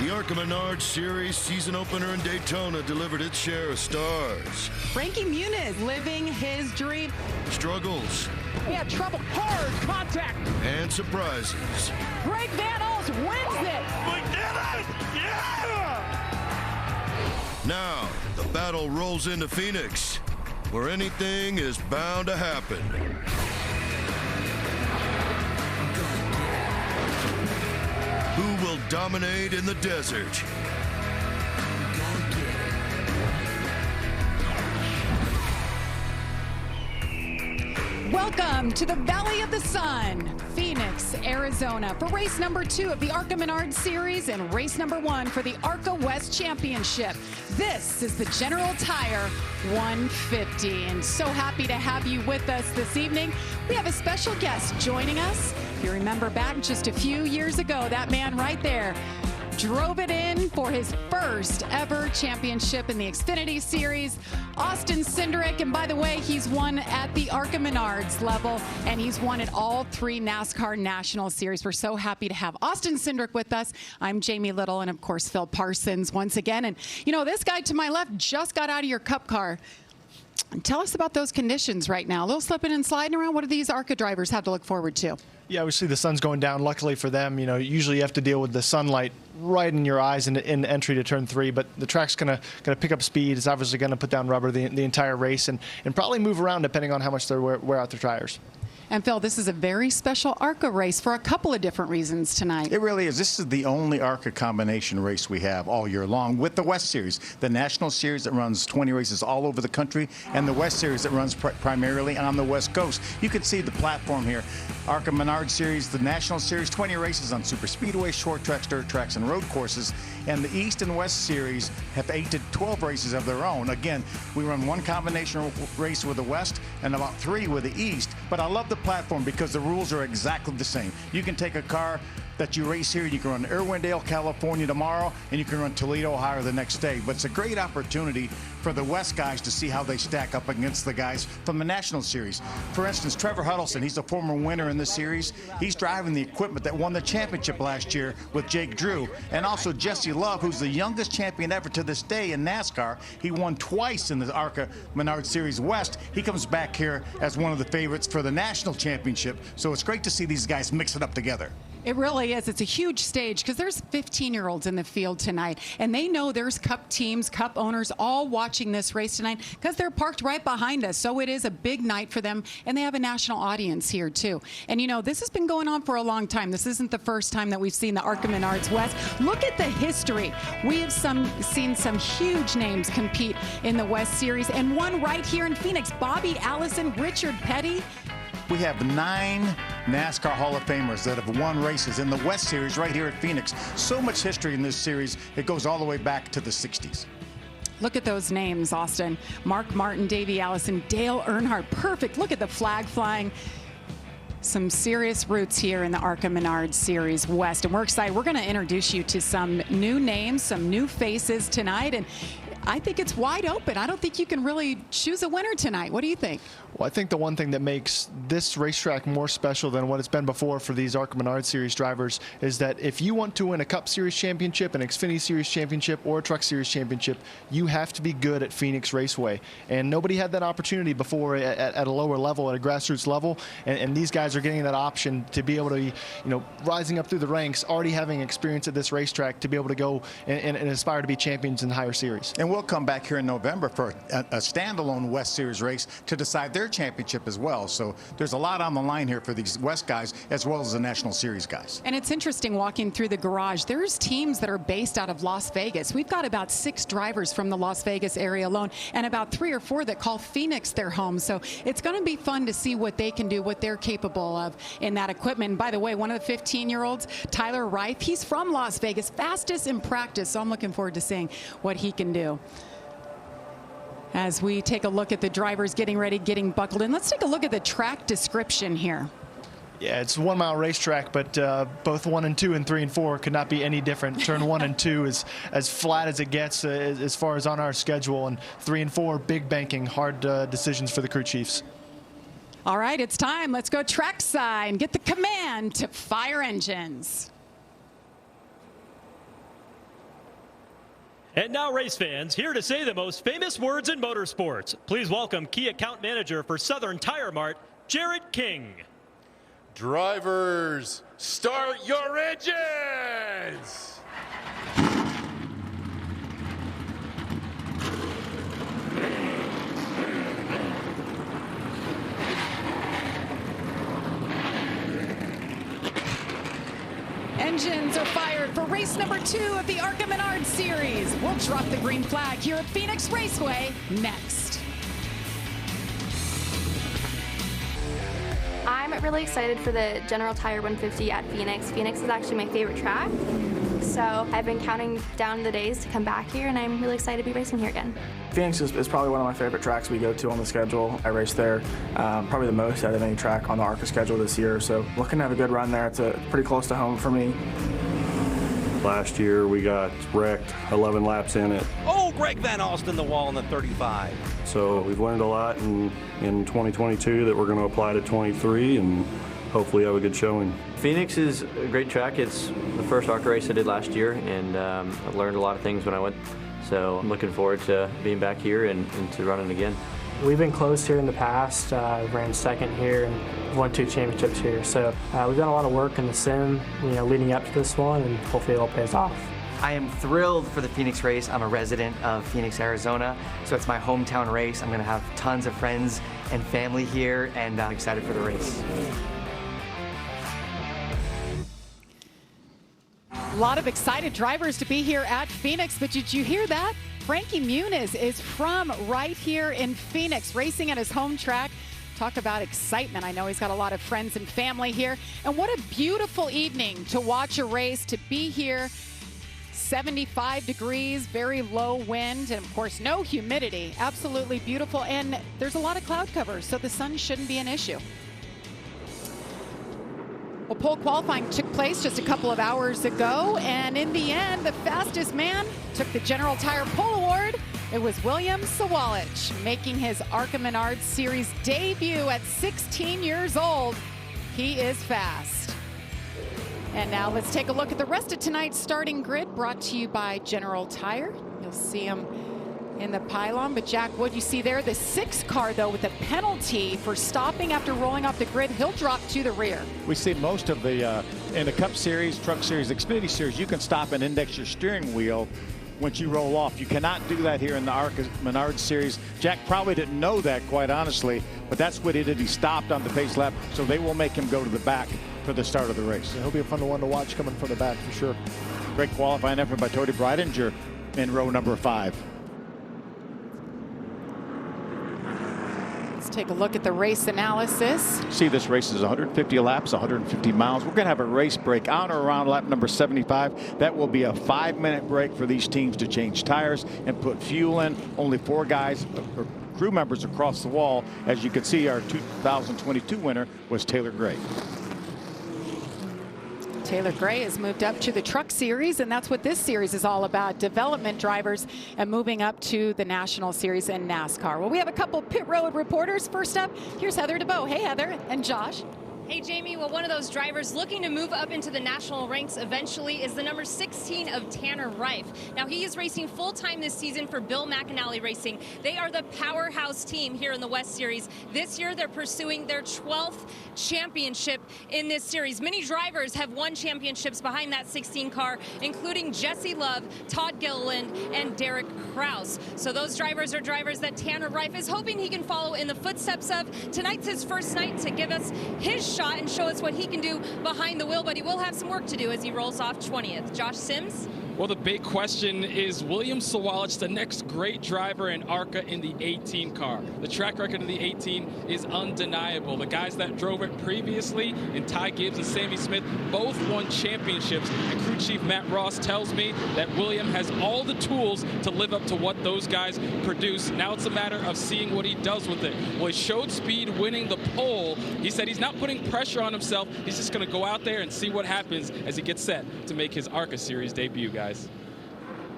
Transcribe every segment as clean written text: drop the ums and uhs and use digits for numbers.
The ARCA Menards Series season opener in Daytona delivered its share of stars. Frankie Muniz living his dream. Struggles. He had trouble. Hard contact. And surprises. Greg Van Alst wins it. We did it! Yeah! Now, the battle rolls into Phoenix, where anything is bound to happen. Who will dominate in the desert? Welcome to the Valley of the Sun, Phoenix, Arizona, for race number 2 of the ARCA Menards Series and race number 1 for the ARCA West Championship. This is the General Tire 150, and so happy to have you with us this evening. We have a special guest joining us. If you remember back just a few years ago, that man right there drove it in for his first ever championship in the Xfinity Series, Austin Cindric. And by the way, he's won at the ARCA Menards level, and he's won at all 3 NASCAR National Series. We're so happy to have Austin Cindric with us. I'm Jamie Little, and of course, Phil Parsons once again. And you know, this guy to my left just got out of your Cup car. Tell us about those conditions right now. A little slipping and sliding around. What do these ARCA drivers have to look forward to? Yeah, obviously the sun's going down. Luckily for them, you know, usually you have to deal with the sunlight right in your eyes in entry to turn 3, but the track's gonna pick up speed. It's obviously gonna put down rubber the entire race and probably move around depending on how much they wear out their tires. And Phil, this is a very special ARCA race for a couple of different reasons tonight. It really is. This is the only ARCA combination race we have all year long with the West Series, the National Series that runs 20 races all over the country, and the West Series that runs primarily on the West Coast. You can see the platform here. ARCA Menards Series, the National Series, 20 races on super speedways, short tracks, dirt tracks, and road courses. And the East and West Series have 8 to 12 races of their own. Again, we run one combination race with the West and about 3 with the East. But I love the platform because the rules are exactly the same. You can take a car that you race here, you can run Irwindale, California tomorrow, and you can run Toledo, Ohio the next day. But it's a great opportunity for the West guys to see how they stack up against the guys from the National Series. For instance, Trevor Huddleston, he's a former winner in this series. He's driving the equipment that won the championship last year with Jake Drew. And also Jesse Love, who's the youngest champion ever to this day in NASCAR. He won twice in the ARCA Menards Series West. He comes back here as one of the favorites for the national championship. So it's great to see these guys mix it up together. It really is. It's a huge stage because there's 15-year-olds in the field tonight, and they know there's Cup teams, Cup owners all watching this race tonight because they're parked right behind us. So it is a big night for them, and they have a national audience here too. And you know, this has been going on for a long time. This isn't the first time that we've seen the ARCA Menards West. Look at the history. We have seen some huge names compete in the West Series, and one right here in Phoenix, Bobby Allison, Richard Petty. We have 9 NASCAR Hall of Famers that have won races in the West Series right here at Phoenix. So much history in this series. It goes all the way back to the 60s. Look at those names, Austin. Mark Martin, Davey Allison, Dale Earnhardt. Perfect. Look at the flag flying. Some serious roots here in the ARCA Menards Series West. And we're excited. We're going to introduce you to some new names, some new faces tonight. And I think it's wide open. I don't think you can really choose a winner tonight. What do you think? Well, I think the one thing that makes this racetrack more special than what it's been before for these ARCA Menards Series drivers is that if you want to win a Cup Series championship, an Xfinity Series championship, or a Truck Series championship, you have to be good at Phoenix Raceway. And nobody had that opportunity before at a lower level, at a grassroots level. And these guys are getting that option to be able to, you know, rising up through the ranks, already having experience at this racetrack to be able to go and aspire to be champions in higher series. And we'll come back here in November for a standalone West Series race to decide their championship as well. So there's a lot on the line here for these West guys as well as the National Series guys. And it's interesting walking through the garage. There's teams that are based out of Las Vegas. We've got about 6 drivers from the Las Vegas area alone and about 3 or 4 that call Phoenix their home. So it's going to be fun to see what they can do, what they're capable of in that equipment. And by the way, one of the 15-year-olds, Tyler Reif, he's from Las Vegas, fastest in practice. So I'm looking forward to seeing what he can do. As we take a look at the drivers getting ready, getting buckled in, let's take a look at the track description here. Yeah, it's a 1-mile racetrack, but both 1 and 2 and 3 and 4 could not be any different. Turn 1 and 2 is as flat as it gets as far as on our schedule, and 3 and 4, big banking, hard decisions for the crew chiefs. All right, it's time. Let's go trackside and get the command to fire engines. And now, race fans, here to say the most famous words in motorsports. Please welcome Key Account Manager for Southern Tire Mart, Jared King. Drivers, start your engines! Engines are fired for race number 2 of the ARCA Menards series. We'll drop the green flag here at Phoenix Raceway next. I'm really excited for the General Tire 150 at Phoenix. Phoenix is actually my favorite track. So I've been counting down the days to come back here, and I'm really excited to be racing here again. Phoenix is probably one of my favorite tracks we go to on the schedule. I race there probably the most out of any track on the ARCA schedule this year. So looking to have a good run there. It's pretty close to home for me. Last year we got wrecked 11 laps in it. Oh, Greg Van Alsten, the wall in the 35. So we've learned a lot in 2022 that we're going to apply to 23 and hopefully have a good showing. Phoenix is a great track. It's the first ARCA race I did last year, and I learned a lot of things when I went. So I'm looking forward to being back here and to running again. We've been close here in the past. Ran second here and won 2 championships here. So we've done a lot of work in the sim, leading up to this one, and hopefully it all pays off. I am thrilled for the Phoenix race. I'm a resident of Phoenix, Arizona, so it's my hometown race. I'm going to have tons of friends and family here, and I'm excited for the race. A lot of excited drivers to be here at Phoenix, but did you hear that? Frankie Muniz is from right here in Phoenix, racing at his home track. Talk about excitement. I know he's got a lot of friends and family here. And what a beautiful evening to watch a race, to be here. 75 degrees, very low wind, and of course no humidity. Absolutely beautiful, and there's a lot of cloud cover, so the sun shouldn't be an issue. Well, pole qualifying took place just a couple of hours ago, and in the end, the fastest man took the General Tire Pole Award. It was William Sawalich, making his ARCA Menards Series debut at 16 years old. He is fast. And now let's take a look at the rest of tonight's starting grid, brought to you by General Tire. You'll see him in the pylon, but Jack, what you see there, the 6 car though, with a penalty for stopping after rolling off the grid, he'll drop to the rear. We see most of the in the Cup Series, Truck Series, Xfinity Series, you can stop and index your steering wheel once you roll off. You cannot do that here in the ARCA Menards Series. Jack probably didn't know that, quite honestly, but that's what he did. He stopped on the pace lap, so they will make him go to the back for the start of the race. Yeah, he'll be a fun one to watch coming from the back for sure. Great qualifying effort by Tony Breidinger in row number 5. Let's take a look at the race analysis. See, this race is 150 laps, 150 miles. We're going to have a race break on or around lap number 75. That will be a 5-minute break for these teams to change tires and put fuel in. Only 4 guys or crew members across the wall. As you can see, our 2022 winner was Taylor Gray. Taylor Gray has moved up to the Truck Series, and that's what this series is all about, development drivers and moving up to the National Series in NASCAR. Well, we have a couple pit road reporters. First up, here's Heather DeBow. Hey, Heather, and Josh. Hey, Jamie. Well, one of those drivers looking to move up into the national ranks eventually is the number 16 of Tanner Reif. Now, he is racing full-time this season for Bill McAnally Racing. They are the powerhouse team here in the West Series. This year, they're pursuing their 12th championship in this series. Many drivers have won championships behind that 16 car, including Jesse Love, Todd Gilliland, and Derek Kraus. So those drivers are drivers that Tanner Reif is hoping he can follow in the footsteps of. Tonight's his first night to give us his shot and show us what he can do behind the wheel, but he will have some work to do as he rolls off 20th. Josh Sims? Well, the big question is William Sawalich the next great driver in ARCA in the 18 car? The track record in the 18 is undeniable. The guys that drove it previously, and Ty Gibbs and Sammy Smith, both won championships. And crew chief Matt Ross tells me that William has all the tools to live up to what those guys produce. Now it's a matter of seeing what he does with it. Well, he showed speed winning the pole. He said he's not putting pressure on himself. He's just going to go out there and see what happens as he gets set to make his ARCA Series debut, guys.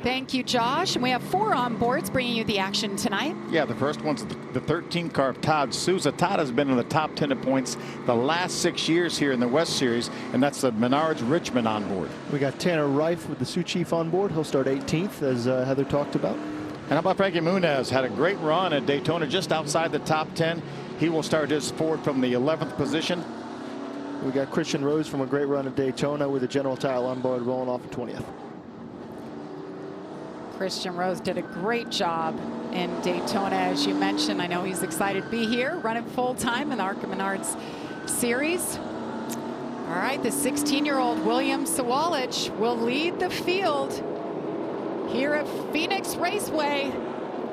Thank you, Josh. And we have 4 on boards bringing you the action tonight. Yeah, the first one's the 13 car of Todd Souza. Todd has been in the top 10 of points the last 6 years here in the West Series, and that's the Menards Richmond on board. We got Tanner Reif with the Sioux Chief on board. He'll start 18th, as Heather talked about. And how about Frankie Muniz? Had a great run at Daytona, just outside the top 10. He will start his Ford from the 11th position. We got Christian Rose from a great run at Daytona with the General Tire on board, rolling off at 20th. Christian Rose did a great job in Daytona, as you mentioned. I know he's excited to be here, running full time in the ARCA Menards series. All right, the 16-year-old William Sawalich will lead the field here at Phoenix Raceway.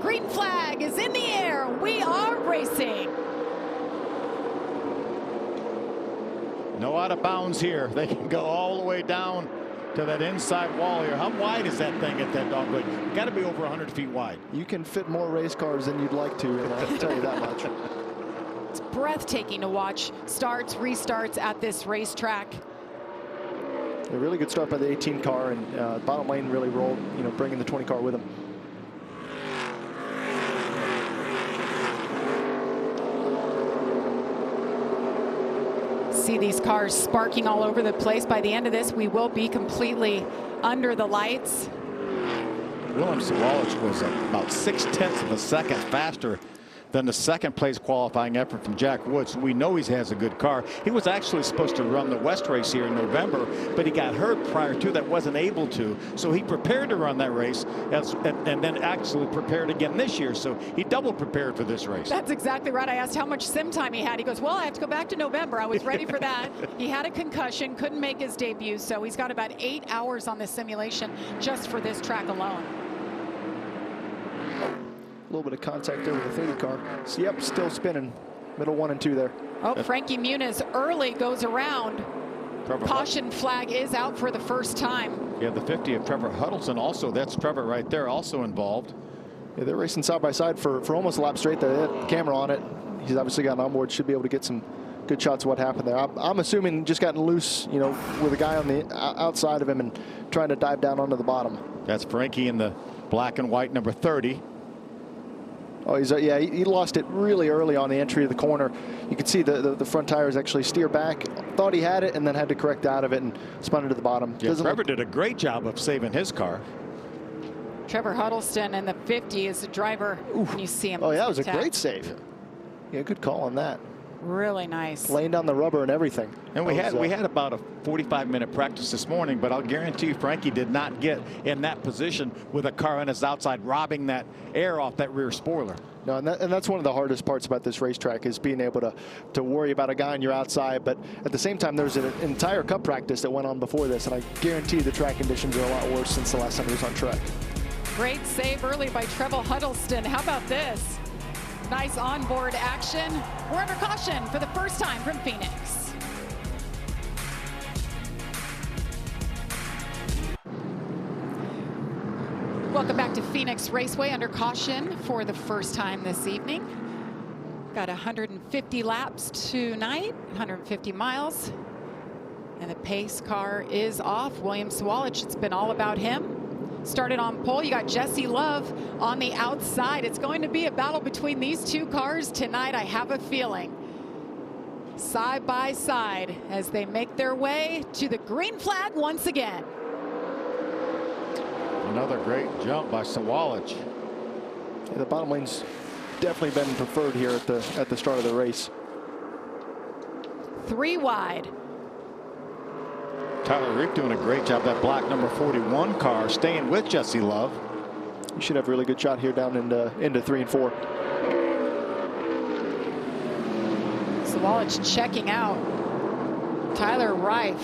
Green flag is in the air. We are racing. No out of bounds here. They can go all the way down to that inside wall here. How wide is that thing at that dog leg? Got to be over 100 feet wide. You can fit more race cars than you'd like to, and I can tell you that much. It's breathtaking to watch starts, restarts at this racetrack. A really good start by the 18 car, and bottom lane really rolled, bringing the 20 car with him. See these cars sparking all over the place. By the end of this, we will be completely under the lights. William Sawalich was about 0.6 of a second faster than the second place qualifying effort from Jack Woods. So we know he has a good car. He was actually supposed to run the West race here in November, but he got hurt prior to that, wasn't able to. So he prepared to run that race and then actually prepared again this year. So he double prepared for this race. That's exactly right. I asked how much sim time he had. He goes, well, I have to go back to November. I was ready for that. He had a concussion, couldn't make his debut. So he's got about 8 hours on this simulation just for this track alone. A little bit of contact there with the 30 car. So, yep, still spinning. Middle 1 and 2 there. Oh, Frankie Muniz early goes around. Caution flag is out for the first time. Yeah, the 50 of Trevor Huddleston also. That's Trevor right there, also involved. Yeah, they're racing side by side for almost a lap straight. They had camera on it. He's obviously got an onboard. Should be able to get some good shots of what happened there. I'm assuming just gotten loose, with a guy on the outside of him and trying to dive down onto the bottom. That's Frankie in the black and white number 30. Oh, he lost it really early on the entry of the corner. You can see the front tires actually steer back. Thought he had it and then had to correct out of it and spun into the bottom. Yeah, Trevor did a great job of saving his car. Trevor Huddleston in the 50 is the driver. When you see him. Oh, yeah, that was a great save. Yeah, good call on that. Really nice. Laying down the rubber and everything. And we had about a 45-minute practice this morning, but I'll guarantee you Frankie did not get in that position with a car on his outside, robbing that air off that rear spoiler. No, and that's one of the hardest parts about this racetrack is being able to worry about a guy on your outside. But at the same time, there's an entire cup practice that went on before this, and I guarantee the track conditions are a lot worse since the last time he was on track. Great save early by Trevor Huddleston. How about this? Nice onboard action. We're under caution for the first time from Phoenix. Welcome back to Phoenix Raceway, under caution for the first time this evening. Got 150 laps tonight, 150 miles. And the pace car is off. William Sawalich, it's been all about him. Started on pole. You got Jesse Love on the outside. It's going to be a battle between these two cars tonight, I have a feeling. Side by side as they make their way to the green flag once again. Another great jump by Sawalich. Yeah, the bottom lane's definitely been preferred here at the start of the race. 3 wide. Tyler Reek doing a great job. That black number 41 car staying with Jesse Love. You should have a really good shot here down into 3 and 4. Sawalich checking out. Tyler Reif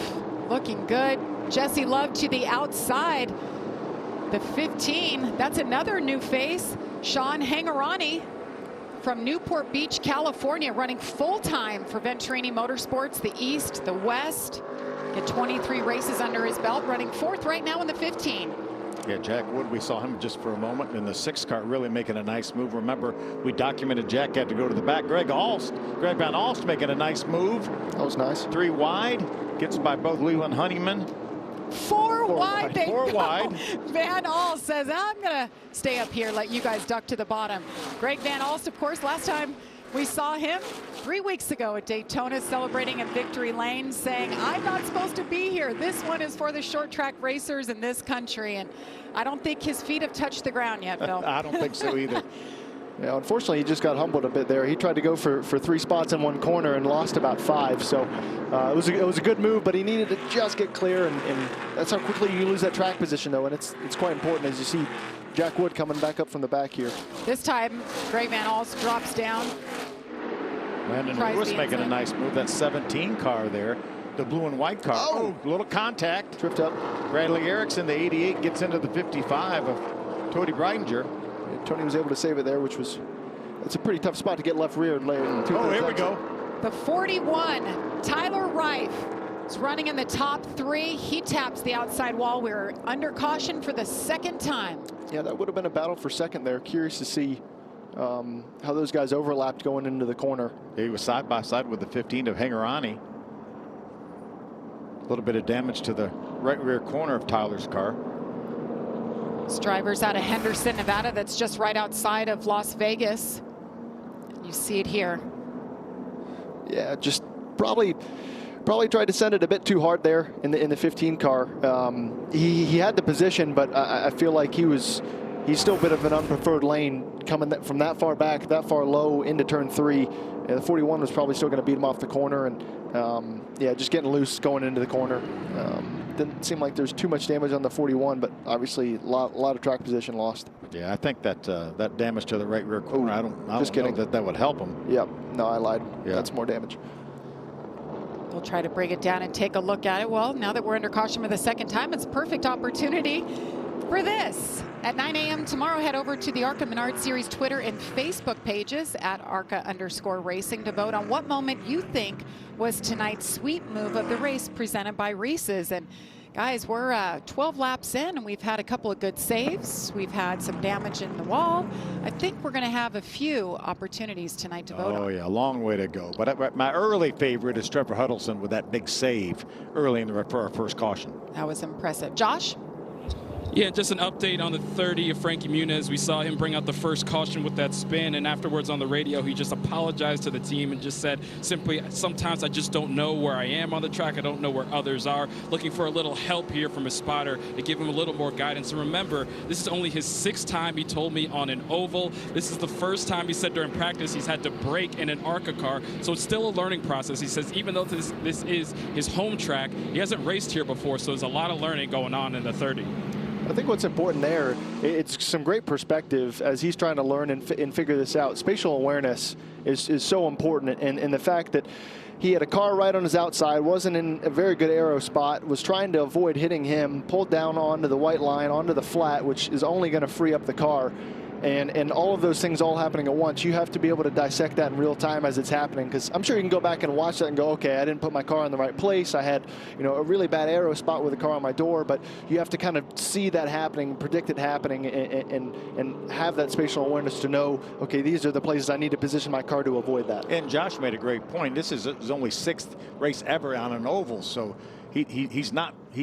looking good. Jesse Love to the outside. The 15, that's another new face. Sean Hangarani from Newport Beach, California, running full-time for Venturini Motorsports, the East, the West. Get 23 races under his belt, running 4th right now in the 15. Yeah, Jack Wood, we saw him just for a moment in the 6 car, really making a nice move. Remember, we documented Jack had to go to the back. Greg Van Alst making a nice move. That was nice. 3 wide, gets by both Leland Honeyman Four wide. They Four go. wide. Van Alst says, I'm going to stay up here, let you guys duck to the bottom. Greg Van Alst, of course, last time we saw him 3 weeks ago at Daytona celebrating in victory lane, saying, I'm not supposed to be here. This one is for the short track racers in this country. And I don't think his feet have touched the ground yet, Bill. I don't think so either. Yeah, unfortunately, he just got humbled a bit there. He tried to go for 3 spots in one corner and lost about 5. So it was a good move, but he needed to just get clear, and that's how quickly you lose that track position, though. And it's quite important as you see Jack Wood coming back up from the back here. This time, Greg Van Alst drops down. Landon Lewis making a nice move. That 17 car there, the blue and white car. Oh, little contact. Tripped up. Bradley Erickson, the 88, gets into the 55 of Tony Breidinger. Tony was able to save it there, which was, it's a pretty tough spot to get left rear. Oh, here we go. The 41, Tyler Reif, is running in the top 3. He taps the outside wall. We're under caution for the 2nd time. Yeah, that would have been a battle for second there. Curious to see how those guys overlapped going into the corner. He was side by side with the 15 of Hangarani. A little bit of damage to the right rear corner of Tyler's car. This driver's out of Henderson, Nevada. That's just right outside of Las Vegas. You see it here. Yeah, just probably tried to send it a bit too hard there in the 15 car. He had the position, but I feel like he's still a bit of an unpreferred lane coming from that far back, that far low into turn 3. Yeah, the 41 was probably still going to beat him off the corner, and yeah, just getting loose going into the corner. Didn't seem like there's too much damage on the 41, but obviously a lot of track position lost. Yeah, I think that that damage to the right rear corner, I don't know that would help him. Yep, no, I lied. Yeah. That's more damage. We'll try to bring it down and take a look at it. Well, now that we're under caution for the 2nd time, it's a perfect opportunity for this. At 9 a.m. tomorrow, head over to the ARCA Menards Series Twitter and Facebook pages at ARCA_racing to vote on what moment you think was tonight's sweep move of the race presented by Reese's. And guys, we're 12 laps in, and we've had a couple of good saves. We've had some damage in the wall. I think we're going to have a few opportunities tonight to vote on. Oh, yeah, a long way to go. But my early favorite is Trevor Huddleston with that big save early for our first caution. That was impressive. Josh? Yeah, just an update on the 30 of Frankie Muniz. We saw him bring out the first caution with that spin, and afterwards on the radio, he just apologized to the team and just said simply, sometimes I just don't know where I am on the track. I don't know where others are. Looking for a little help here from his spotter to give him a little more guidance. And remember, this is only his 6th time, he told me, on an oval. This is the first time, he said, during practice he's had to brake in an ARCA car. So it's still a learning process. He says even though this is his home track, he hasn't raced here before, so there's a lot of learning going on in the 30. I think what's important there, it's some great perspective as he's trying to learn and figure this out. Spatial awareness is so important, and the fact that he had a car right on his outside, wasn't in a very good aero spot, was trying to avoid hitting him, pulled down onto the white line, onto the flat, which is only going to free up the car. And all of those things all happening at once, you have to be able to dissect that in real time as it's happening, because I'm sure you can go back and watch that and go, okay, I didn't put my car in the right place. I had, a really bad aero spot with the car on my door, but you have to kind of see that happening, predict it happening, and have that spatial awareness to know, okay, these are the places I need to position my car to avoid that. And Josh made a great point. This is his only 6th race ever on an oval, so he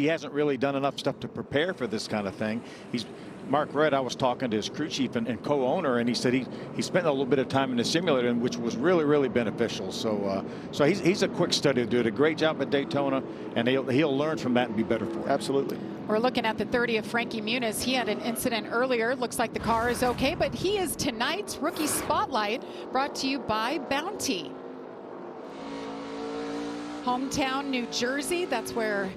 hasn't really done enough stuff to prepare for this kind of thing. Mark Red, I was talking to his crew chief and co-owner, and he said he spent a little bit of time in the simulator, which was really, really beneficial. So he's a quick study, did a great job at Daytona, and he'll learn from that and be better for it. Absolutely. We're looking at the 30 of Frankie Muniz. He had an incident earlier. Looks like the car is okay, but he is tonight's Rookie Spotlight, brought to you by Bounty. Hometown, New Jersey. That's where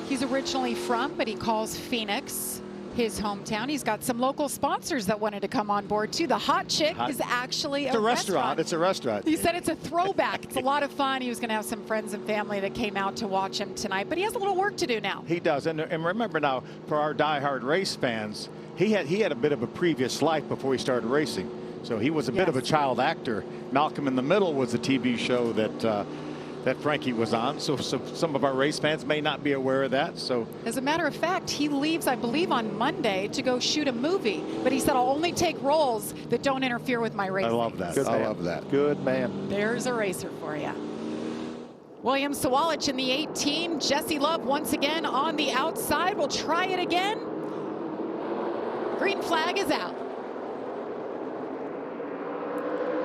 he's originally from, but he calls Phoenix his hometown. He's got some local sponsors that wanted to come on board too. The Hot Chick is actually a restaurant. It's a restaurant. He said it's a throwback. It's a lot of fun. He was going to have some friends and family that came out to watch him tonight, but he has a little work to do now. He does, and remember now, for our diehard race fans, he had a bit of a previous life before he started racing. So he was a bit of a child actor. Malcolm in the Middle was a TV show that Frankie was on, so some of our race fans may not be aware of that. So, as a matter of fact, he leaves, I believe, on Monday to go shoot a movie, but he said, I'll only take roles that don't interfere with my racing. I love that. Good man. I love that. Good man. There's a racer for you. William Sawalich in the 18. Jesse Love once again on the outside. We'll try it again. Green flag is out.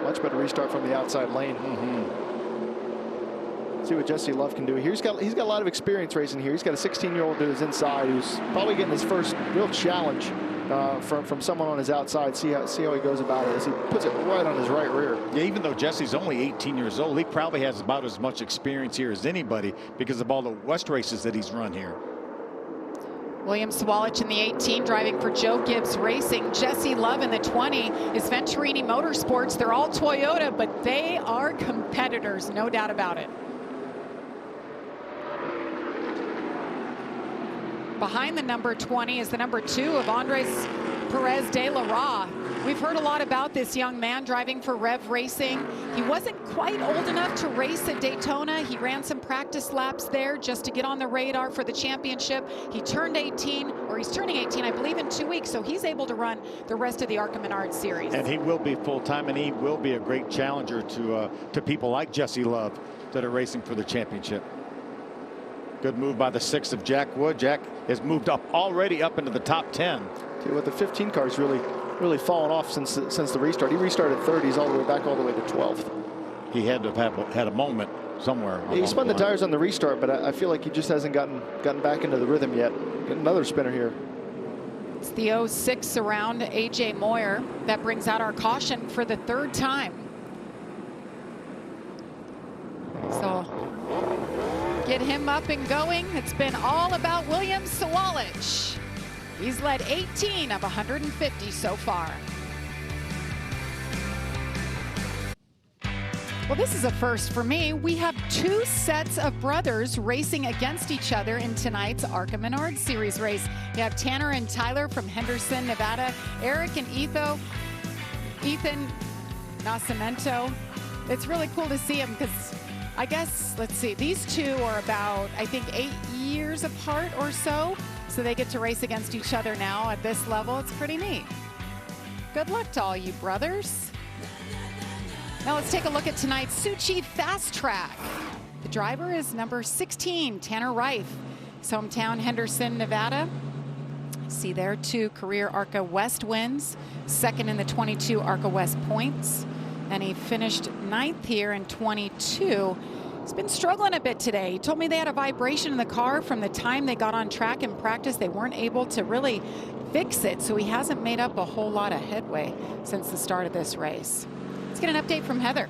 Much better restart from the outside lane. See what Jesse Love can do. He's got a lot of experience racing here. He's got a 16-year-old to his inside who's probably getting his first real challenge from someone on his outside. See how he goes about it as he puts it right on his right rear. Yeah, even though Jesse's only 18 years old, he probably has about as much experience here as anybody because of all the West races that he's run here. William Sawalich in the 18, driving for Joe Gibbs Racing. Jesse Love in the 20 is Venturini Motorsports. They're all Toyota, but they are competitors, no doubt about it. Behind the number 20 is the number 2 of Andres Perez de la Ra. We've heard a lot about this young man driving for Rev Racing. He wasn't quite old enough to race at Daytona. He ran some practice laps there just to get on the radar for the championship. He turned 18, or he's turning 18, I believe, in 2 weeks, so he's able to run the rest of the ARCA Menards series. And he will be full-time, and he will be a great challenger to people like Jesse Love that are racing for the championship. Good move by the 6 of Jack Wood. Jack has moved already up into the top 10. See what the 15 car's really fallen off since the restart. He restarted 30s all the way to 12th. He had to have had a moment somewhere. He spun the tires on the restart, but I feel like he just hasn't gotten back into the rhythm yet. Get another spinner here. It's the 06 around AJ Moyer. That brings out our caution for the 3rd time. So get him up and going. It's been all about William Sawalich. He's led 18 of 150 so far. Well, this is a first for me. We have 2 sets of brothers racing against each other in tonight's ARCA Menards Series race. You have Tanner and Tyler from Henderson, Nevada, Eric and Ethan Nascimento. It's really cool to see them because I guess, let's see, these 2 are about, I think, 8 years apart or so. So they get to race against each other now at this level. It's pretty neat. Good luck to all you brothers. Now let's take a look at tonight's Suchi Fast Track. The driver is number 16, Tanner Reif. His hometown, Henderson, Nevada. See there, 2 career ARCA West wins, 2nd in the 22 ARCA West points. And he finished 9th here in 22. He's been struggling a bit today. He told me they had a vibration in the car from the time they got on track in practice. They weren't able to really fix it, so he hasn't made up a whole lot of headway since the start of this race. Let's get an update from Heather.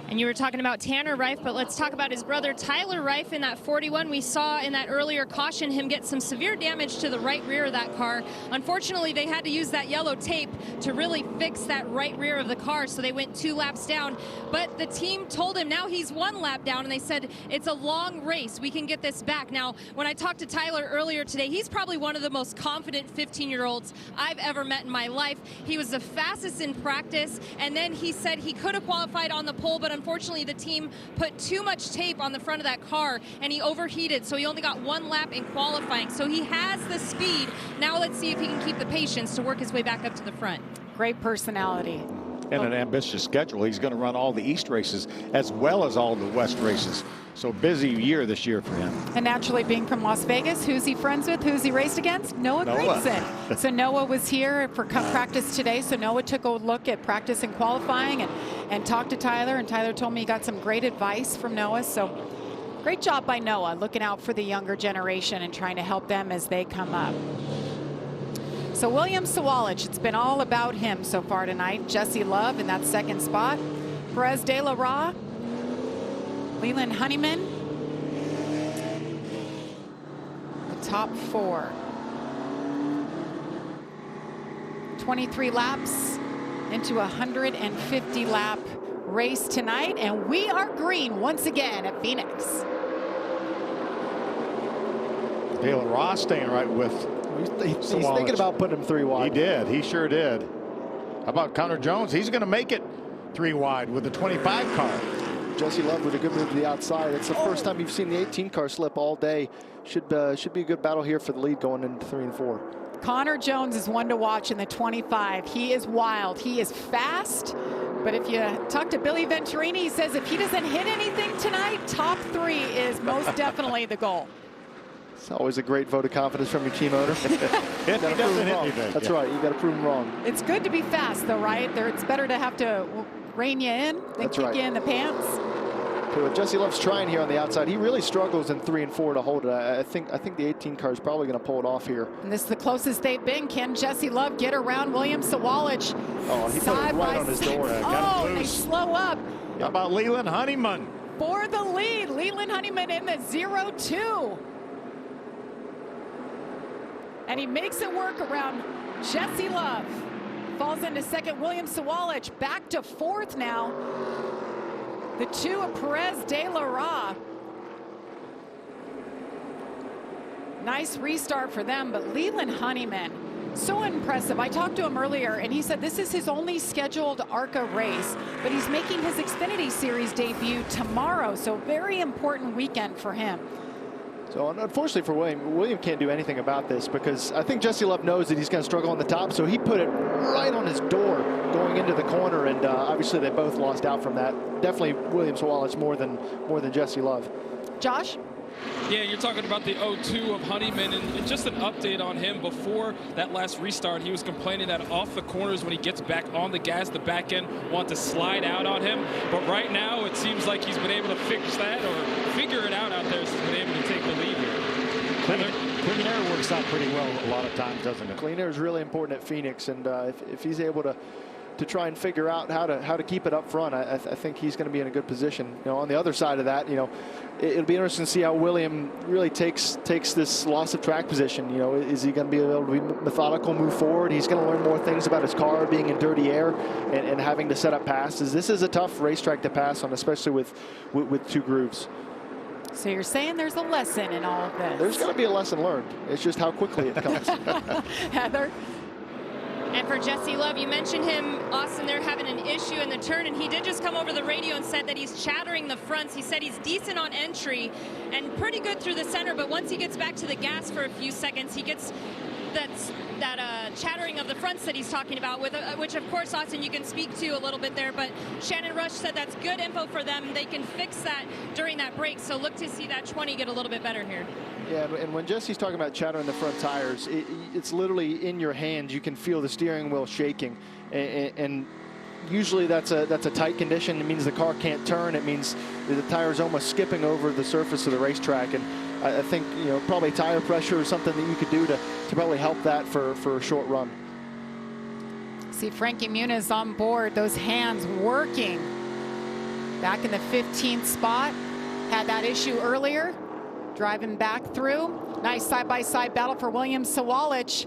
And you were talking about Tanner Reif, but let's talk about his brother Tyler Reif in that 41. We saw in that earlier caution him get some severe damage to the right rear of that car. Unfortunately, they had to use that yellow tape to really fix that right rear of the car, so they went 2 laps down. But the team told him now he's 1 lap down, and they said it's a long race. We can get this back. Now, when I talked to Tyler earlier today, he's probably one of the most confident 15-year-olds I've ever met in my life. He was the fastest in practice, and then he said he could have qualified on the pole, but unfortunately, the team put too much tape on the front of that car, and he overheated, so he only got 1 lap in qualifying. So he has the speed. Now let's see if he can keep the patience to work his way back up to the front. Great personality. And an ambitious schedule. He's going to run all the East races as well as all the West races. So busy year this year for him. And naturally, being from Las Vegas, who's he friends with? Who's he raced against? Noah Gragson. So Noah was here for cup practice today. So Noah took a look at practice and qualifying and talked to Tyler. And Tyler told me he got some great advice from Noah. So great job by Noah, looking out for the younger generation and trying to help them as they come up. So William Sawalich, it's been all about him so far tonight. Jesse Love in that 2nd spot. Perez de la Ra. Leland Honeyman. The top 4. 23 laps into a 150 lap race tonight. And we are green once again at Phoenix. De la Ra staying right with He's thinking about putting him 3 wide. He did. He sure did. How about Connor Jones? He's going to make it 3 wide with the 25 car. Jesse Love with a good move to the outside. It's the first time you've seen the 18 car slip all day. Should be a good battle here for the lead going into 3 and 4. Connor Jones is one to watch in the 25. He is wild. He is fast, But if you talk to Billy Venturini, he says if he doesn't hit anything tonight, top 3 is most definitely the goal. It's always a great vote of confidence from your team owner. That's right. You got to prove them wrong. It's good to be fast, though, right? It's better to have to rein you in than kick you in the pants. So what Jesse Love's trying here on the outside, he really struggles in 3 and 4 to hold it. I think the 18 car is probably going to pull it off here. And this is the closest they've been. Can Jesse Love get around William Sawalich? Oh, he put it right on his door. Oh, they slow up. How about Leland Honeyman? For the lead, Leland Honeyman in the 0-2. And he makes it work around Jesse Love. Falls into second, William Sawalich back to 4th now. The 2 of Perez de la Ra. Nice restart for them, but Leland Honeyman, so impressive. I talked to him earlier, and he said this is his only scheduled ARCA race, but he's making his Xfinity Series debut tomorrow, so very important weekend for him. So unfortunately for William can't do anything about this because I think Jesse Love knows that he's going to struggle on the top, so he put it right on his door going into the corner, and obviously they both lost out from that. Definitely William Sawalich more than Jesse Love. Josh? Yeah, you're talking about the 0-2 of Honeyman, and just an update on him. Before that last restart, he was complaining that off the corners when he gets back on the gas, the back end want to slide out on him. But right now, it seems like he's been able to fix that or figure it out there, so he's been able to take the lead here. Clean air works out pretty well a lot of times, doesn't it? Clean air is really important at Phoenix, and if he's able to try and figure out how to keep it up front, I think he's going to be in a good position. You know, on the other side of that, you know, it'll be interesting to see how William really takes this loss of track position. You know, is he going to be able to be methodical, move forward? He's going to learn more things about his car being in dirty air and having to set up passes. This is a tough racetrack to pass on, especially with 2 grooves. So you're saying there's a lesson in all of this? There's going to be a lesson learned. It's just how quickly it comes. Heather? And for Jesse Love, you mentioned him, Austin, they're having an issue in the turn, and he did just come over the radio and said that he's chattering the fronts. He said he's decent on entry and pretty good through the center, but once he gets back to the gas for a few seconds, he gets that chattering of the fronts that he's talking about, with which of course, Austin, you can speak to a little bit there, but Shannon Rush said that's good info for them. They can fix that during that break, so look to see that 20 get a little bit better here. Yeah, and when Jesse's talking about chattering the front tires, it's literally in your hands. You can feel the steering wheel shaking, and usually that's a tight condition. It means the car can't turn. It means the tire's almost skipping over the surface of the racetrack, and I think, you know, probably tire pressure or something that you could do to probably help that for a short run. See Frankie Muniz on board, those hands working. Back in the 15th spot, had that issue earlier. Driving back through. Nice side-by-side battle for William Sawalich.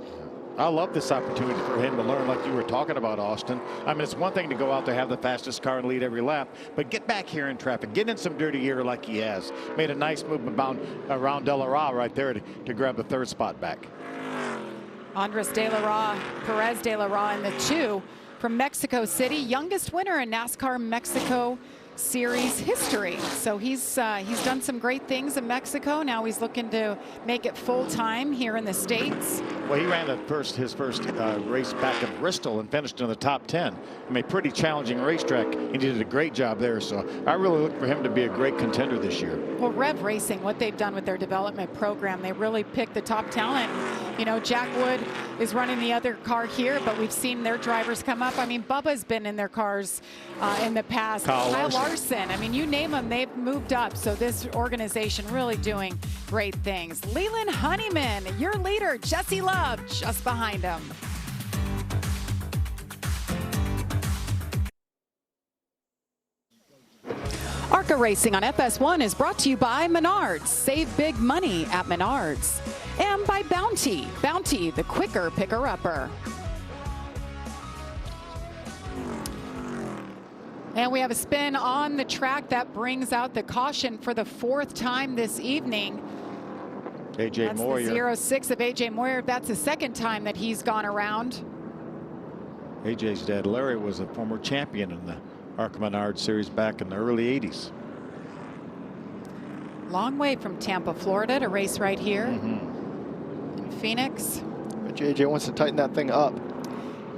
I love this opportunity for him to learn, like you were talking about, Austin. I mean, it's one thing to go out there, have the fastest car and lead every lap, but get back here in traffic, get in some dirty air like he has. Made a nice movement around De La Ra right there to grab the 3rd spot back. Andres De La Ra, Perez De La Ra in the 2 from Mexico City, youngest winner in NASCAR Mexico Series history. So he's done some great things in Mexico. Now he's looking to make it full-time here in the States. Well, he ran his first race back in Bristol and finished in the top 10. I mean, pretty challenging racetrack. He did a great job there. So I really look for him to be a great contender this year. Well, Rev Racing, what they've done with their development program, they really picked the top talent. You know, Jack Wood is running the other car here, but we've seen their drivers come up. I mean, Bubba's been in their cars in the past. Kyle Larson. I mean, you name them, they've moved up. So this organization really doing great things. Leland Honeyman, your leader, Jesse Love, just behind him. ARCA Racing on FS1 is brought to you by Menards. Save big money at Menards. And by Bounty. Bounty, the quicker picker-upper. And we have a spin on the track that brings out the caution for the 4th time this evening. AJ Moyer. That's the 0-6 of AJ Moyer. That's the 2nd time that he's gone around. AJ's dad, Larry, was a former champion in the ARCA Menards series back in the early 80s. Long way from Tampa, Florida to race right here in Phoenix. But JJ wants to tighten that thing up.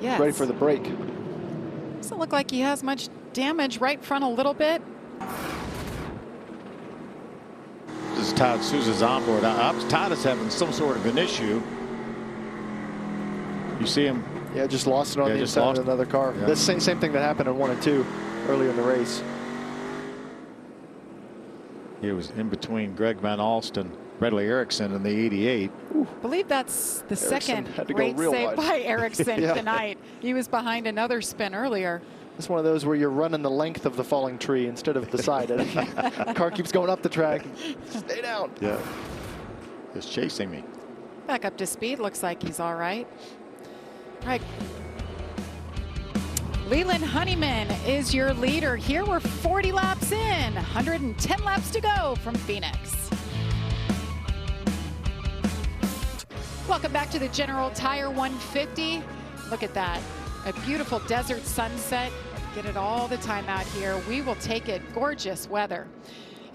Yes. Ready for the break. Doesn't look like he has much damage. Right front a little bit. This is Todd Souza's onboard. Todd is having some sort of an issue. You see him? Yeah, just lost it on the inside of another car. Yeah. The same thing that happened in 1 and 2 earlier in the race. He was in between Greg Van Alsten, Bradley Erickson, and the 88. I believe that's the second great save by Erickson tonight. He was behind another spin earlier. It's one of those where you're running the length of the falling tree instead of the side. The car keeps going up the track. Stay down. Yeah. Just chasing me. Back up to speed. Looks like he's all right. All right. Leland Honeyman is your leader. Here we're 40 laps in. 110 laps to go from Phoenix. Welcome back to the General Tire 150. Look at that. A beautiful desert sunset. Get it all the time out here. We will take it. Gorgeous weather.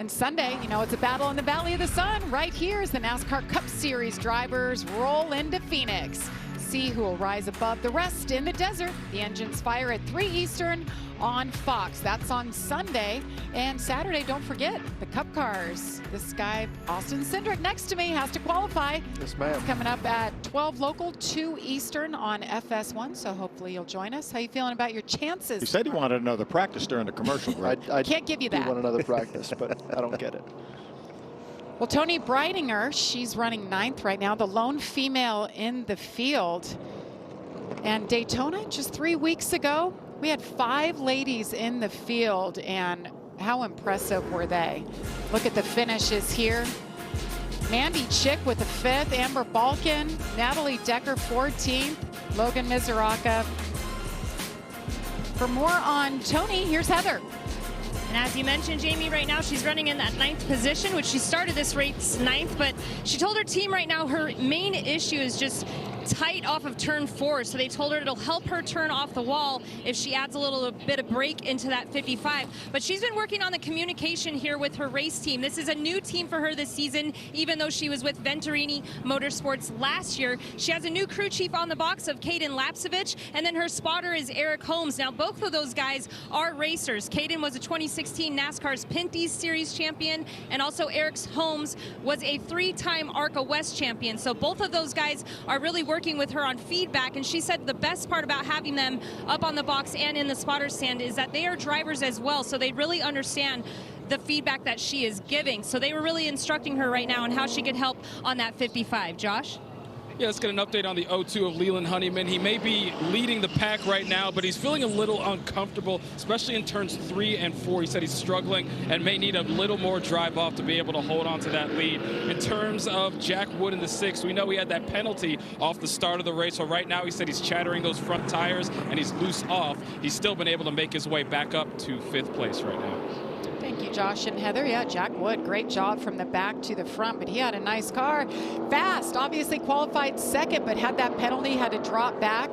And Sunday, you know, it's a battle in the Valley of the Sun. Right here as the NASCAR Cup Series drivers roll into Phoenix. See who will rise above the rest in the desert. The engines fire at 3 Eastern on Fox. That's on Sunday. And Saturday, don't forget, the Cup cars. This guy, Austin Cindric, next to me, has to qualify. Yes, ma'am. It's coming up at 12 local, 2 Eastern on FS1, so hopefully you'll join us. How you feeling about your chances? He said he wanted another practice during the commercial break. I can't give you that. I want another practice, but I don't get it. Well, Toni Breidinger, she's running 9th right now, the lone female in the field. And Daytona, just 3 weeks ago, we had 5 ladies in the field, and how impressive were they? Look at the finishes here. Mandy Chick with the 5th, Amber Balkin, Natalie Decker 14th, Logan Mizuraka. For more on Toni, here's Heather. And as you mentioned, Jamie, right now she's running in that 9th position, which she started this race 9th, but she told her team right now her main issue is just tight off of turn 4. So they told her it'll help her turn off the wall if she adds a little bit of brake into that 55. But she's been working on the communication here with her race team. This is a new team for her this season, even though she was with Venturini Motorsports last year. She has a new crew chief on the box of Caden Lapsevich, and then her spotter is Eric Holmes. Now, both of those guys are racers. Caden was a 2016 NASCAR's Pinty's Series champion, and also Eric Holmes was a 3-time ARCA West champion. So both of those guys are really working with her on feedback, and she said the best part about having them up on the box and in the spotter stand is that they are drivers as well, so they really understand the feedback that she is giving. So they were really instructing her right now on how she could help on that 55. Josh? Yeah, let's get an update on the 02 of Leland Honeyman. He may be leading the pack right now, but he's feeling a little uncomfortable, especially in turns 3 and 4. He said he's struggling and may need a little more drive off to be able to hold on to that lead. In terms of Jack Wood in the 6th, we know he had that penalty off the start of the race. So right now he said he's chattering those front tires and he's loose off. He's still been able to make his way back up to 5th place right now. Thank you, Josh and Heather. Yeah, Jack Wood, great job from the back to the front, but he had a nice car. Fast, obviously qualified 2nd, but had that penalty, had to drop back.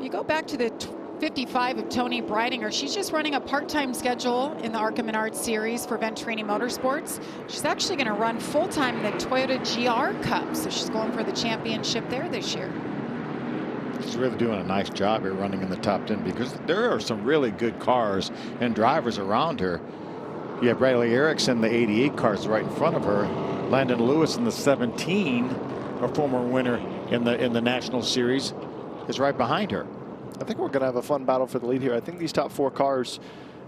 You go back to the 55 of Toni Breidinger. She's just running a part-time schedule in the ARCA Menards series for Venturini Motorsports. She's actually going to run full-time in the Toyota GR Cup, so she's going for the championship there this year. She's really doing a nice job here running in the top 10 because there are some really good cars and drivers around her. You have Bradley Erickson, the 88 cars right in front of her. Landon Lewis in the 17, a former winner in the National Series, is right behind her. I think we're going to have a fun battle for the lead here. I think these top 4 cars,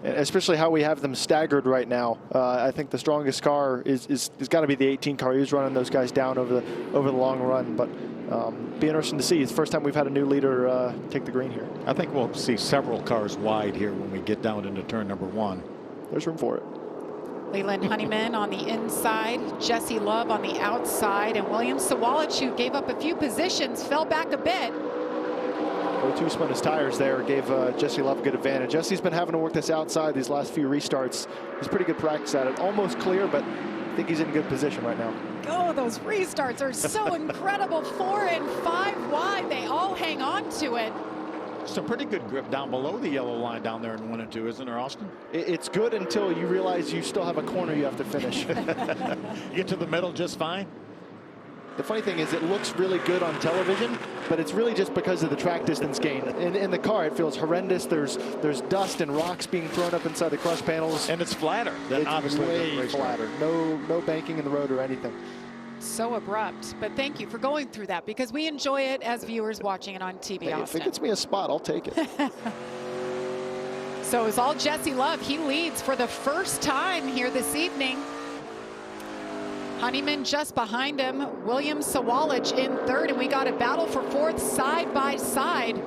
especially how we have them staggered right now, I think the strongest car is got to be the 18 car. He's running those guys down over the long run, but be interesting to see. It's the first time we've had a new leader take the green here. I think we'll see several cars wide here when we get down into turn number 1. There's room for it. Leland Honeyman on the inside, Jesse Love on the outside, and William Sawalich, who gave up a few positions, fell back a bit. O2 spun his tires there, gave Jesse Love a good advantage. Jesse's been having to work this outside these last few restarts. He's pretty good practice at it. Almost clear, but I think he's in good position right now. Oh, those restarts are so incredible. 4 and 5 wide. They all hang on to it. Some pretty good grip down below the yellow line down there in 1 and 2, isn't there, Austin? It's good until you realize you still have a corner you have to finish. You get to the middle just fine? The funny thing is it looks really good on television, but it's really just because of the track distance gain. In the car, it feels horrendous. There's dust and rocks being thrown up inside the crush panels. And it's flatter than it's obviously way flatter. No banking in the road or anything. So abrupt, but thank you for going through that because we enjoy it as viewers watching it on TV. Hey, if it gets me a spot, I'll take it. So it's all Jesse Love. He leads for the first time here this evening. Honeyman just behind him. William Sawalich in third, and we got a battle for fourth side by side.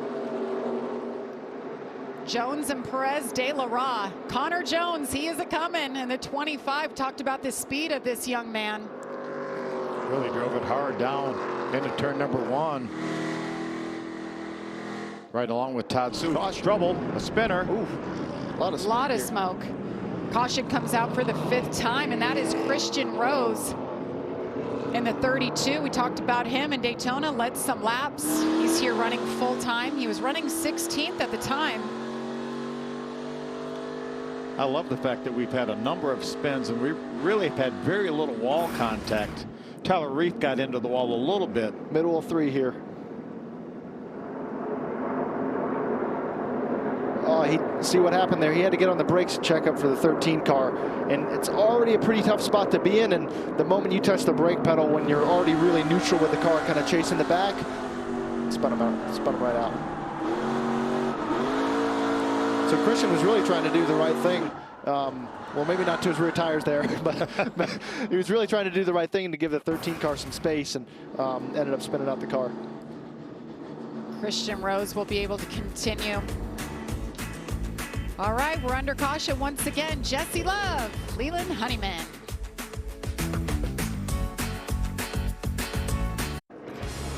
Jones and Perez de la Ra. Connor Jones, he is a-coming, and the 25 talked about the speed of this young man. Really drove it hard down into turn number 1. Right along with Todd Sue. Cross trouble, a spinner. Ooh, a lot of smoke. Caution comes out for the 5th time, and that is Christian Rose. In the 32, we talked about him in Daytona, led some laps. He's here running full time. He was running 16th at the time. I love the fact that we've had a number of spins and we really have had very little wall contact. Tyler Reef got into the wall a little bit. Middle of 3 here. Oh, see what happened there. He had to get on the brakes and check up for the 13 car. And it's already a pretty tough spot to be in. And the moment you touch the brake pedal, when you're already really neutral with the car kind of chasing the back, spun him out, spun him right out. So Christian was really trying to do the right thing. Well, maybe not to his rear tires there, but he was really trying to do the right thing to give the 13 car some space and ended up spinning out the car. Christian Rose will be able to continue. All right, we're under caution once again. Jesse Love, Leland Honeyman.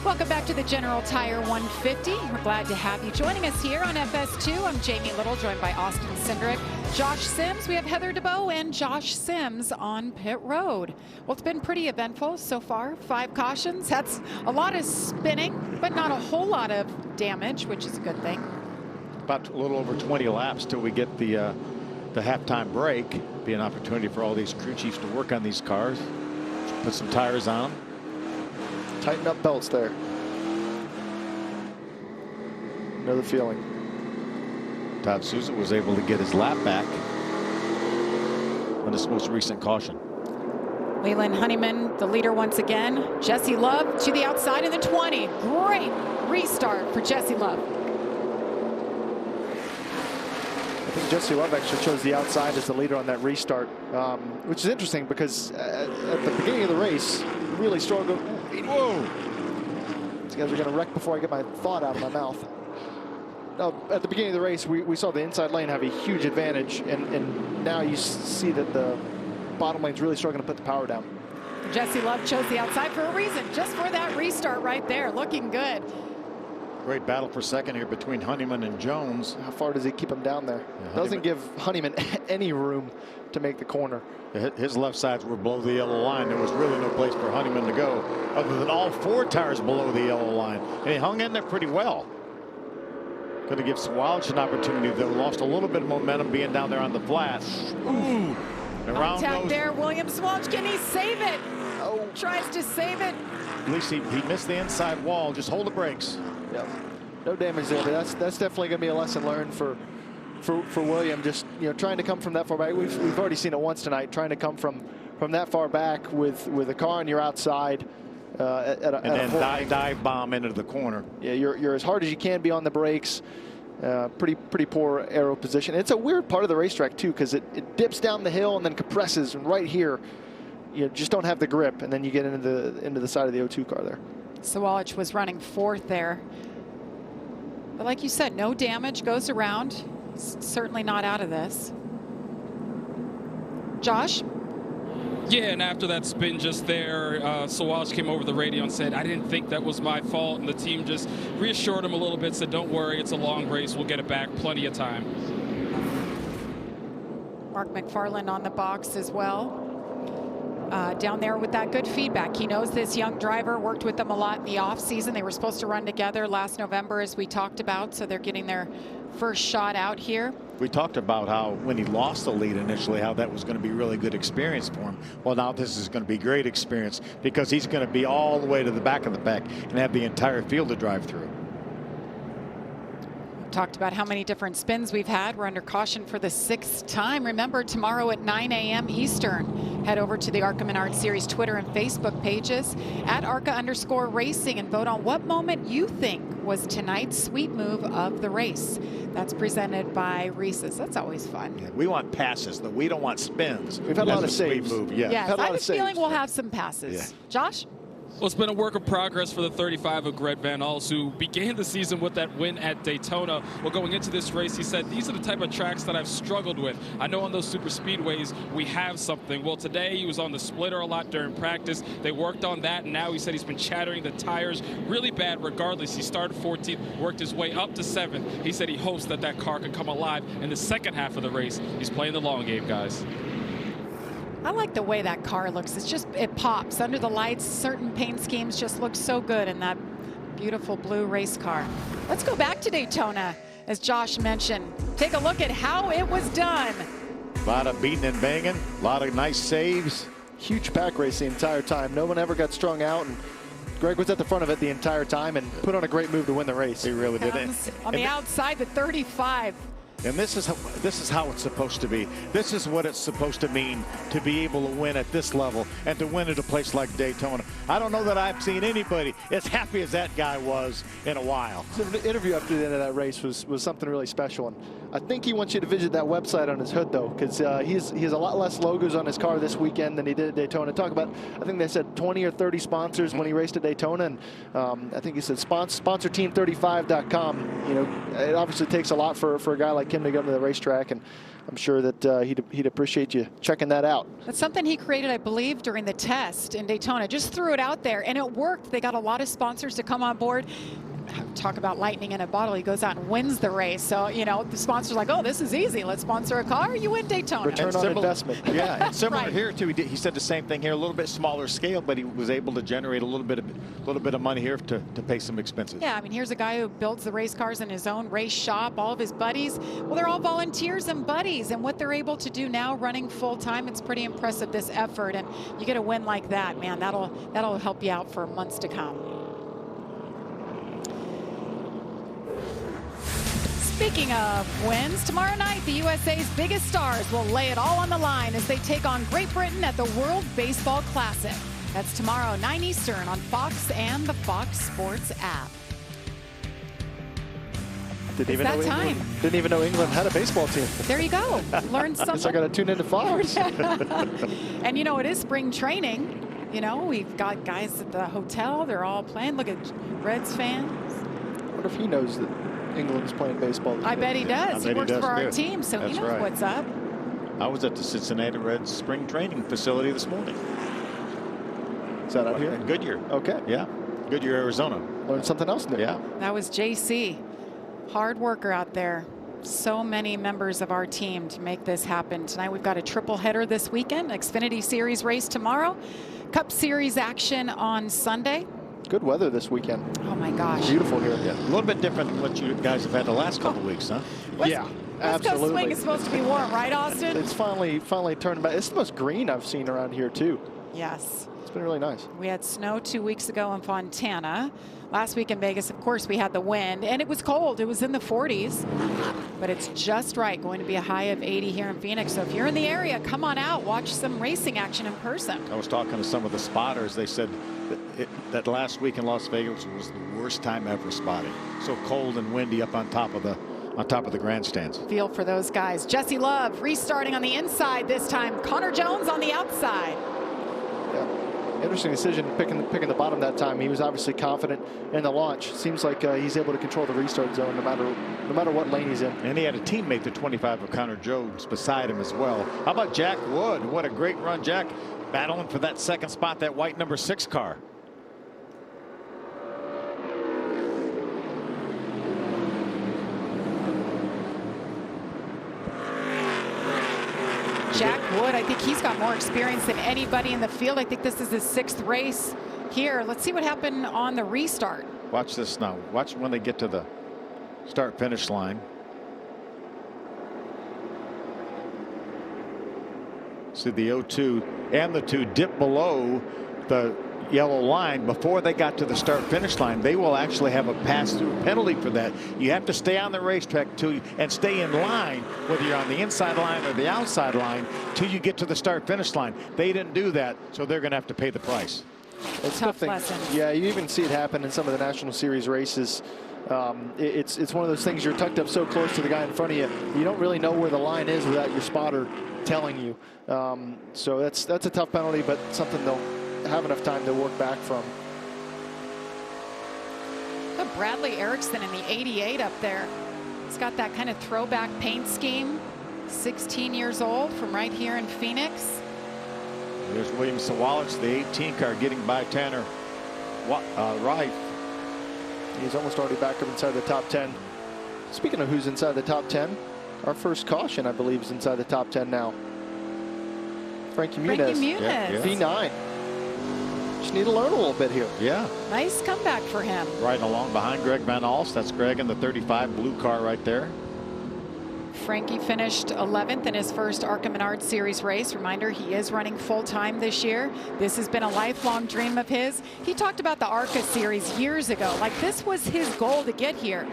Welcome back to the General Tire 150. We're glad to have you joining us here on FS2. I'm Jamie Little, joined by Austin Cindric, Josh Sims. We have Heather DeBow and Josh Sims on pit road. Well, it's been pretty eventful so far. 5 cautions. That's a lot of spinning, but not a whole lot of damage, which is a good thing. About a little over 20 laps till we get the halftime break. Be an opportunity for all these crew chiefs to work on these cars, put some tires on them. Tighten up belts there. Know the feeling. Todd Souza was able to get his lap back on this most recent caution. Leland Honeyman, the leader once again. Jesse Love to the outside in the 20. Great restart for Jesse Love. I think Jesse Love actually chose the outside as the leader on that restart, which is interesting because at the beginning of the race, really struggled. Whoa! These guys are going to wreck before I get my thought out of my mouth. Now, at the beginning of the race, we saw the inside lane have a huge advantage, and now you see that the bottom lane's really struggling to put the power down. Jesse Love chose the outside for a reason, just for that restart right there, looking good. Great battle for second here between Honeyman and Jones. How far does he keep him down there? Yeah, doesn't give Honeyman any room to make the corner. His left sides were below the yellow line. There was really no place for Honeyman to go other than all 4 tires below the yellow line. And he hung in there pretty well. Going to give Sawalich an opportunity, though. Lost a little bit of momentum being down there on the flat. Ooh! Around contact there, William Sawalich. Can he save it? Oh. Tries to save it. At least he missed the inside wall. Just hold the brakes. Yep. No damage there, but that's definitely going to be a lesson learned for William. Just trying to come from that far back. We've already seen it once tonight. Trying to come from that far back with a car on your outside and then dive bomb into the corner. Yeah, you're as hard as you can be on the brakes. Pretty poor aero position. It's a weird part of the racetrack too because it dips down the hill and then compresses, and right here you just don't have the grip, and then you get into the side of the O2 car there. Sawalich was running 4th there. But like you said, no damage goes around. Certainly not out of this. Josh? Yeah, and after that spin just there, Sawalich came over the radio and said, I didn't think that was my fault. And the team just reassured him a little bit, said, don't worry, it's a long race. We'll get it back. Plenty of time. Mark McFarland on the box as well. Down there with that good feedback. He knows this young driver, worked with them a lot in the off season. They were supposed to run together last November, as we talked about, so they're getting their first shot out here. We talked about how when he lost the lead initially, how that was going to be really good experience for him. Well, now this is going to be great experience because he's going to be all the way to the back of the pack and have the entire field to drive through. Talked about how many different spins we've had. We're under caution for the 6th time. Remember, tomorrow at 9 a.m. Eastern, head over to the ARCA Menards Series Twitter and Facebook pages at ARCA_racing and vote on what moment you think was tonight's sweet move of the race. That's presented by Reese's. That's always fun. Yeah, we want passes, though. We don't want spins. We've had a lot of saves. Yes, I have a feeling we'll have some passes. Yeah. Josh? Well, it's been a work of progress for the 35 of Greg Van Alst, who began the season with that win at Daytona. Well, going into this race, he said, these are the type of tracks that I've struggled with. I know on those super speedways, we have something. Well, today he was on the splitter a lot during practice. They worked on that, and now he said he's been chattering the tires really bad regardless. He started 14th, worked his way up to 7th. He said he hopes that that car can come alive in the second half of the race. He's playing the long game, guys. I like the way that car looks. It's just, it pops under the lights. Certain paint schemes just look so good in that beautiful blue race car. Let's go back to Daytona, as Josh mentioned. Take a look at how it was done. A lot of beating and banging, a lot of nice saves. Huge pack race the entire time. No one ever got strung out, and Greg was at the front of it the entire time and put on a great move to win the race. He really did. On the outside, the 35. And this is how it's supposed to be. This is what it's supposed to mean to be able to win at this level and to win at a place like Daytona. I don't know that I've seen anybody as happy as that guy was in a while. The interview after the end of that race was something really special. And I think he wants you to visit that website on his hood, though, because he has a lot less logos on his car this weekend than he did at Daytona. Talk about, I think they said 20 or 30 sponsors when he raced at Daytona. And I think he said sponsorteam35.com. You know, it obviously takes a lot for a guy like him to go to the racetrack, and I'm sure that he'd appreciate you checking that out. That's something he created, I believe, during the test in Daytona. Just threw it out there, and it worked. They got a lot of sponsors to come on board. Talk about lightning in a bottle. He goes out and wins the race. So, you know, the sponsor's like, oh, this is easy. Let's sponsor a car. You win Daytona. Return on investment. Yeah, and similar Right. here, too. He said the same thing here, a little bit smaller scale, but he was able to generate a little bit of money here to pay some expenses. Yeah, I mean, here's a guy who builds the race cars in his own race shop, all of his buddies. Well, they're all volunteers and buddies, and what they're able to do now running full time, it's pretty impressive, this effort. And you get a win like that, man, that'll help you out for months to come. Speaking of wins, tomorrow night, the USA's biggest stars will lay it all on the line as they take on Great Britain at the World Baseball Classic. That's tomorrow, 9 Eastern on Fox and the Fox Sports app. Didn't even know England had a baseball team. There you go. Learn something. Guess I got to tune into Fox. And you know, it is spring training. You know, we've got guys at the hotel. They're all playing. Look at Reds fans. I wonder if he knows that England's playing baseball. I bet he does. He works for our team, so he knows what's up. I was at the Cincinnati Reds spring training facility this morning. Is that out here? In Goodyear. Okay. Yeah. Goodyear, Arizona. Learned something else new. Yeah. That was JC. Hard worker out there. So many members of our team to make this happen. Tonight we've got a triple header this weekend. Xfinity Series race tomorrow. Cup Series action on Sunday. Good weather this weekend. Oh my gosh. Beautiful here. Yeah. A little bit different than what you guys have had the last couple of weeks, huh? Yeah, West Coast swing is supposed to be warm, right, Austin? It's finally turned back. It's the most green I've seen around here, too. Yes. It's been really nice. We had snow 2 weeks ago in Fontana. Last week in Vegas, of course, we had the wind, and it was cold. It was in the 40s, but it's just right. Going to be a high of 80 here in Phoenix. So if you're in the area, come on out, watch some racing action in person. I was talking to some of the spotters. They said that last week in Las Vegas was the worst time ever spotting. So cold and windy up on top of the grandstands. Feel for those guys. Jesse Love restarting on the inside this time. Connor Jones on the outside. Yeah. Interesting decision picking the bottom that time. He was obviously confident in the launch. Seems like he's able to control the restart zone no matter what lane he's in. And he had a teammate, the 25 of Connor Jones, beside him as well. How about Jack Wood? What a great run, Jack, battling for that second spot, that white number 6 car. Jack Wood, I think he's got more experience than anybody in the field. I think this is his 6th race here. Let's see what happened on the restart. Watch this now. Watch when they get to the start-finish line. See the 02 and the 2 dip below the yellow line before they got to the start-finish line. They will actually have a pass-through penalty for that. You have to stay on the racetrack and stay in line, whether you're on the inside line or the outside line, till you get to the start-finish line. They didn't do that, so they're going to have to pay the price. It's tough lesson. Yeah, you even see it happen in some of the National Series races. It's one of those things, you're tucked up so close to the guy in front of you, you don't really know where the line is without your spotter telling you. So that's a tough penalty, but something they'll have enough time to work back from. Look, Bradley Erickson in the 88 up there. He's got that kind of throwback paint scheme. 16 years old from right here in Phoenix. There's William Sawalich, the 18 car, getting by Tanner Reif. He's almost already back up inside the top 10. Speaking of who's inside the top 10, our first caution, I believe, is inside the top 10 now. Frankie Muniz. V9. Just need to learn a little bit here. Yeah. Nice comeback for him. Riding along behind Greg Van Alst. That's Greg in the 35 blue car right there. Frankie finished 11th in his first ARCA Menards Series race. Reminder, he is running full-time this year. This has been a lifelong dream of his. He talked about the ARCA Series years ago. Like, this was his goal to get here.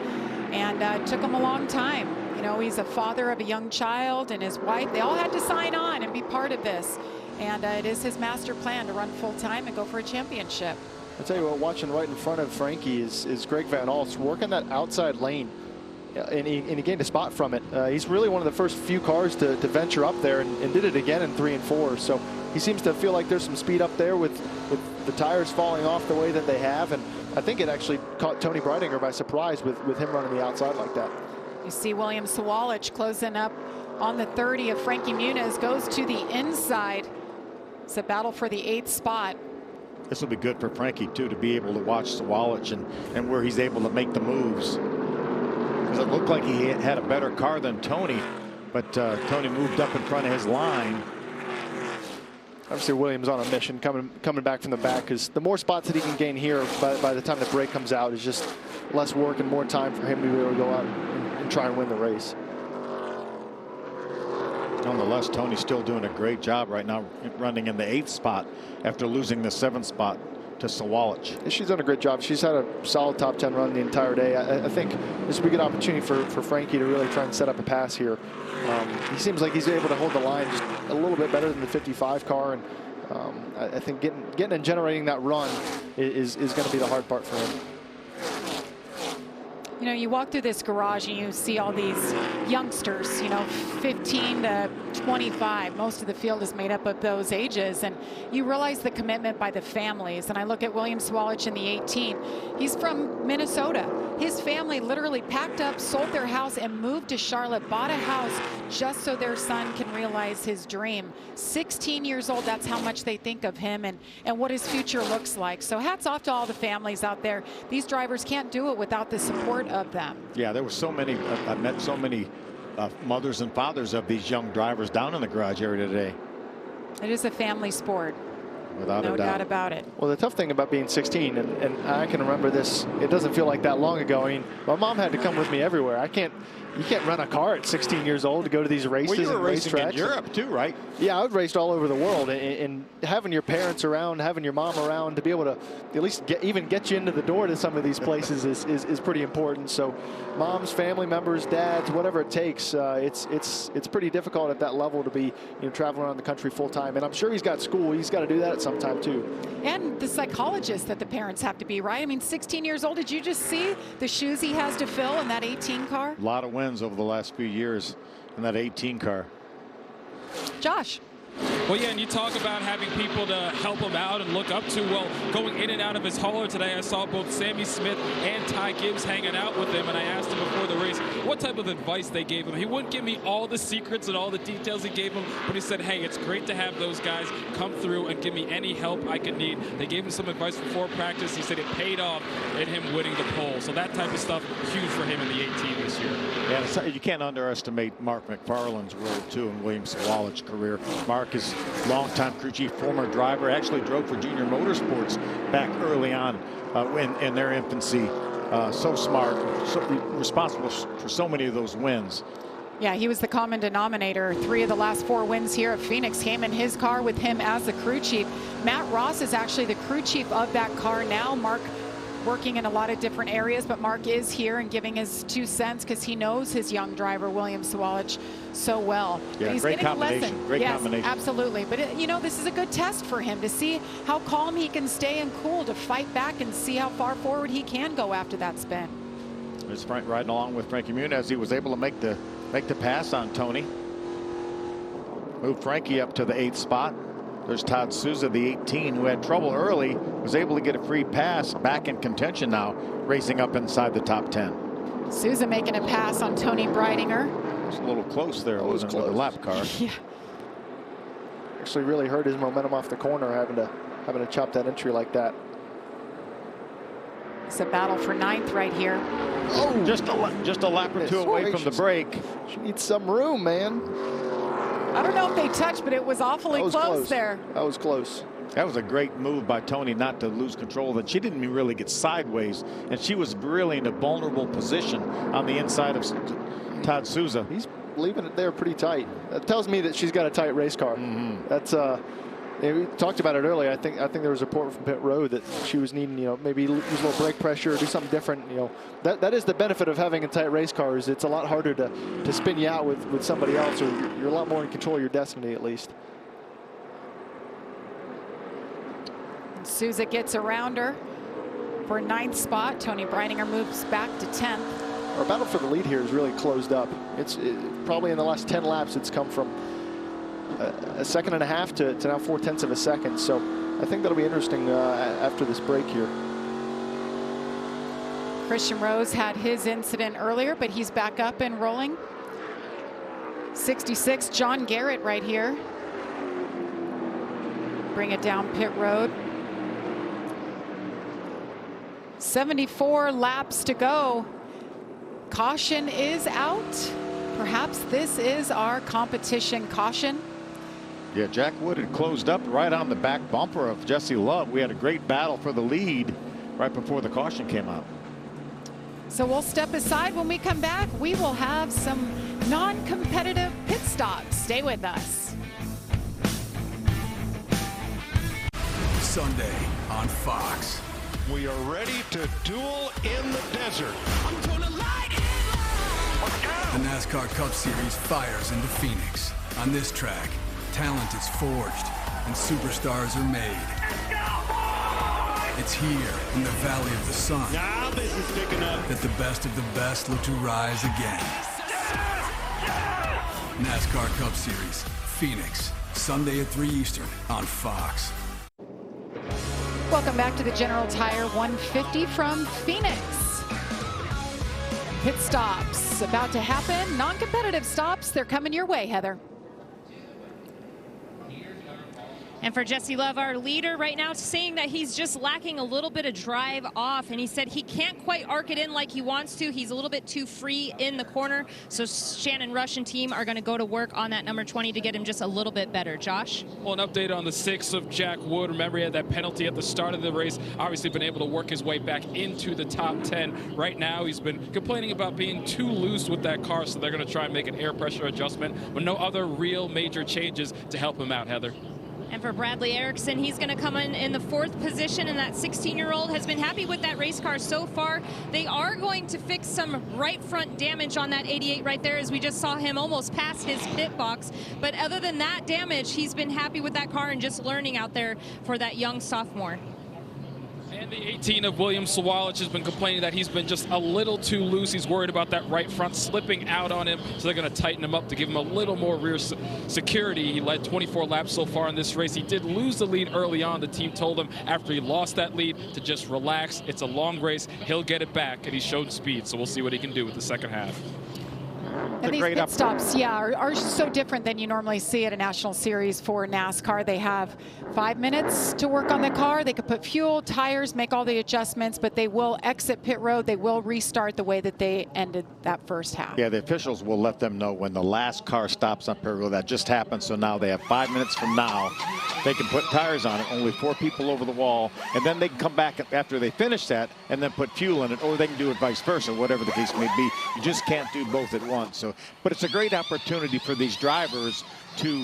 And it took him a long time. You know, he's a father of a young child, and his wife, they all had to sign on and be part of this. And it is his master plan to run full-time and go for a championship. I'll tell you what, watching right in front of Frankie is Greg Van Alst working that outside lane. And he gained a spot from it. He's really one of the first few cars to venture up there and did it again in 3 and 4. So he seems to feel like there's some speed up there with the tires falling off the way that they have. And I think it actually caught Tony Breidinger by surprise with him running the outside like that. You see William Sawalich closing up on the 30 of Frankie Muniz, goes to the inside. It's a battle for the 8th spot. This will be good for Frankie, too, to be able to watch Sawalich and where he's able to make the moves. Because it looked like he had a better car than Tony, but Tony moved up in front of his line. Obviously, Williams on a mission, coming back from the back, because the more spots that he can gain here by the time the break comes out is just less work and more time for him to be able to go out and try and win the race. Nonetheless, Tony's still doing a great job right now, running in the 8th spot after losing the 7th spot to Sawalich. She's done a great job. She's had a solid top 10 run the entire day. I think this will be a good opportunity for Frankie to really try and set up a pass here. He seems like he's able to hold the line just a little bit better than the 55 car, and I think getting and generating that run is going to be the hard part for him. You know, you walk through this garage and you see all these youngsters, you know, 15 to 25. Most of the field is made up of those ages, and you realize the commitment by the families. And I look at William Sawalich in the 18. He's from Minnesota. His family literally packed up, sold their house, and moved to Charlotte, bought a house just so their son can realize his dream. 16 years old, that's how much they think of him and what his future looks like. So hats off to all the families out there. These drivers can't do it without the support of them. Yeah, there were so many, I met so many mothers and fathers of these young drivers down in the garage area today. It is a family sport. Without a doubt. No doubt about it. Well, the tough thing about being 16, and I can remember this, it doesn't feel like that long ago. I mean, my mom had to come with me everywhere. You can't rent a car at 16 years old to go to these races. Well, you were and racing racetracks. in Europe too, right? Yeah, I would race all over the world, and having your parents around, having your mom around to be able to at least even get you into the door to some of these places is pretty important. So moms, family members, dads, whatever it takes, it's pretty difficult at that level to be traveling around the country full time. And I'm sure he's got school. He's got to do that at some time too. And the psychologist that the parents have to be, right? I mean, 16 years old, did you just see the shoes he has to fill in that 18 car? A lot of wins over the last few years in that 18 car. Josh. Well, yeah, and you talk about having people to help him out and look up to. Well, going in and out of his hauler today, I saw both Sammy Smith and Ty Gibbs hanging out with him, and I asked him before the race what type of advice they gave him. He wouldn't give me all the secrets and all the details he gave him, but he said, hey, it's great to have those guys come through and give me any help I can need. They gave him some advice before practice. He said it paid off in him winning the pole. So that type of stuff, huge for him in the 18 this year. Yeah, you can't underestimate Mark McFarland's role, too, in William Sawalich's career. Mark is longtime crew chief, former driver, actually drove for Junior Motorsports back early on in their infancy. So smart, so responsible for so many of those wins. Yeah, he was the common denominator. 3 of the last 4 wins here at Phoenix came in his car with him as the crew chief. Matt Ross is actually the crew chief of that car now. Mark working in a lot of different areas, but Mark is here and giving his 2 cents because he knows his young driver, William Sawalich, so well. Yeah, he's great getting a lesson. combination. Great combination. Absolutely. But, you know, this is a good test for him to see how calm he can stay and cool to fight back and see how far forward he can go after that spin. There's Frank riding along with Frankie Muniz. He was able to make the pass on Tony. Moved Frankie up to the 8th spot. There's Todd Souza, the 18, who had trouble early, was able to get a free pass, back in contention now, racing up inside the top 10. Souza making a pass on Tony Breidinger. It was a little close there. It was close. With the lap car. Yeah. Actually really hurt his momentum off the corner, having to chop that entry like that. It's a battle for 9th right here. Oh, just a lap or 2 away from the break. She needs some room, man. I don't know if they touched, but it was awfully close there. That was close. That was a great move by Tony not to lose control. That she didn't even really get sideways, and she was really in a vulnerable position on the inside of Todd Souza. He's leaving it there pretty tight. That tells me that she's got a tight race car. That's we talked about it earlier. I think there was a report from pit road that she was needing, you know, maybe use a little brake pressure or do something different. You know, that is the benefit of having a tight race car. Is it's a lot harder to spin you out with somebody else, or you're a lot more in control of your destiny at least. Souza gets around her for 9th spot. Tony Breidinger moves back to 10th. Our battle for the lead here is really closed up. It's probably in the last 10 laps it's come from a second and a half to now 4/10 of a second. So I think that'll be interesting after this break here. Christian Rose had his incident earlier, but he's back up and rolling. 66, John Garrett right here. Bring it down pit road. 74 laps to go. Caution is out. Perhaps this is our competition caution. Yeah, Jack Wood had closed up right on the back bumper of Jesse Love. We had a great battle for the lead right before the caution came out. So we'll step aside. When we come back, we will have some non-competitive pit stops. Stay with us. Sunday on Fox. We are ready to duel in the desert. I'm gonna light it up. The NASCAR Cup Series fires into Phoenix. On this track, talent is forged and superstars are made. It's here in the Valley of the Sun Now this is picking up. that the best of the best look to rise again. NASCAR Cup Series, Phoenix, Sunday at 3 Eastern on Fox. Welcome back to the General Tire 150 from Phoenix. Pit stops about to happen. Non-competitive stops, they're coming your way, Heather. And for Jesse Love, our leader right now, saying that he's just lacking a little bit of drive off, and he said he can't quite arc it in like he wants to. He's a little bit too free in the corner. So Shannon Rush and team are going to go to work on that number 20 to get him just a little bit better. Josh? Well, an update on the 6 of Jack Wood. Remember, he had that penalty at the start of the race. Obviously been able to work his way back into the top 10. Right now, he's been complaining about being too loose with that car, so they're going to try and make an air pressure adjustment, but no other real major changes to help him out, Heather. And for Bradley Erickson, he's going to come in the 4th position, and that 16-year-old has been happy with that race car so far. They are going to fix some right front damage on that 88 right there, as we just saw him almost pass his pit box. But other than that damage, he's been happy with that car and just learning out there for that young sophomore. And the 18 of William Sawalich has been complaining that he's been just a little too loose. He's worried about that right front slipping out on him, so they're going to tighten him up to give him a little more rear security. He led 24 laps so far in this race. He did lose the lead early on. The team told him after he lost that lead to just relax. It's a long race. He'll get it back, and he showed speed, so we'll see what he can do with the second half. And these pit stops, are so different than you normally see at a national series for NASCAR. They have 5 minutes to work on the car. They could put fuel, tires, make all the adjustments, but they will exit pit road. They will restart the way that they ended that first half. Yeah, the officials will let them know when the last car stops on pit road. That just happened, so now they have 5 minutes from now. They can put tires on it, only 4 people over the wall, and then they can come back after they finish that and then put fuel in it, or they can do it vice versa, whatever the case may be. You just can't do both at once. happen. So, but it's a great opportunity for these drivers to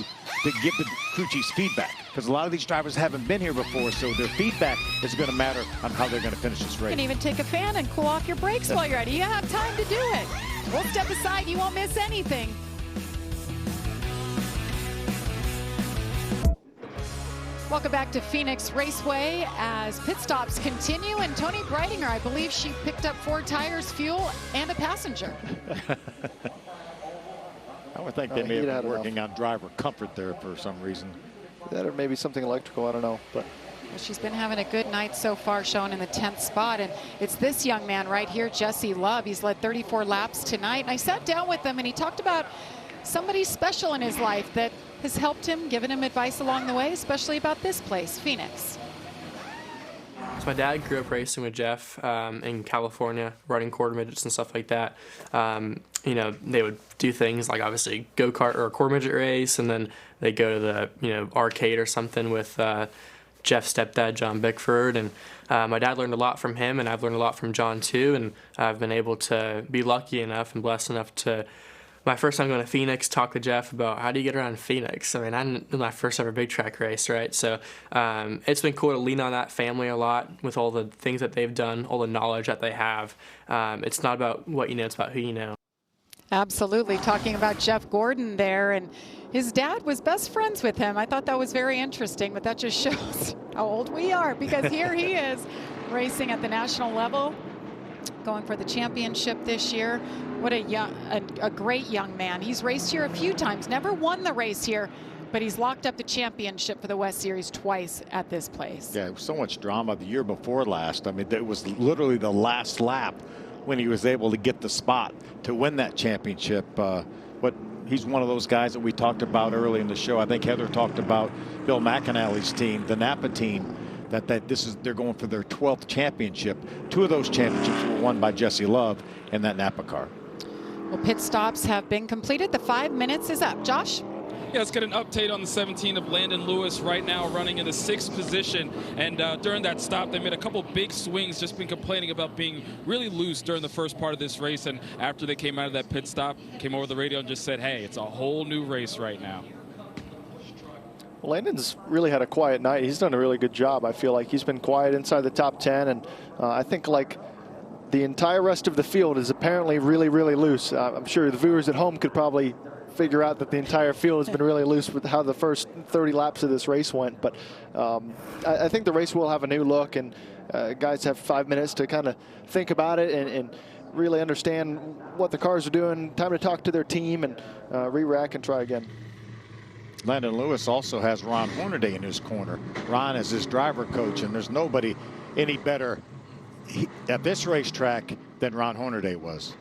give the crew chiefs feedback, because a lot of these drivers haven't been here before, so their feedback is going to matter on how they're going to finish this race. You can even take a fan and cool off your brakes while you're at it. You have time to do it. We'll step aside. You won't miss anything. Welcome back to Phoenix Raceway as pit stops continue, and Tony Breidinger, I believe she picked up 4 tires, fuel, and a passenger. I would think they may have been working on driver comfort there for some reason. That or maybe something electrical, I don't know. But well, she's been having a good night so far, showing in the 10th spot. And it's this young man right here, Jesse Love. He's led 34 laps tonight. And I sat down with him, and he talked about somebody special in his life that has helped him, given him advice along the way, especially about this place, Phoenix. So my dad grew up racing with Jeff in California, running quarter midgets and stuff like that. You know, they would do things like obviously go-kart or a quarter midget race, and then they go to the, you know, arcade or something with Jeff's stepdad, John Bickford. And my dad learned a lot from him, and I've learned a lot from John too. And I've been able to be lucky enough and blessed enough to, my first time going to Phoenix, talk to Jeff about how do you get around Phoenix. I mean, I didn't do my first ever big track race, right? So it's been cool to lean on that family a lot with all the things that they've done, all the knowledge that they have. It's not about what you know, it's about who you know. Absolutely. Talking about Jeff Gordon there, and his dad was best friends with him. I thought that was very interesting, but that just shows how old we are, because here he is racing at the national level, going for the championship this year. What a great young man. He's raced here a few times, never won the race here, but he's locked up the championship for the West Series twice at this place. Yeah, so much drama the year before last. I mean, it was literally the last lap when he was able to get the spot to win that championship. But he's one of those guys that we talked about early in the show. I think Heather talked about Bill McAnally's team, the Napa team, that they're going for their 12th championship. 2 of those championships were won by Jesse Love in that Napa car. Well, pit stops have been completed. The 5 minutes is up. Josh? Yeah, let's get an update on the 17 of Landon Lewis right now running in the 6th position. And during that stop, they made a couple big swings, just been complaining about being really loose during the first part of this race. And after they came out of that pit stop, came over the radio and just said, hey, it's a whole new race right now. Landon's really had a quiet night. He's done a really good job. I feel like he's been quiet inside the top 10, and I think like the entire rest of the field is apparently really, really loose. I'm sure the viewers at home could probably figure out that the entire field has been really loose with how the first 30 laps of this race went. But I think the race will have a new look, and guys have 5 minutes to kind of think about it and really understand what the cars are doing. Time to talk to their team and re-rack and try again. Landon Lewis also has Ron Hornaday in his corner. Ron is his driver coach, and there's nobody any better at this racetrack than Ron Hornaday was.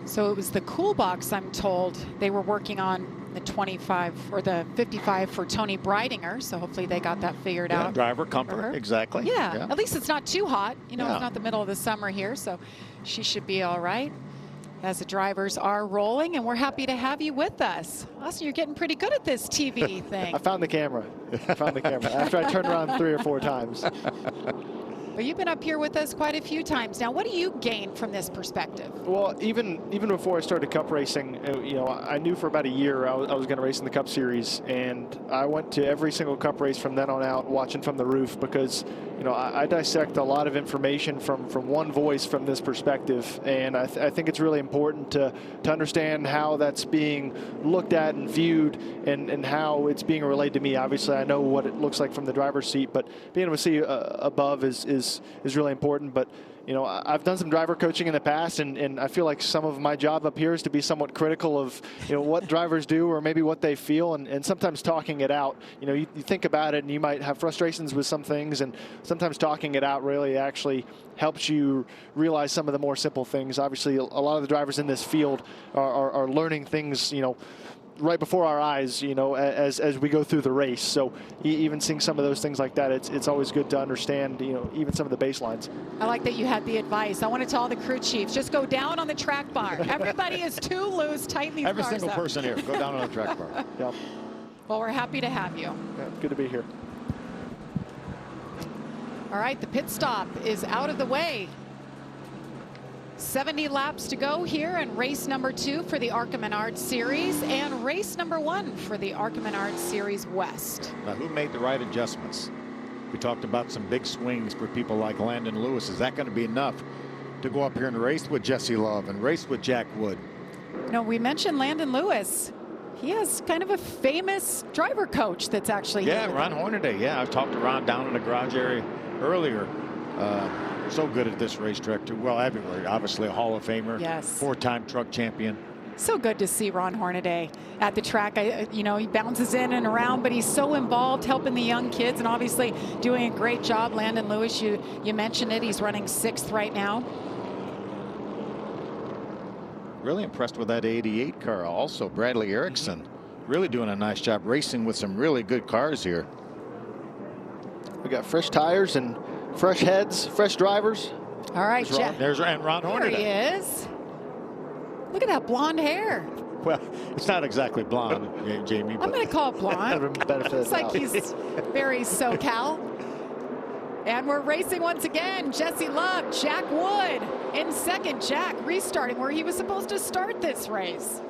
So it was the cool box, I'm told. They were working on the 25 or the 55 for Tony Breidinger, so hopefully they got that figured out. Driver comfort, exactly. Yeah, at least it's not too hot. You know, Yeah. It's not the middle of the summer here, so she should be all right. As the drivers are rolling, and we're happy to have you with us. Austin, you're getting pretty good at this TV thing. I found the camera. After I turned around 3 or 4 times. But you've been up here with us quite a few times now. What do you gain from this perspective? Well, even before I started Cup racing, you know, I knew for about a year I was going to race in the Cup Series, and I went to every single Cup race from then on out, watching from the roof, because you know I dissect a lot of information from one voice from this perspective, and I think it's really important to understand how that's being looked at and viewed, and how it's being relayed to me. Obviously, I know what it looks like from the driver's seat, but being able to see above is really important. But you know, I've done some driver coaching in the past, and I feel like some of my job up here is to be somewhat critical of, you know, what drivers do or maybe what they feel, and sometimes talking it out. You know, you think about it and you might have frustrations with some things, and sometimes talking it out really actually helps you realize some of the more simple things. Obviously, a lot of the drivers in this field are learning things, you know, right before our eyes, you know, as we go through the race. So even seeing some of those things like that, it's always good to understand, you know, even some of the baselines. I like that you had the advice. I want to tell all the crew chiefs, just go down on the track bar. Everybody is too loose. Tighten these cars up. Every single person here, go down on the track bar. Yep. Well, we're happy to have you. Yeah, good to be here. All right, the pit stop is out of the way. 70 laps to go here in race number 2 for the ARCA Menards Series and race number 1 for the ARCA Menards Series West. Now, who made the right adjustments? We talked about some big swings for people like Landon Lewis. Is that going to be enough to go up here and race with Jesse Love and race with Jack Wood? No, we mentioned Landon Lewis. He has kind of a famous driver coach that's actually here. Yeah, Ron Hornaday. Yeah, I've talked to Ron down in the garage area earlier. So good at this racetrack too. Well, everywhere. Obviously a Hall of Famer. Yes. 4-time truck champion. So good to see Ron Hornaday at the track. You know, he bounces in and around, but he's so involved helping the young kids and obviously doing a great job. Landon Lewis, you mentioned it. He's running 6th right now. Really impressed with that 88 car. Also, Bradley Erickson really doing a nice job racing with some really good cars here. We got fresh tires and fresh heads, fresh drivers. All right, Jeff. There's Ron Hornaday. There he is. Look at that blonde hair. Well, it's not exactly blonde, Jamie. I'm going to call it blonde. Looks like he's very SoCal. And we're racing once again. Jesse Love, Jack Wood in 2nd. Jack restarting where he was supposed to start this race.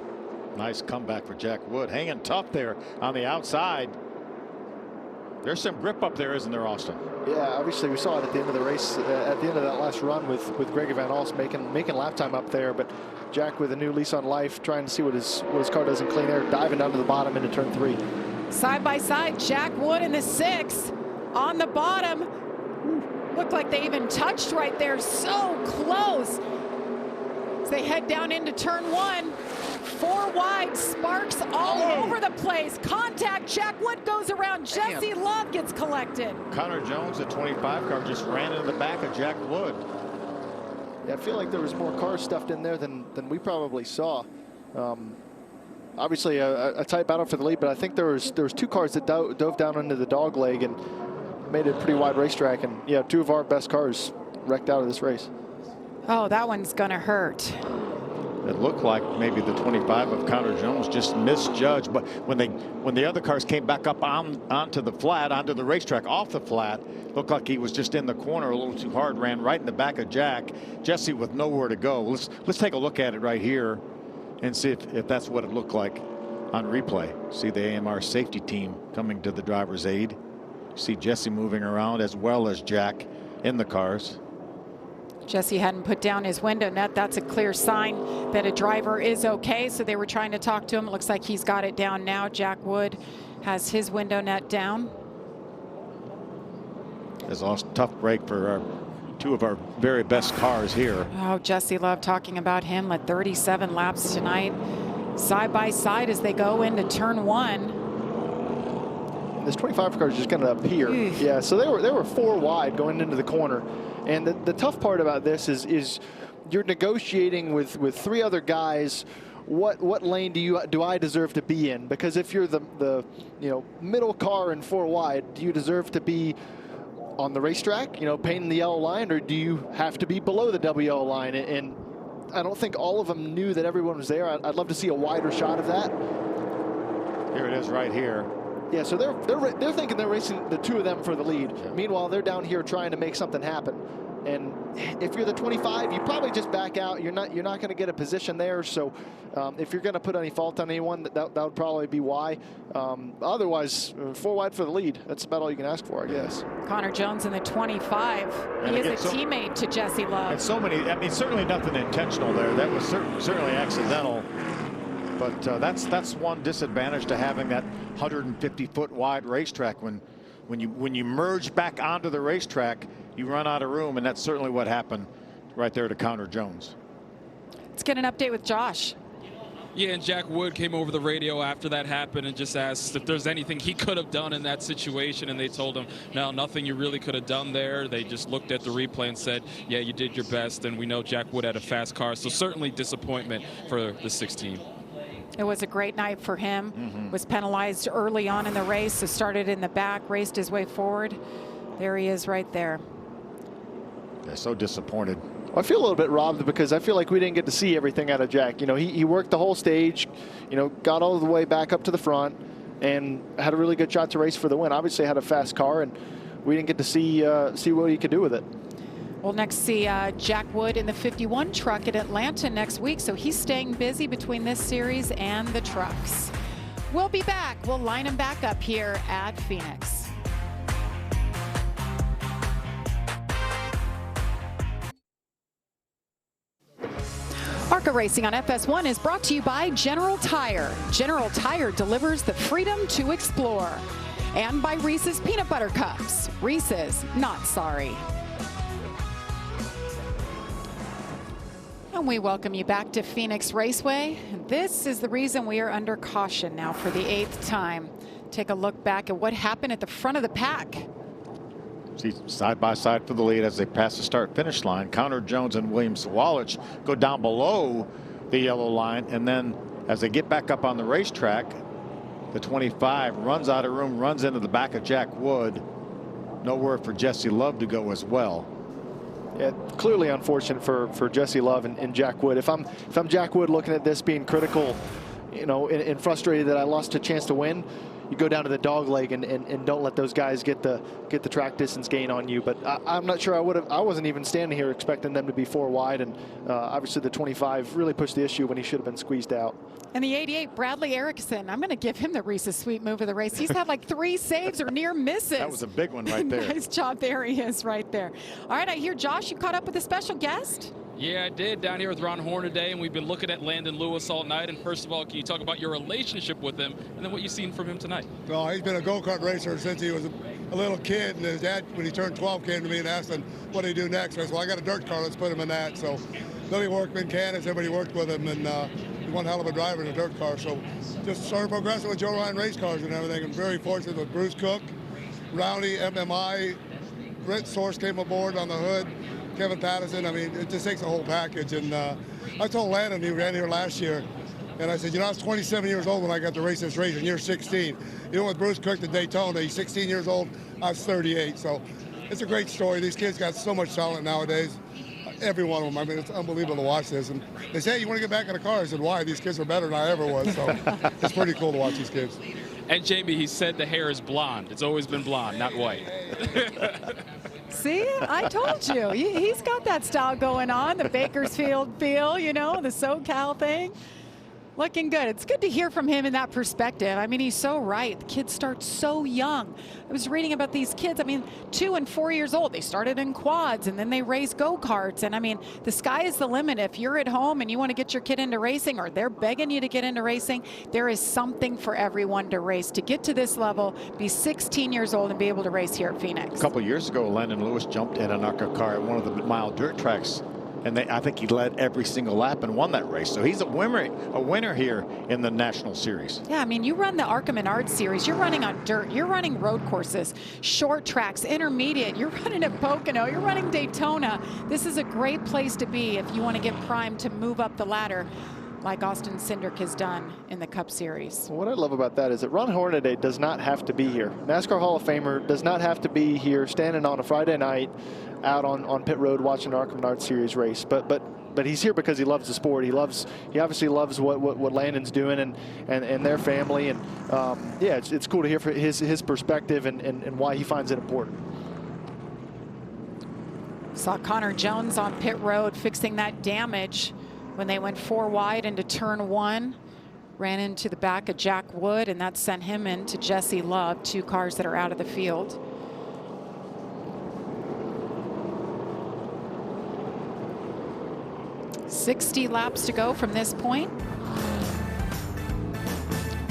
Nice comeback for Jack Wood. Hanging tough there on the outside. There's some grip up there, isn't there, Austin? Yeah, obviously we saw it at the end of the race, at the end of that last run with Greg Van Alst making lap time up there. But Jack with a new lease on life, trying to see what his car does in clean air, diving down to the bottom into turn 3. Side by side, Jack Wood in the 6th on the bottom. Looked like they even touched right there, so close. As they head down into turn 1, 4 wide, sparks all over the place. Contact, Jack Wood goes around, Jesse Love gets collected. Connor Jones, the 25 car, just ran into the back of Jack Wood. Yeah, I feel like there was more cars stuffed in there than we probably saw. Obviously a tight battle for the lead, but I think there was 2 cars that dove down into the dog leg and made it a pretty wide racetrack. And yeah, 2 of our best cars wrecked out of this race. Oh, that one's gonna hurt. It looked like maybe the 25 of Connor Jones just misjudged, but when the other cars came back up onto the flat, onto the racetrack off the flat, looked like he was just in the corner a little too hard, ran right in the back of Jack. Jesse with nowhere to go. Let's take a look at it right here and see if that's what it looked like on replay. See the AMR safety team coming to the driver's aid. See Jesse moving around as well as Jack in the cars. Jesse hadn't put down his window net. That's a clear sign that a driver is okay. So they were trying to talk to him. It looks like he's got it down now. Jack Wood has his window net down. It's a tough break for 2 of our very best cars here. Oh, Jesse Love talking about him. Led 37 laps tonight. Side by side as they go into turn 1. This 25 car is just going to appear. Yeah, so they were 4 wide going into the corner. And the tough part about this is you're negotiating with 3 other guys. What lane do I deserve to be in? Because if you're the middle car and 4 wide, do you deserve to be on the racetrack, painting the yellow line, or do you have to be below the WO line? And I don't think all of them knew that everyone was there. I'd love to see a wider shot of that. Here it is right here. Yeah, so they're thinking they're racing the 2 of them for the lead. Yeah. Meanwhile, they're down here trying to make something happen. And if you're the 25, you probably just back out. You're not going to get a position there. So if you're going to put any fault on anyone, that would probably be why. Otherwise, 4 wide for the lead. That's about all you can ask for, I guess. Connor Jones in the 25. He is a teammate to Jesse Love. And so many. I mean, certainly nothing intentional there. That was certainly accidental. But that's one disadvantage to having that 150-foot wide racetrack. When you merge back onto the racetrack, you run out of room, and that's certainly what happened right there to Connor Jones. Let's get an update with Josh. Yeah, and Jack Wood came over the radio after that happened and just asked if there's anything he could have done in that situation, and they told him, no, nothing you really could have done there. They just looked at the replay and said, yeah, you did your best, and we know Jack Wood had a fast car, so certainly disappointment for the 16. It was a great night for him. Was penalized early on in the race, so started in the back, raced his way forward. There he is right there. They're so disappointed. I feel a little bit robbed because I feel like we didn't get to see everything out of Jack. He worked the whole stage, got all the way back up to the front and had a really good shot to race for the win. Obviously had a fast car, and we didn't get to see what he could do with it. We'll next see Jack Wood in the 51 truck at Atlanta next week, so he's staying busy between this series and the trucks. We'll be back. We'll line him back up here at Phoenix. ARCA Racing on FS1 is brought to you by General Tire. General Tire delivers the freedom to explore. And by Reese's Peanut Butter Cups. Reese's, not sorry. And we welcome you back to Phoenix Raceway. This is the reason we are under caution now for the 8th time. Take a look back at what happened at the front of the pack. See side by side for the lead as they pass the start-finish line. Connor Jones and William Sawalich go down below the yellow line, and then as they get back up on the racetrack, the 25 runs out of room, runs into the back of Jack Wood. Nowhere for Jesse Love to go as well. Yeah, clearly unfortunate for Jesse Love and Jack Wood. If I'm Jack Wood looking at this, being critical, you know, and frustrated that I lost a chance to win, you go down to the dog leg and don't let those guys get the track distance gain on you. But I'm not sure I wasn't even standing here expecting them to be 4 wide, and obviously the 25 really pushed the issue when he should have been squeezed out. And the 88, Bradley Erickson, I'm going to give him the Reese's Sweet move of the race. He's had like 3 saves or near misses. That was a big one right there. Nice job. There he is right there. All right, I hear, Josh, you caught up with a special guest? Yeah, I did, down here with Ron Horn today, and we've been looking at Landon Lewis all night. And first of all, can you talk about your relationship with him and then what you've seen from him tonight? Well, he's been a go-kart racer since he was a little kid, and his dad, when he turned 12, came to me and asked him what do he do next. I said, well, I got a dirt car, let's put him in that. So Billy worked in Canada, everybody worked with him, and he's one hell of a driver in a dirt car. So just started progressing with Joe Ryan race cars and everything. I'm very fortunate with Bruce Cook, Rowdy, MMI, Brett Source came aboard on the hood, Kevin Patterson. I mean, it just takes a whole package. And I told Landon, he ran here last year, and I said, you know, I was 27 years old when I got to race this race, and you're 16. You know, with Bruce Cook to Daytona, he's 16 years old, I was 38. So it's a great story. These kids got so much talent nowadays. Every one of them. I mean, it's unbelievable to watch this. And they say, hey, you want to get back in the car? I said, why? These kids are better than I ever was. So it's pretty cool to watch these kids. And Jamie, he said the hair is blonde. It's always been blonde, not white. See, I told you. He's got that style going on, the Bakersfield feel, you know, the SoCal thing. Looking good. It's good to hear from him in that perspective. I mean, he's so right. The kids start so young. I was reading about these kids. I mean, 2 and 4 years old. They started in quads, and then they race go-karts. And I mean, the sky is the limit. If you're at home and you want to get your kid into racing, or they're begging you to get into racing, there is something for everyone to race. To get to this level, be 16 years old and be able to race here at Phoenix. A couple of years ago, Landon Lewis jumped in an ARCA car at one of the mile dirt tracks, and I think he led every single lap and won that race. So he's a winner here in the National Series. Yeah, I mean, you run the ARCA Menards series. You're running on dirt. You're running road courses, short tracks, intermediate. You're running at Pocono. You're running Daytona. This is a great place to be if you want to get primed to move up the ladder, like Austin Cindric has done in the Cup Series. What I love about that is that Ron Hornaday does not have to be here. NASCAR Hall of Famer does not have to be here standing on a Friday night out on pit road watching the ARCA Menards Series race. But he's here because he loves the sport. He obviously loves what Landon's doing and their family. And yeah, it's cool to hear from his perspective and why he finds it important. Saw Connor Jones on pit road fixing that damage when they went 4 wide into turn 1, ran into the back of Jack Wood, and that sent him into Jesse Love, 2 cars that are out of the field. $60 laps to go from this point.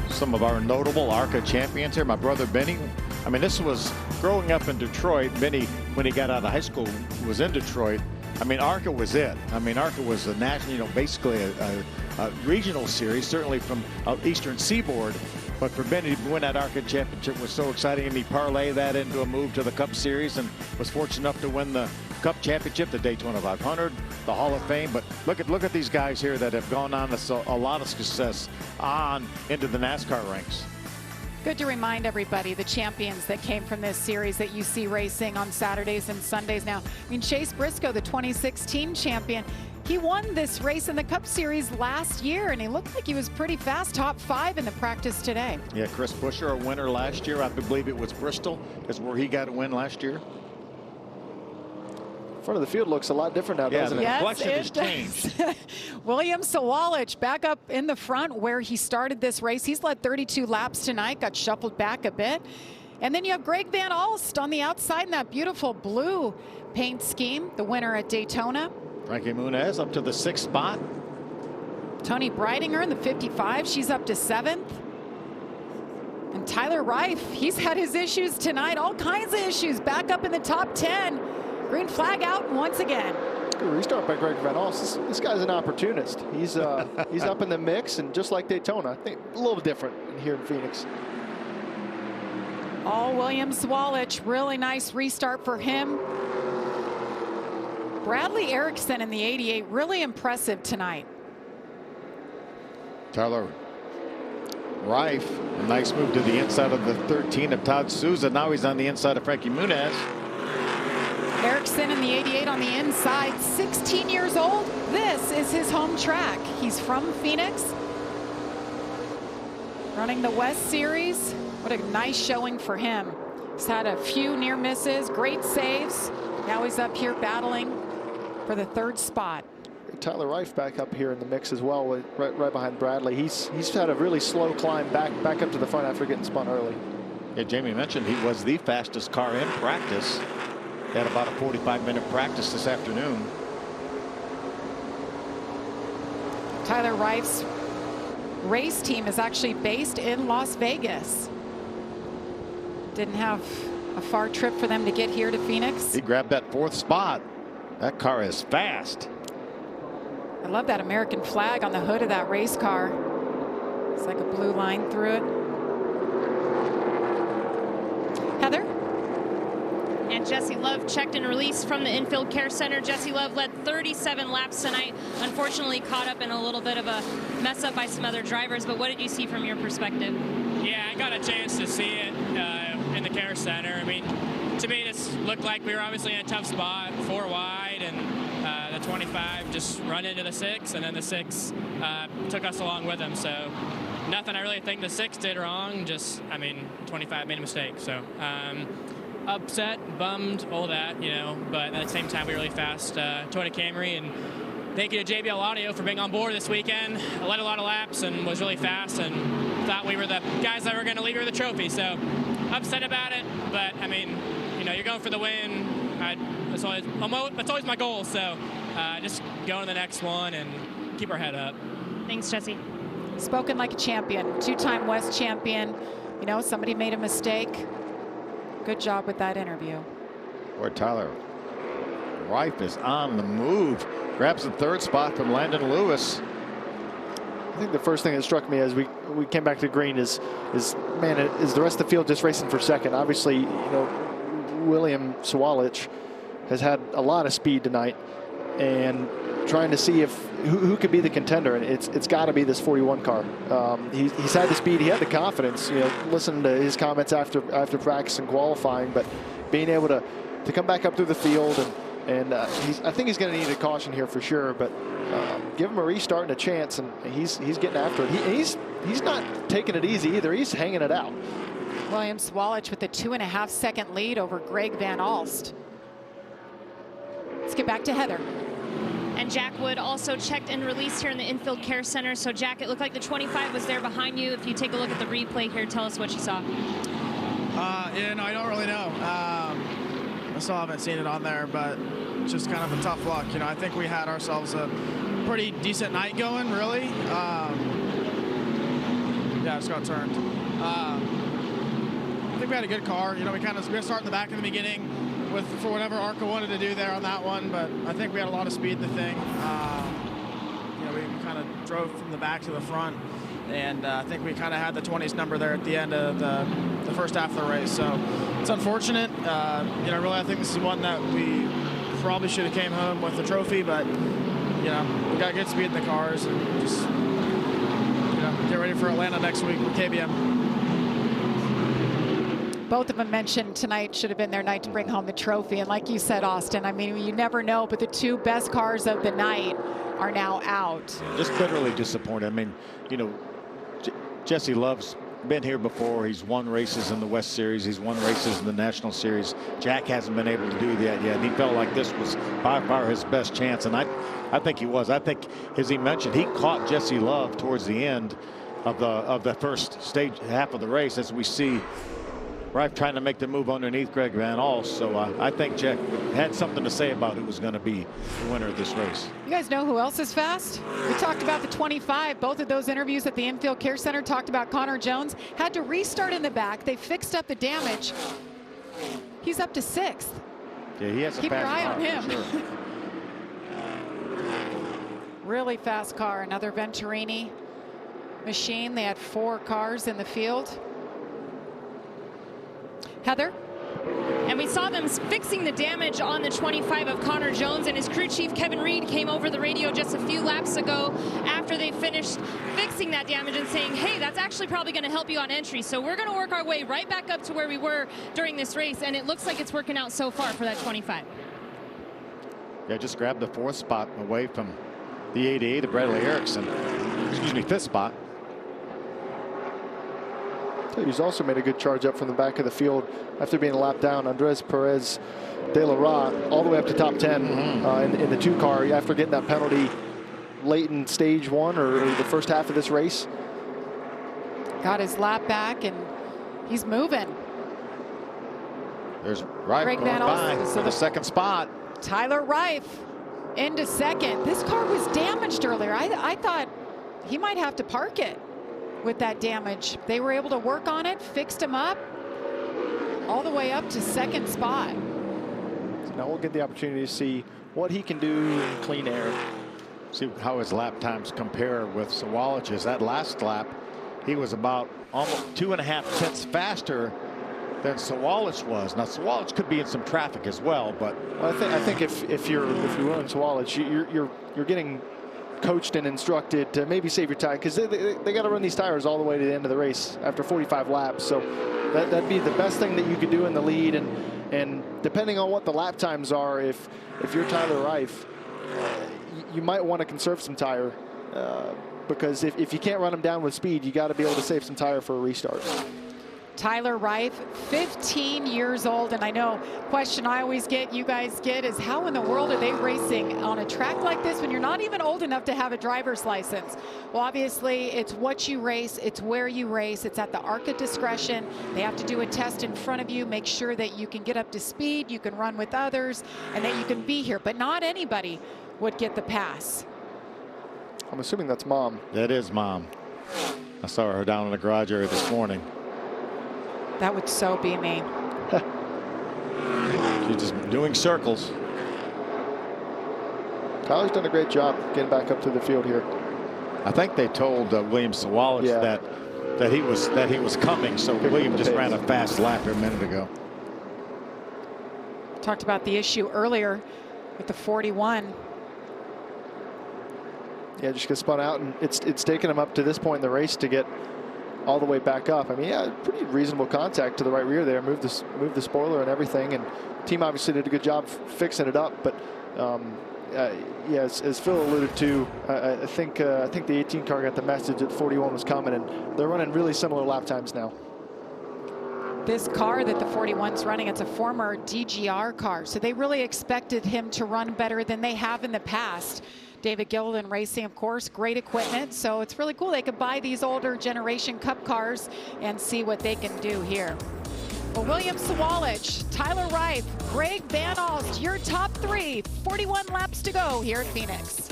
Some of our notable ARCA champions here. My brother Benny. I mean, this was growing up in Detroit. Benny, when he got out of high school, was in Detroit. I mean, ARCA was it. I mean, ARCA was a national, you know, basically a regional series, certainly from Eastern Seaboard. But for Benny to win that ARCA championship was so exciting, and he parlayed that into a move to the Cup Series and was fortunate enough to win the Cup Championship, the Daytona 500, the Hall of Fame. But look at these guys here that have gone on to a lot of success on into the NASCAR ranks. Good to remind everybody the champions that came from this series that you see racing on Saturdays and Sundays now. I mean, Chase Briscoe, the 2016 champion, he won this race in the Cup Series last year, and he looked like he was pretty fast, top 5 in the practice today. Yeah, Chris Buescher, a winner last year. I believe it was Bristol is where he got a win last year. Front of the field looks a lot different now, doesn't it? Yes, complexion has it does. changed. William Sawalich back up in the front where he started this race. He's led 32 laps tonight, got shuffled back a bit. And then you have Greg Van Alst on the outside in that beautiful blue paint scheme, the winner at Daytona. Frankie Muniz up to the 6th spot. Tony Breidinger in the 55, she's up to 7th. And Tyler Reif, he's had his issues tonight, all kinds of issues, back up in the top 10. Green flag out once again. Good restart by Greg Van Alst. This guy's an opportunist. He's up in the mix, and just like Daytona, I think a little different here in Phoenix. All William Sawalich, really nice restart for him. Bradley Erickson in the 88, really impressive tonight. Tyler Reif, a nice move to the inside of the 13 of Todd Souza. Now he's on the inside of Frankie Muniz. Erickson in the 88 on the inside, 16 years old. This is his home track. He's from Phoenix, running the West Series. What a nice showing for him. He's had a few near misses, great saves. Now he's up here battling for the 3rd spot. Tyler Reif back up here in the mix as well, right behind Bradley. He's had a really slow climb back up to the front after getting spun early. Yeah, Jamie mentioned he was the fastest car in practice. They had about a 45-minute practice this afternoon. Tyler Reif's race team is actually based in Las Vegas. Didn't have a far trip for them to get here to Phoenix. He grabbed that 4th spot. That car is fast. I love that American flag on the hood of that race car. It's like a blue line through it. Heather? And Jesse Love checked and released from the infield care center. Jesse Love led 37 laps tonight. Unfortunately caught up in a little bit of a mess up by some other drivers. But what did you see from your perspective? Yeah, I got a chance to see it in the care center. I mean, to me, this looked like we were obviously in a tough spot, 4 wide, and the 25 just run into the 6, and then the 6 took us along with them. So nothing I really think the 6 did wrong. Just, I mean, 25 made a mistake. So upset, bummed, all that, you know. But at the same time, we were really fast. Toyota Camry, and thank you to JBL Audio for being on board this weekend. I led a lot of laps and was really fast, and thought we were the guys that were going to leave her the trophy. So upset about it, but I mean, you know, you're going for the win. That's always my goal. So just go to the next one and keep our head up. Thanks, Jesse. Spoken like a champion, 2-time West champion. You know, somebody made a mistake. Good job with that interview. Or Tyler Reif is on the move. Grabs the 3rd spot from Landon Lewis. I think the first thing that struck me as we came back to green is man, is the rest of the field just racing for 2nd? Obviously, you know, William Sawalich has had a lot of speed tonight, and trying to see if who could be the contender, and it's got to be this 41 car. He's had the speed, he had the confidence. You know, listening to his comments after practice and qualifying, but being able to come back up through the field, and I think he's going to need a caution here for sure. But give him a restart and a chance, and he's getting after it. He's not taking it easy either. He's hanging it out. William Sawalich with a 2.5-second lead over Greg Van Alst. Let's get back to Heather. And Jack Wood also checked and released here in the infield care center. So Jack, it looked like the 25 was there behind you. If you take a look at the replay here, tell us what you saw. Yeah, no, I don't really know. I still haven't seen it on there, but just kind of a tough luck. You know, I think we had ourselves a pretty decent night going, really. Yeah, just got turned. I think we had a good car. You know, we started in the back in the beginning for whatever ARCA wanted to do there on that one, but I think we had a lot of speed in the thing. You know, we kind of drove from the back to the front, and I think we kind of had the 20s number there at the end of the first half of the race. So it's unfortunate. You know, really, I think this is one that we probably should have came home with the trophy, but you know, we got good speed in the cars, and just get ready for Atlanta next week with KBM. Both of them mentioned tonight should have been their night to bring home the trophy. And like you said, Austin, I mean, you never know, but the 2 best cars of the night are now out. Just bitterly disappointed. I mean, you know, Jesse Love's been here before. He's won races in the West Series. He's won races in the National Series. Jack hasn't been able to do that yet. And he felt like this was by far his best chance. And I think he was. I think, as he mentioned, he caught Jesse Love towards the end of the first stage half of the race, as we see Rife trying to make the move underneath Greg Van Alst. So I think Jack had something to say about who was going to be the winner of this race. You guys know who else is fast? We talked about the 25. Both of those interviews at the Infield Care Center talked about Connor Jones. Had to restart in the back. They fixed up the damage. He's up to 6th. Yeah, he has a Keep your fast eye car, on him. for sure. Really fast car. Another Venturini machine. They had 4 cars in the field. Heather? And we saw them fixing the damage on the 25 of Connor Jones, and his crew chief Kevin Reed came over the radio just a few laps ago after they finished fixing that damage and saying, hey, that's actually probably going to help you on entry. So we're going to work our way right back up to where we were during this race, and it looks like it's working out so far for that 25. Yeah, just grabbed the 4th spot away from the 88 of Bradley Erickson. Excuse me, 5th spot. He's also made a good charge up from the back of the field after being a lap down. Andres Perez de la Ra all the way up to top 10 in the 2 car after getting that penalty late in stage 1 or the first half of this race. Got his lap back and he's moving. There's Rife Greg going Van by Alst, for the 2nd spot. Tyler Rife into 2nd. This car was damaged earlier. I thought he might have to park it with that damage. They were able to work on it, fixed him up, all the way up to 2nd spot. So now we'll get the opportunity to see what he can do in clean air. See how his lap times compare with Sawalich's. That last lap, he was about almost 2.5 tenths faster than Sawalich was. Now Sawalich could be in some traffic as well, but I think if you're running Sawalich, you're getting coached and instructed to maybe save your tire, because they got to run these tires all the way to the end of the race after 45 laps. So that'd be the best thing that you could do in the lead, and depending on what the lap times are, if you're Tyler Rife, you might want to conserve some tire, because if you can't run them down with speed, you got to be able to save some tire for a restart. Tyler Rife, 15 years old, and I know question I always get, you guys get, is how in the world are they racing on a track like this when you're not even old enough to have a driver's license? Well, obviously it's what you race, it's where you race, it's at the ARCA discretion. They have to do a test in front of you, make sure that you can get up to speed, you can run with others, and that you can be here, but not anybody would get the pass. I'm assuming that's Mom. That is Mom. I saw her down in the garage area this morning. That would so be me. She's just doing circles. Tyler's done a great job getting back up to the field here. I think they told William Sawalich that he was coming, so William just ran a fast lap here a minute ago. Talked about the issue earlier with the 41. Yeah, just got spun out, and it's taken him up to this point in the race to get all the way back up. I mean, yeah, pretty reasonable contact to the right rear there. Moved the spoiler and everything, and team obviously did a good job fixing it up. But yeah, as Phil alluded to, I think the 18 car got the message that 41 was coming, and they're running really similar lap times now. This car that the 41's running, it's a former DGR car, so they really expected him to run better than they have in the past. David Gilliland Racing, of course, great equipment, so it's really cool. They could buy these older generation Cup cars and see what they can do here. Well, William Sawalich, Tyler Rife, Greg Van Alst, your top 3, 41 laps to go here at Phoenix.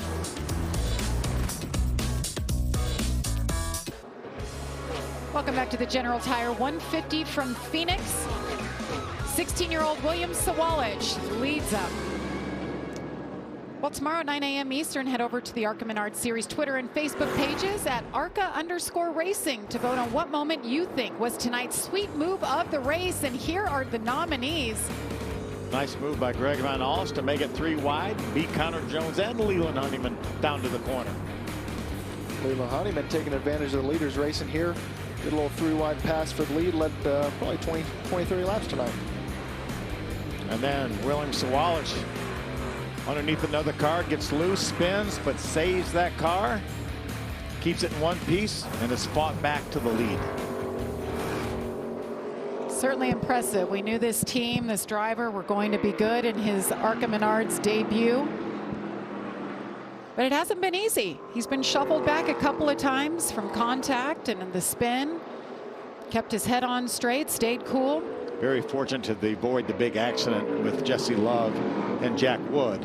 Welcome back to the General Tire 150 from Phoenix. 16-year-old William Sawalich leads up. Well, tomorrow at 9 a.m. Eastern, head over to the ARCA Menards Series Twitter and Facebook pages at ARCA_racing to vote on what moment you think was tonight's sweet move of the race. And here are the nominees. Nice move by Greg Van Alst to make it 3 wide, beat Connor Jones and Leland Honeyman down to the corner. Leland Honeyman taking advantage of the leaders racing here. Did a little 3 wide pass for the lead, led probably 20-30 laps tonight. And then William Sawalich underneath another car, gets loose, spins, but saves that car, keeps it in one piece, and is fought back to the lead. Certainly impressive. We knew this team, this driver, were going to be good in his ARCA Menards debut. But it hasn't been easy. He's been shuffled back a couple of times from contact and in the spin. Kept his head on straight, stayed cool. Very fortunate to avoid the big accident with Jesse Love and Jack Wood.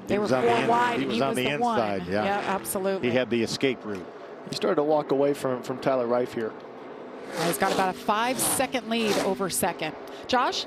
They were 4 wide. He was on the inside. One. Yeah, absolutely. He had the escape route. He started to walk away from Tyler Reif here. He's got about a 5-second lead over second. Josh?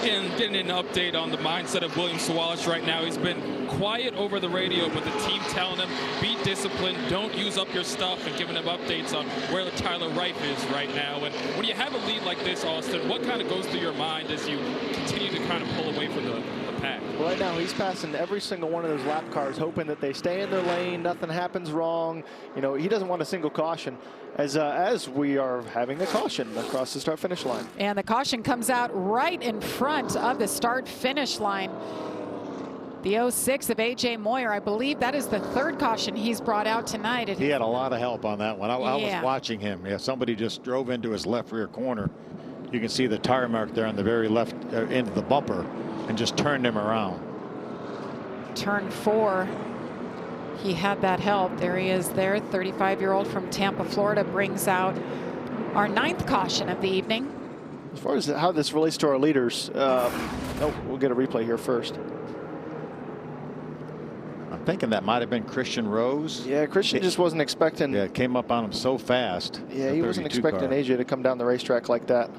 And getting an update on the mindset of William Sawalich right now. He's been quiet over the radio, but the team telling him, be disciplined, don't use up your stuff, and giving him updates on where the Tyler Reif is right now. And when you have a lead like this, Austin, what kind of goes through your mind as you continue to kind of pull away from the pack? Right now, he's passing every single one of those lap cars, hoping that they stay in their lane, nothing happens wrong. You know, he doesn't want a single caution, as we are having a caution across the start-finish line. And the caution comes out right in front of the start-finish line. The 06 of A.J. Moyer, I believe that is the 3rd caution he's brought out tonight. He had a lot of help on that one. I was watching him. Yeah, somebody just drove into his left rear corner. You can see the tire mark there on the very left end of the bumper and just turned him around. Turn 4. He had that help. There he is there. 35-year-old from Tampa, Florida, brings out our 9th caution of the evening. As far as how this relates to our leaders, we'll get a replay here first. I'm thinking that might have been Christian Rose. Yeah, Christian just wasn't expecting. Yeah, it came up on him so fast. Yeah, he wasn't expecting AJ to come down the racetrack like that.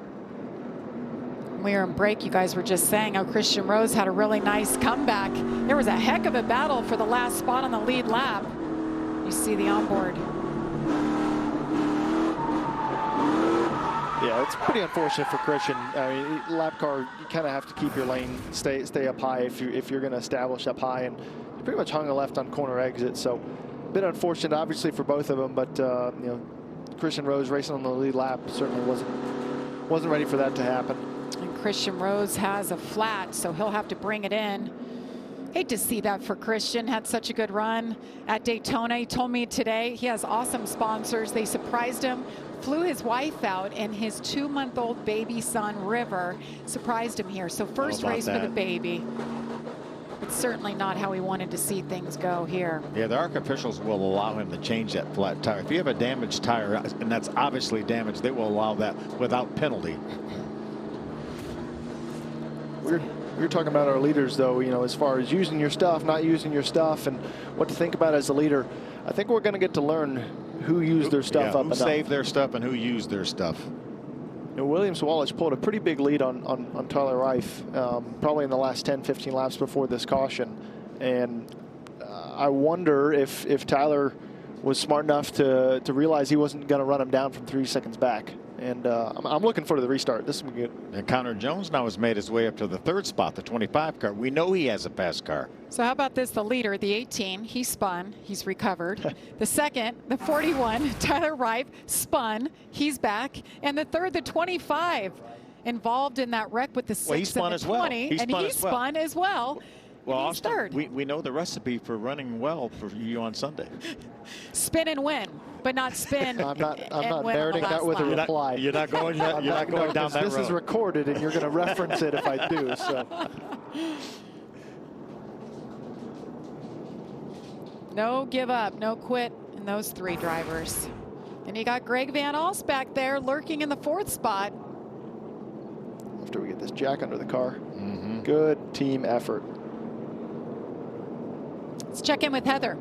We were in break. You guys were just saying how Christian Rose had a really nice comeback. There was a heck of a battle for the last spot on the lead lap. You see the onboard. Yeah, it's pretty unfortunate for Christian. I mean, lap car, you kind of have to keep your lane, stay up high if you're going to establish up high, and he pretty much hung a left on corner exit. So, a bit unfortunate, obviously, for both of them. But you know, Christian Rose racing on the lead lap certainly wasn't ready for that to happen. And Christian Rose has a flat, so he'll have to bring it in. Hate to see that for Christian. Had such a good run at Daytona. He told me today he has awesome sponsors. They surprised him, flew his wife out, and his 2-month-old baby son, River, surprised him here. So first race for the baby. It's certainly not how he wanted to see things go here. Yeah, the ARC officials will allow him to change that flat tire. If you have a damaged tire, and that's obviously damaged, they will allow that without penalty. We're talking about our leaders, though, you know, as far as using your stuff, not using your stuff, and what to think about as a leader. I think we're going to get to learn who used their stuff up enough. Who saved their stuff and who used their stuff. You know, William Sawalich pulled a pretty big lead on Tyler Reif, probably in the last 10, 15 laps before this caution. And I wonder if Tyler was smart enough to realize he wasn't going to run him down from 3 seconds back. And I'm looking forward to the restart. This will be good. And Connor Jones now has made his way up to the 3rd spot, the 25 car. We know he has a fast car. So how about this? The leader, the 18, he spun. He's recovered. The 2nd, the 41, Tyler Reif, spun. He's back. And the 3rd, the 25, involved in that wreck with the 6 and the 20. And he spun as well. Well, Austin, we know the recipe for running well for you on Sunday. Spin and win, but not spin. I'm not meriting that with a reply. You're not going down that road. This is recorded, and you're going to reference it if I do. So. No give up, no quit in those 3 drivers. And you got Greg Van Alst back there lurking in the 4th spot. After we get this jack under the car. Good team effort. Let's check in with Heather.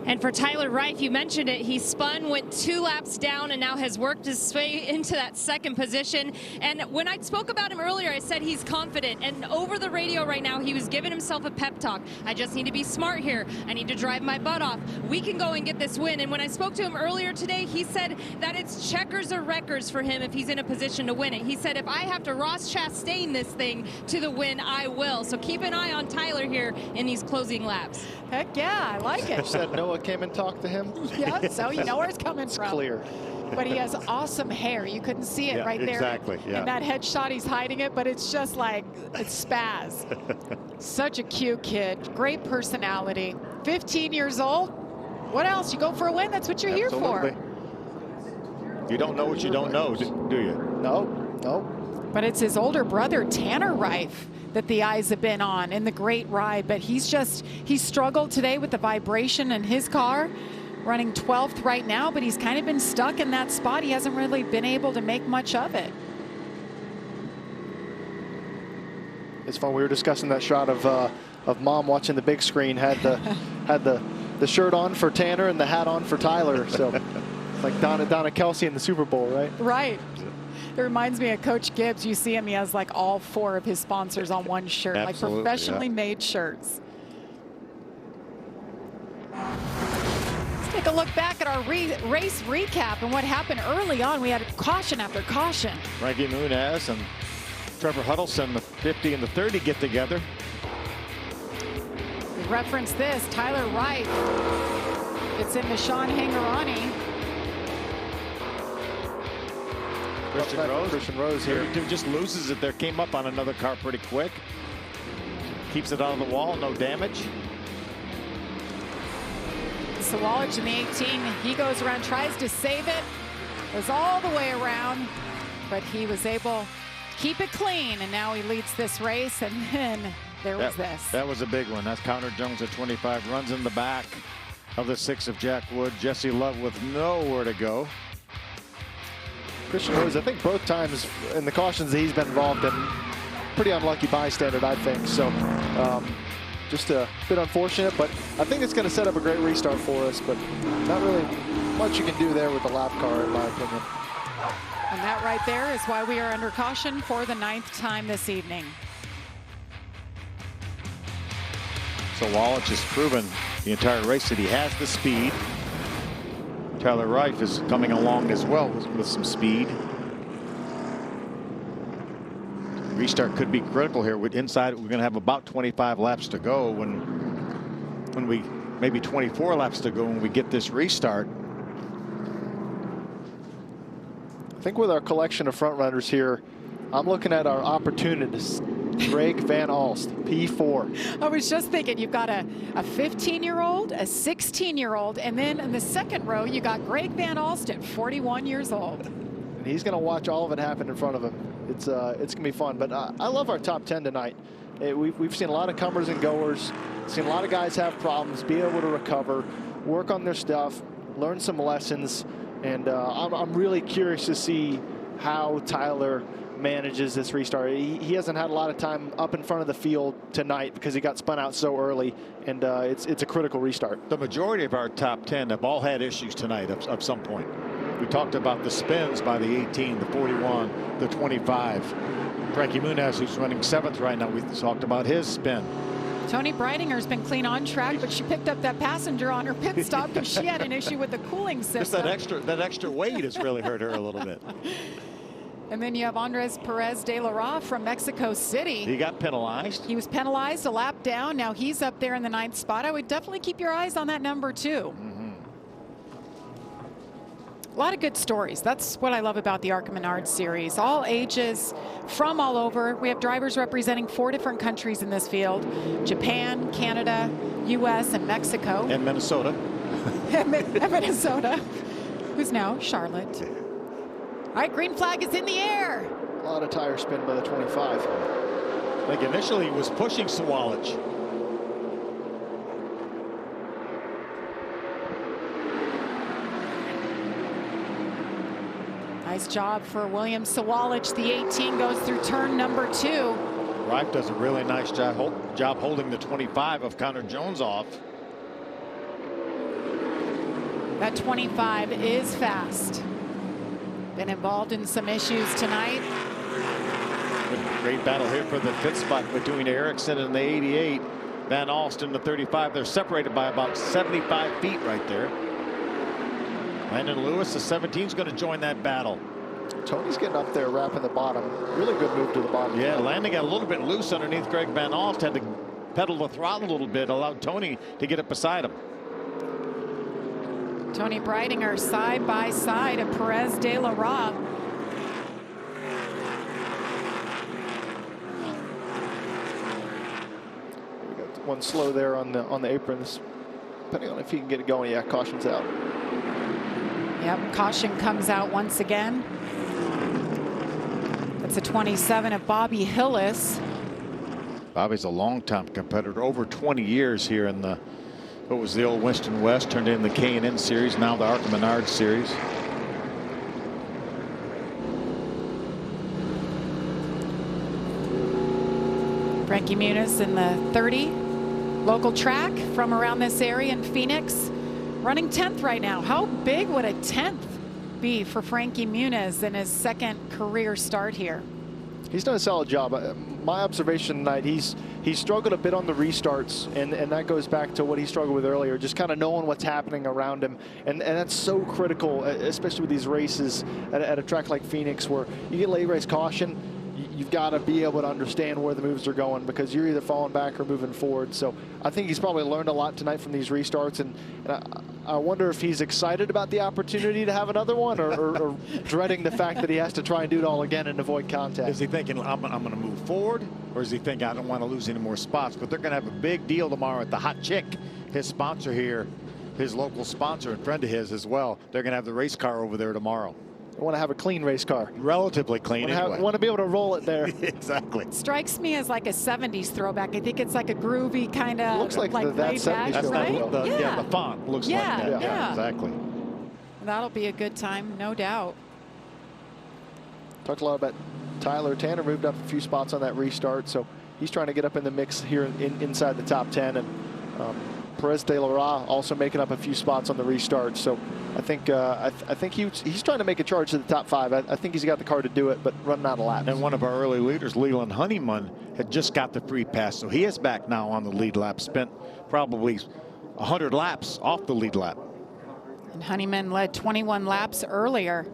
And for Tyler Reif, you mentioned it, he spun, went 2 laps down, and now has worked his way into that 2nd position. And when I spoke about him earlier, I said he's confident. And over the radio right now, he was giving himself a pep talk. I just need to be smart here. I need to drive my butt off. We can go and get this win. And when I spoke to him earlier today, he said that it's checkers or wreckers for him if he's in a position to win it. He said, if I have to Ross Chastain this thing to the win, I will. So keep an eye on Tyler here in these closing laps. Heck yeah, I like it. Said Noah came and talked to him. Yeah, so you know where it's coming from. It's clear. But he has awesome hair. You couldn't see it right there. Exactly. Yeah. In that headshot, he's hiding it, but it's just like, it's spaz. Such a cute kid. Great personality. 15 years old. What else? You go for a win? That's what you're here for. You don't know what you don't know, do you? No. But it's his older brother, Tanner Reif, that the eyes have been on in the great ride. But he struggled today with the vibration in his car, running 12th right now, but he's kind of been stuck in that spot. He hasn't really been able to make much of it. It's fun. We were discussing that shot of Mom watching the big screen, had the shirt on for Tanner and the hat on for Tyler. So it's like Donna Kelsey in the Super Bowl, right? Right. It reminds me of Coach Gibbs. You see him, he has like all 4 of his sponsors on one shirt, Absolutely, like professionally made shirts. Let's take a look back at our race recap and what happened early on. We had caution after caution. Frankie Muniz and Trevor Huddleston, the 50 and the 30 get together. We reference this, Tyler Wright. It's in Michon Hangarani. Christian Rose here. Just loses it there. Came up on another car pretty quick. Keeps it on the wall, no damage. Sawalich in the 18, he goes around, tries to save it. Goes all the way around, but he was able to keep it clean, and now he leads this race, and then there was this. That was a big one. That's Connor Jones at 25, runs in the back of the 6 of Jack Wood. Jesse Love with nowhere to go. Christian Rose, I think both times in the cautions that he's been involved in, pretty unlucky bystander, I think. So just a bit unfortunate, but I think it's going to set up a great restart for us, but not really much you can do there with the lap car, in my opinion. And that right there is why we are under caution for the 9th time this evening. So Wallace has proven the entire race that he has the speed. Tyler Reif is coming along as well with some speed. Restart could be critical here. Inside, we're going to have about 25 laps to go when we, maybe 24 laps to go when we get this restart. I think with our collection of front runners here, I'm looking at our opportunists. Greg Van Alst, P4. I was just thinking, you've got a 15-year-old, a 16-year-old, and then in the second row, you got Greg Van Alst at 41 years old. And he's going to watch all of it happen in front of him. It's going to be fun. But I love our top 10 tonight. We've seen a lot of comers and goers, seen a lot of guys have problems, be able to recover, work on their stuff, learn some lessons. And I'm really curious to see how Tyler manages this restart. He hasn't had a lot of time up in front of the field tonight because he got spun out so early, and it's a critical restart. The majority of our top 10 have all had issues tonight of some point. We talked about the spins by the 18, the 41, the 25. Frankie Muniz, who's running 7th right now, we talked about his spin. Tony Breitinger been clean on track, but she picked up that passenger on her pit stop because she had an issue with the cooling system. Just that extra weight has really hurt her a little bit. And then you have Andres Perez de la Ra from Mexico City. He got penalized. He was penalized a lap down. Now he's up there in the 9th spot. I would definitely keep your eyes on that number 2. A lot of good stories. That's what I love about the ARCA Menards series. All ages, from all over. We have drivers representing 4 different countries in this field: Japan, Canada, U.S., and Mexico. And Minnesota. and Minnesota. Who's now Charlotte. All right, green flag is in the air. A lot of tire spin by the 25. I think initially he was pushing Sawalich. Nice job for William Sawalich. The 18 goes through turn number 2. Reif does a really nice job holding the 25 of Connor Jones off. That 25 is fast. Been involved in some issues tonight. Great battle here for the 5th spot between Erickson and the 88. Van Alst in the 35. They're separated by about 75 feet right there. Landon Lewis, the 17, is going to join that battle. Tony's getting up there, wrapping the bottom. Really good move to the bottom. Yeah, Landon got a little bit loose underneath Greg Van Alst. Had to pedal the throttle a little bit, allowed Tony to get up beside him. Tony Breitinger side by side of Perez de la Ra. We got one slow there on the aprons. Depending on if he can get it going, yeah, caution's out. Yep, caution comes out once again. It's a 27 of Bobby Hillis. Bobby's a long-time competitor, over 20 years here in the, what was the old Winston West, turned in the K&N Series, now the ARCA Menards Series. Frankie Muniz in the 30, local track from around this area in Phoenix, running 10th right now. How big would a 10th be for Frankie Muniz in his second career start here? He's done a solid job. My observation tonight, he's struggled a bit on the restarts, and that goes back to what he struggled with earlier, just kind of knowing what's happening around him. And that's so critical, especially with these races at a track like Phoenix, where you get late race caution. You've got to be able to understand where the moves are going, because you're either falling back or moving forward. So I think he's probably learned a lot tonight from these restarts, and I wonder if he's excited about the opportunity to have another one, or dreading the fact that he has to try and do it all again and avoid contact. Is he thinking, I'm going to move forward, or is he thinking, I don't want to lose any more spots? But they're going to have a big deal tomorrow at the Hot Chick, his sponsor here, his local sponsor and friend of his as well. They're going to have the race car over there tomorrow. I want to have a clean race car. Relatively clean, anyway. Want to be able to roll it there. Exactly. Strikes me as like a 70s throwback. I think it's like a groovy kind of, looks like laid that back, 70s right? The font looks like that. Yeah, exactly. That'll be a good time, no doubt. Talked a lot about Tyler Tanner, moved up a few spots on that restart, so he's trying to get up in the mix here inside the top 10. And Perez de la Ra also making up a few spots on the restart. So I think he's trying to make a charge to the top 5. I think he's got the car to do it, but running out of laps. And one of our early leaders, Leland Honeyman, had just got the free pass, so he is back now on the lead lap. Spent probably 100 laps off the lead lap. And Honeyman led 21 laps earlier.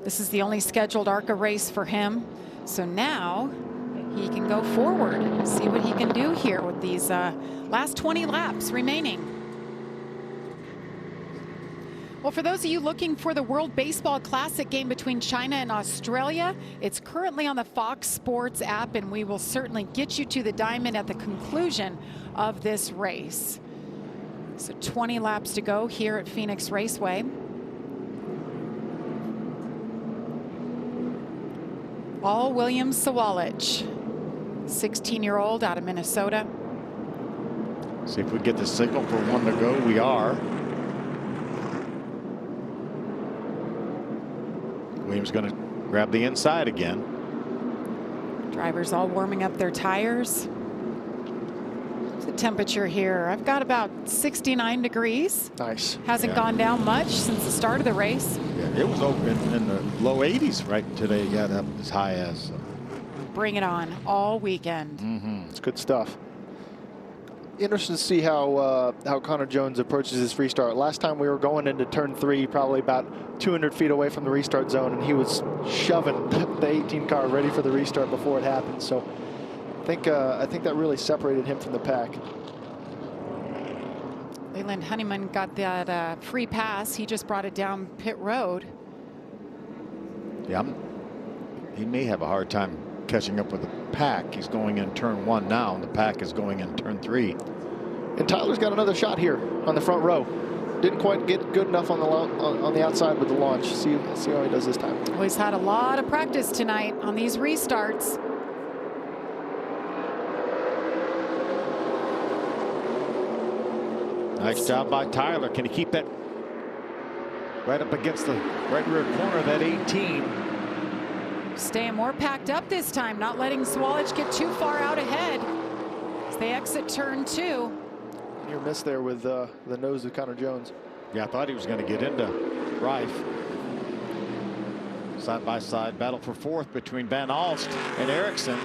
This is the only scheduled ARCA race for him. So now he can go forward and see what he can do here with these last 20 laps remaining. Well, for those of you looking for the World Baseball Classic game between China and Australia, it's currently on the Fox Sports app, and we will certainly get you to the diamond at the conclusion of this race. So 20 laps to go here at Phoenix Raceway. All William Sawalich, 16-year-old out of Minnesota. See if we get the signal for one to go. We are. Williams going to grab the inside again. Drivers all warming up their tires. The temperature here, I've got about 69 degrees. Nice. Hasn't gone down much since the start of the race. Yeah, it was open in the low 80s right today. Got up as high as. Bring it on all weekend. It's good stuff. Interesting to see how Connor Jones approaches his restart. Last time we were going into turn 3, probably about 200 feet away from the restart zone, and he was shoving the 18 car ready for the restart before it happened. So I think that really separated him from the pack. Leland Honeyman got that free pass. He just brought it down pit road. Yeah, he may have a hard time catching up with the pack. He's going in turn 1 now, and the pack is going in turn 3. And Tyler's got another shot here on the front row. Didn't quite get good enough on the outside with the launch. See how he does this time. Well, he's had a lot of practice tonight on these restarts. Nice job by Tyler. Can he keep that right up against the right rear corner of that 18? Staying more packed up this time, not letting Sawalich get too far out ahead as they exit turn 2. Near miss there with the nose of Connor Jones. Yeah, I thought he was going to get into Rife. Side-by-side battle for 4th between Van Alst and Erickson.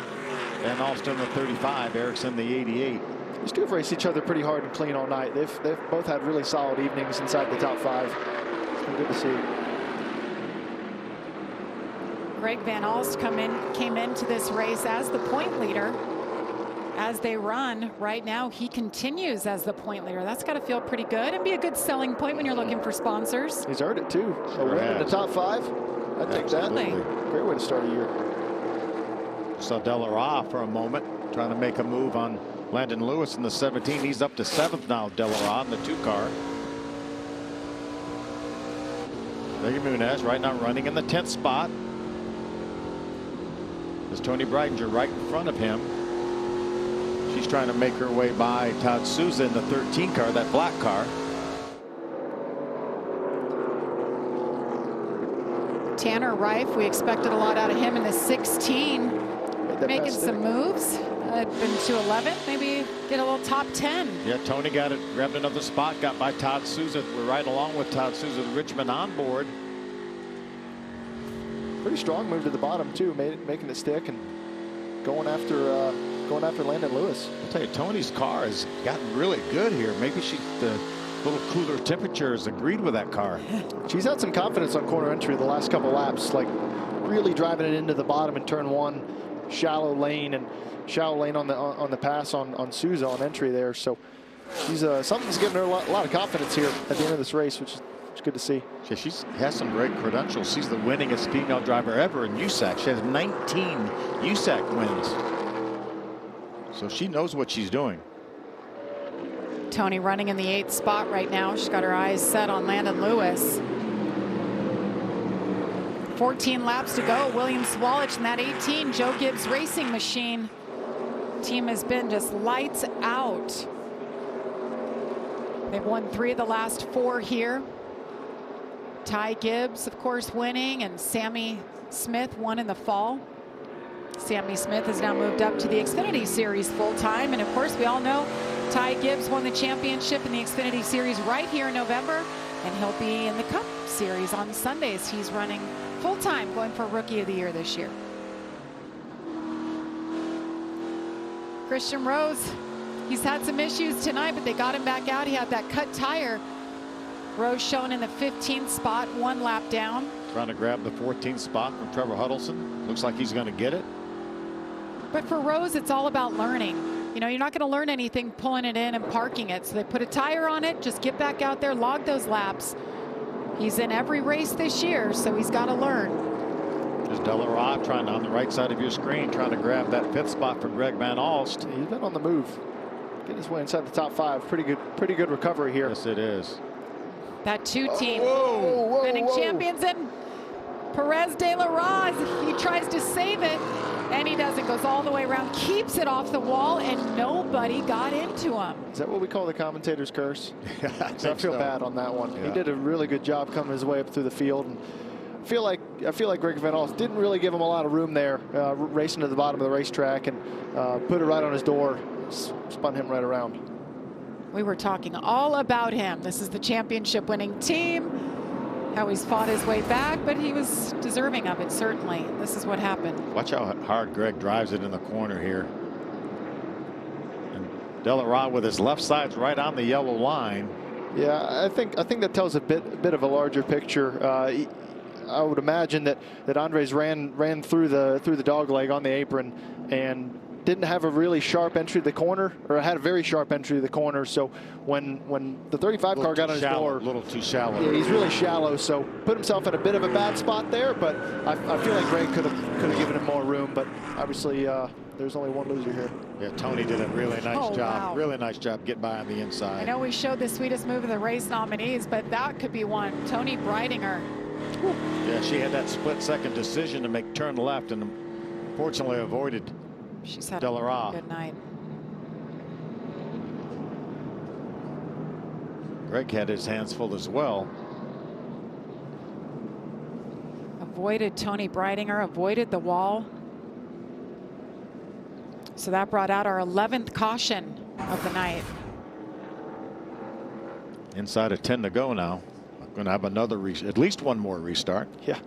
Van Alst in the 35, Erickson the 88. These two have raced each other pretty hard and clean all night. They've both had really solid evenings inside the top 5. It's been good to see. Greg Van Alst came into this race as the point leader. As they run right now, he continues as the point leader. That's got to feel pretty good and be a good selling point when you're looking for sponsors. He's earned it too. A win in the top 5. I take that. Great way to start a year. Saw De La Ra for a moment trying to make a move on Landon Lewis in the 17. He's up to 7th now, De La Ra in the 2 car. Greg Muniz right now running in the 10th spot. There's Tony Breidinger right in front of him. She's trying to make her way by Todd Souza in the 13 car, that black car. Tanner Reif, we expected a lot out of him in the 16. Making some moves. Been to 11, maybe get a little top 10. Yeah, Tony got it, grabbed another spot, got by Todd Souza. We're right along with Todd Souza, Richmond on board. Pretty strong move to the bottom too, making it stick and going after Landon Lewis. I'll tell you, Tony's car has gotten really good here. Maybe the little cooler temperatures agreed with that car. She's had some confidence on corner entry the last couple laps, like really driving it into the bottom in turn 1, shallow lane on the pass on Souza on entry there. So she's something's giving her a lot of confidence here at the end of this race, which is good to see. Yeah, she has some great credentials. She's the winningest female driver ever in USAC. She has 19 USAC wins. So she knows what she's doing. Tony running in the 8th spot right now. She's got her eyes set on Landon Lewis. 14 laps to go. William Swalich in that 18. Joe Gibbs Racing Machine. Team has been just lights out. They've won 3 of the last 4 here. Ty Gibbs, of course, winning, and Sammy Smith won in the fall. Sammy Smith has now moved up to the Xfinity Series full-time, and of course we all know Ty Gibbs won the championship in the Xfinity Series right here in November, and he'll be in the Cup Series on Sundays. He's running full-time, going for Rookie of the Year this year. Christian Rose, he's had some issues tonight, but they got him back out. He had that cut tire. Rose shown in the 15th spot, 1 lap down. Trying to grab the 14th spot from Trevor Huddleston. Looks like he's going to get it. But for Rose, it's all about learning. You know, you're not going to learn anything pulling it in and parking it. So they put a tire on it, just get back out there, log those laps. He's in every race this year, so he's got to learn. There's Delarade trying on the right side of your screen, trying to grab that 5th spot for Greg Van Alst. He's been on the move. Getting his way inside the top 5. Pretty good recovery here. Yes, it is. That 2-team winning champions, and Perez de la Raz, he tries to save it and he doesn't. Goes all the way around, keeps it off the wall, and nobody got into him. Is that what we call the commentator's curse? Yeah, I feel bad on that one. Yeah. He did a really good job coming his way up through the field, and I feel like Greg Van Alst didn't really give him a lot of room there, racing to the bottom of the racetrack, and put it right on his door, spun him right around. We were talking all about him. This is the championship winning team, how he's fought his way back, but he was deserving of it, certainly. This is what happened. Watch how hard Greg drives it in the corner here. And Delarade with his left side's right on the yellow line. Yeah, I think that tells a bit of a larger picture. I would imagine that Andres ran through the dog leg on the apron and didn't have a really sharp entry to the corner, or had a very sharp entry to the corner. So when the 35 car got on his door, a little too shallow. Yeah, he's really shallow. So put himself in a bit of a bad spot there. But I feel like Greg could have given him more room. But obviously there's only one loser here. Yeah, Tony did a really nice job. Wow. Really nice job getting by on the inside. I know we showed the sweetest move of the race nominees, but that could be one. Tony Breidinger. Yeah, she had that split-second decision to make turn left, and fortunately avoided. She's had Delarade. a good night. Greg had his hands full as well. Avoided Tony Breidinger, avoided the wall. So that brought out our 11th caution of the night. Inside of 10 to go now. Going to have another, at least one more restart. Yeah.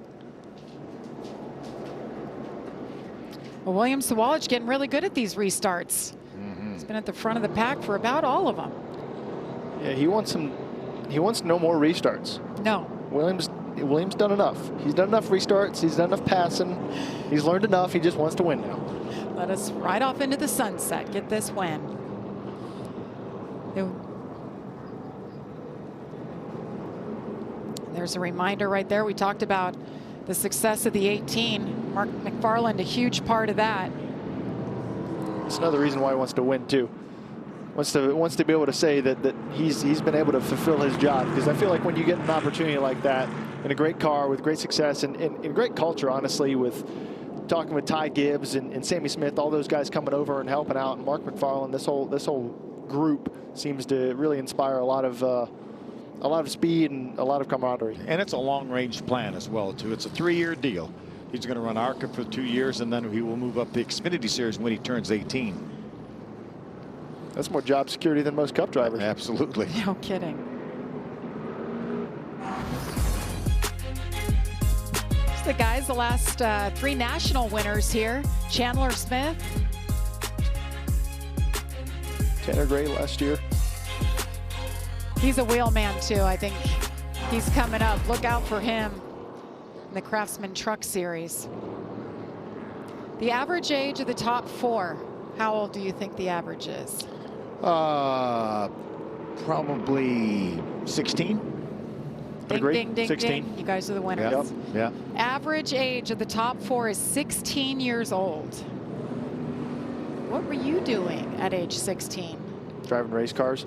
Well, William Swalich getting really good at these restarts. He's been at the front of the pack for about all of them. Yeah, he wants no more restarts. No. Williams done enough. He's done enough restarts. He's done enough passing. He's learned enough. He just wants to win now. Let us ride off into the sunset. Get this win. There's a reminder right there. We talked about the success of the 18. Mark McFarland, a huge part of that. It's another reason why he wants to win too. Wants to be able to say that he's been able to fulfill his job, because I feel like when you get an opportunity like that in a great car with great success and great culture, honestly, with talking with Ty Gibbs and Sammy Smith, all those guys coming over and helping out, and Mark McFarland, this whole group seems to really inspire a lot of speed and a lot of camaraderie. And it's a long-range plan as well, too. It's a 3-year deal. He's going to run ARCA for 2 years, and then he will move up the Xfinity Series when he turns 18. That's more job security than most Cup drivers. Absolutely. No kidding. The guys, the last 3 national winners here. Chandler Smith. Tanner Gray last year. He's a wheelman too. I think he's coming up. Look out for him in the Craftsman Truck Series. The average age of the top 4. How old do you think the average is? Probably 16. Ding, Agree. ding, ding, 16. ding. You guys are the winners. Yeah. Average age of the top 4 is 16 years old. What were you doing at age 16? Driving race cars.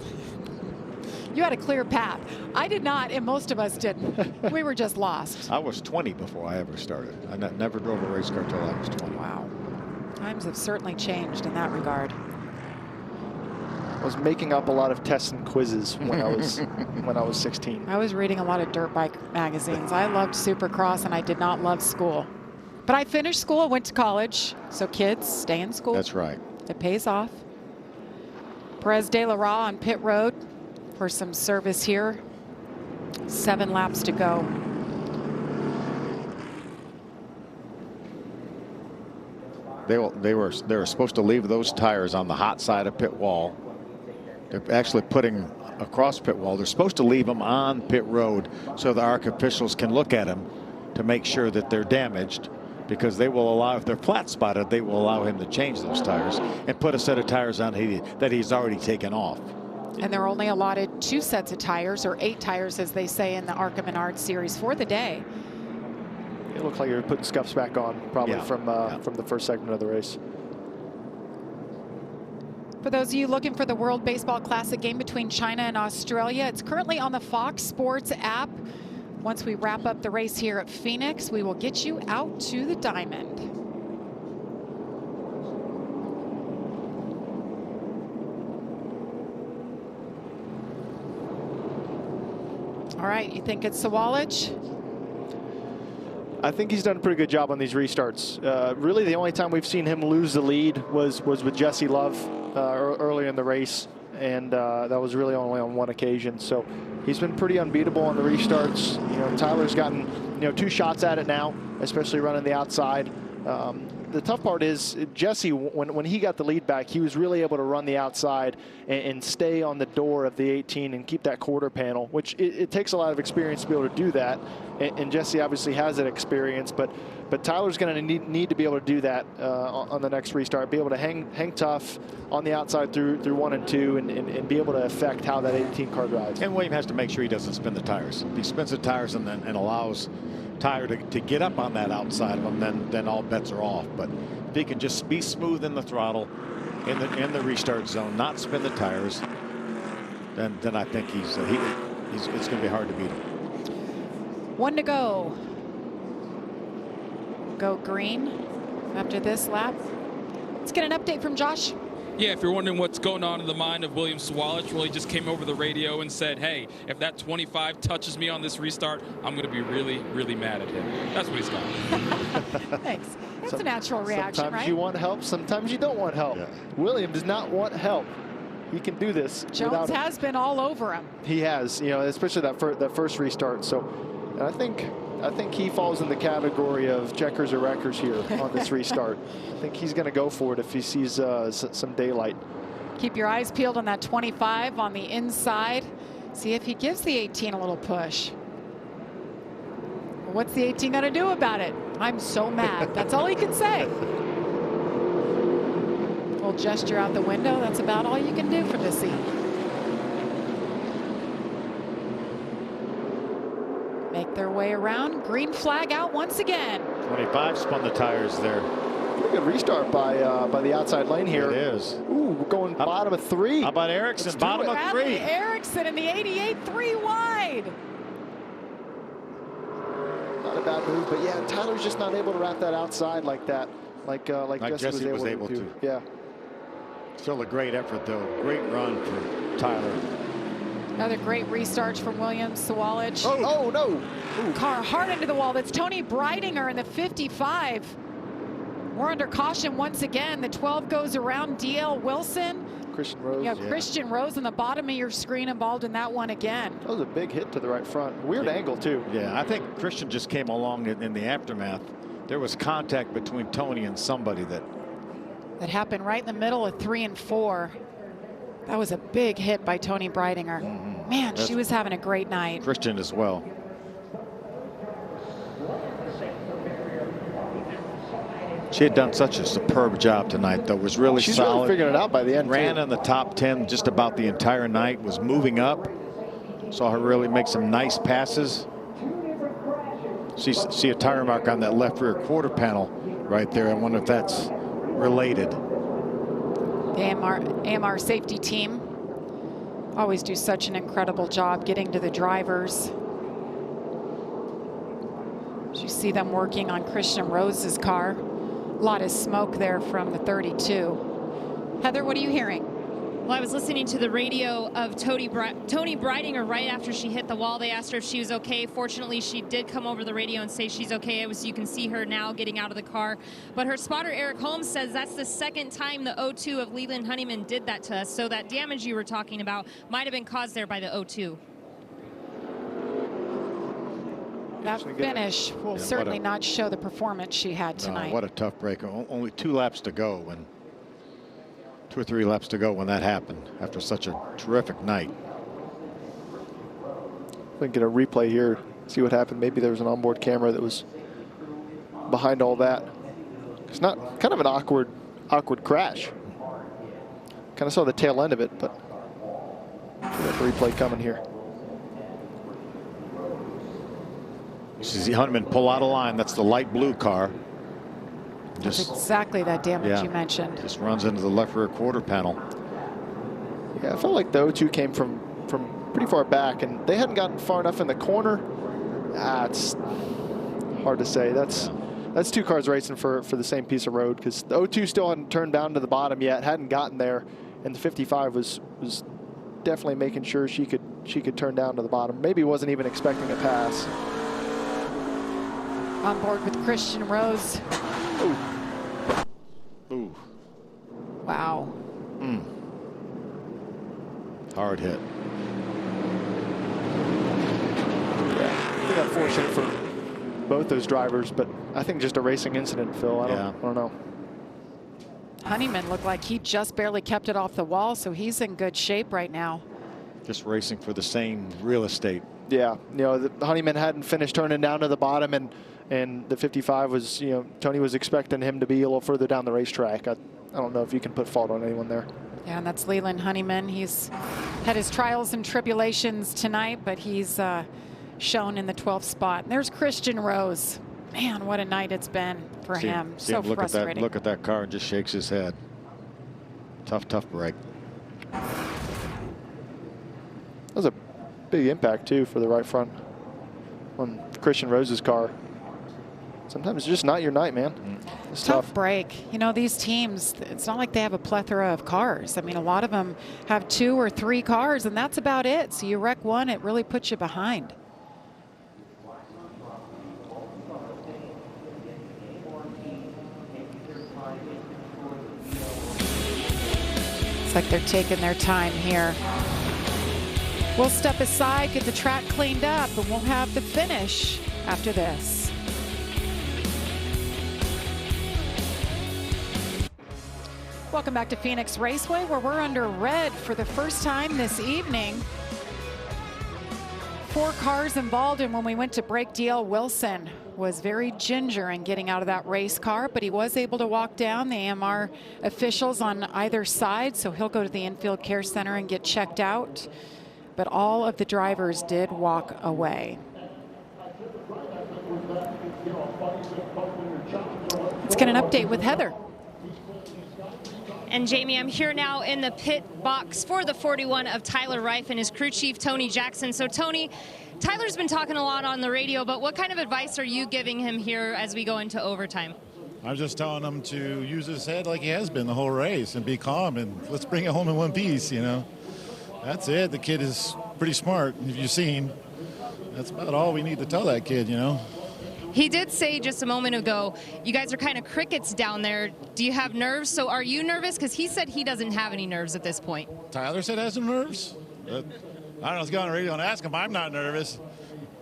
You had a clear path. I did not, and most of us didn't. We were just lost. I was 20 before I ever started. I never drove a race car until I was 20. Wow. Times have certainly changed in that regard. I was making up a lot of tests and quizzes when I was 16. I was reading a lot of dirt bike magazines. I loved Supercross, and I did not love school. But I finished school, went to college. So kids, stay in school. That's right. It pays off. Perez de la Ra on pit road for some service here. 7 laps to go. They were supposed to leave those tires on the hot side of pit wall. They're actually putting across pit wall. They're supposed to leave them on pit road so the ARCA officials can look at them to make sure that they're damaged, because they will allow, if they're flat spotted, they will allow him to change those tires and put a set of tires on that he's already taken off. And they're only allotted 2 sets of tires, or 8 tires, as they say in the ARCA Menards series for the day. It looked like you were putting scuffs back on, probably from the first segment of the race. For those of you looking for the World Baseball Classic game between China and Australia, it's currently on the Fox Sports app. Once we wrap up the race here at Phoenix, we will get you out to the diamond. All right, you think it's Sawalich? I think he's done a pretty good job on these restarts. Really, the only time we've seen him lose the lead was with Jesse Love earlier in the race, and that was really only on one occasion. So he's been pretty unbeatable on the restarts. You know, Tyler's gotten 2 shots at it now, especially running the outside. The tough part is Jesse, when he got the lead back, he was really able to run the outside and stay on the door of the 18 and keep that quarter panel, which it takes a lot of experience to be able to do that. And Jesse obviously has that experience, but Tyler's going to need to be able to do that on the next restart, be able to hang tough on the outside through 1 and 2 and be able to affect how that 18 car drives. And William has to make sure he doesn't spin the tires. If he spins the tires and allows Tyler to get up on that outside of him, then all bets are off. But if he can just be smooth in the throttle, in the restart zone, not spin the tires, then I think it's going to be hard to beat him. 1 to go. Go green after this lap. Let's get an update from Josh. Yeah, if you're wondering what's going on in the mind of William Sawalich, well, he just came over the radio and said, hey, if that 25 touches me on this restart, I'm going to be really, really mad at him. That's what he's got. Thanks. That's a natural reaction, sometimes right? You want help, sometimes you don't want help. Yeah. William does not want help. He can do this. Jones has been all over him. He has, especially that first restart. So, and I think he falls in the category of checkers or wreckers here on this restart. I think he's going to go for it if he sees some daylight. Keep your eyes peeled on that 25 on the inside. See if he gives the 18 a little push. What's the 18 going to do about it? I'm so mad. That's all he can say. Little gesture out the window. That's about all you can do from this seat. Make their way around. Green flag out once again. 25 spun the tires there. Pretty good restart by the outside lane here. It is. Ooh, we're going bottom of 3. How about Erickson? Bottom of 3. Erickson in the 88, 3 wide. Not not a bad move, but yeah, Tyler's just not able to wrap that outside like that, like Jesse was able to. Yeah. Still a great effort, though. Great run for Tyler. Another great restart from William Sawalich. Oh no! Ooh. Car hard into the wall. That's Tony Breidinger in the 55. We're under caution once again. The 12 goes around DL Wilson. Christian Rose. Yeah, Christian Rose on the bottom of your screen involved in that one again. That was a big hit to the right front. Weird angle, too. Yeah, I think Christian just came along in the aftermath. There was contact between Tony and somebody that happened right in the middle of 3 and 4. That was a big hit by Tony Breidinger. Man, she was having a great night. Christian as well. She had done such a superb job tonight, though. Was really She's solid. Really figuring it out by the end. Ran in the top 10 just about the entire night. Was moving up. Saw her really make some nice passes. See a tire mark on that left rear quarter panel right there. I wonder if that's related. The AMR safety team always do such an incredible job getting to the drivers. You see them working on Christian Rose's car. A lot of smoke there from the 32. Heather, what are you hearing? Well, I was listening to the radio of Tony Breidinger right after she hit the wall. They asked her if she was okay. Fortunately, she did come over the radio and say she's okay. You can see her now getting out of the car. But her spotter, Eric Holmes, says that's the second time the O2 of Leland Honeyman did that to us. So that damage you were talking about might have been caused there by the O2. That finish will certainly not show the performance she had tonight. What a tough break. Only 2 laps to go, when 2 or 3 laps to go when that happened after such a terrific night. We can get a replay here, see what happened. Maybe there was an onboard camera that was behind all that. It's not kind of an awkward crash. Kind of saw the tail end of it, but we got the replay coming here. You see Honeyman pull out of line. That's the light blue car. That's exactly that damage you mentioned. Just runs into the left rear quarter panel. Yeah, I felt like the O2 came from pretty far back, and they hadn't gotten far enough in the corner. It's hard to say. That's 2 cars racing for the same piece of road, because the O2 still hadn't turned down to the bottom yet, hadn't gotten there, and the 55 was definitely making sure she could turn down to the bottom. Maybe wasn't even expecting a pass. On board with Christian Rose. Ooh. Wow. Hard hit. Yeah, I think unfortunate for both those drivers, but I think just a racing incident, Phil. I don't know. Honeyman looked like he just barely kept it off the wall, so he's in good shape right now. Just racing for the same real estate. Yeah, the Honeyman hadn't finished turning down to the bottom, and the 55 was, Tony was expecting him to be a little further down the racetrack. I don't know if you can put fault on anyone there. Yeah, and that's Leland Honeyman. He's had his trials and tribulations tonight, but he's shown in the 12th spot. And there's Christian Rose. Man, what a night it's been for him. So frustrating. Look at that car and just shakes his head. Tough break. That was a big impact, too, for the right front on Christian Rose's car. Sometimes it's just not your night, man. It's tough break. These teams, it's not like they have a plethora of cars. I mean, a lot of them have 2 or 3 cars, and that's about it. So you wreck one, it really puts you behind. It's like they're taking their time here. We'll step aside, get the track cleaned up, and we'll have the finish after this. Welcome back to Phoenix Raceway, where we're under red for the first time this evening. 4 cars involved, and when we went to break, DL Wilson was very ginger in getting out of that race car, but he was able to walk down. The AMR officials on either side, so he'll go to the infield care center and get checked out. But all of the drivers did walk away. Let's get an update with Heather. And Jamie, I'm here now in the pit box for the 41 of Tyler Reif and his crew chief, Tony Jackson. So Tony, Tyler's been talking a lot on the radio, but what kind of advice are you giving him here as we go into overtime? I'm just telling him to use his head like he has been the whole race and be calm and let's bring it home in one piece, you know. That's it. The kid is pretty smart, if you've seen. That's about all we need to tell that kid, you know. He did say just a moment ago, you guys are kind of crickets down there. Do you have nerves? So are you nervous? Because he said he doesn't have any nerves at this point. Tyler said has some nerves? I don't know, let's go on the radio and ask him. I'm not nervous.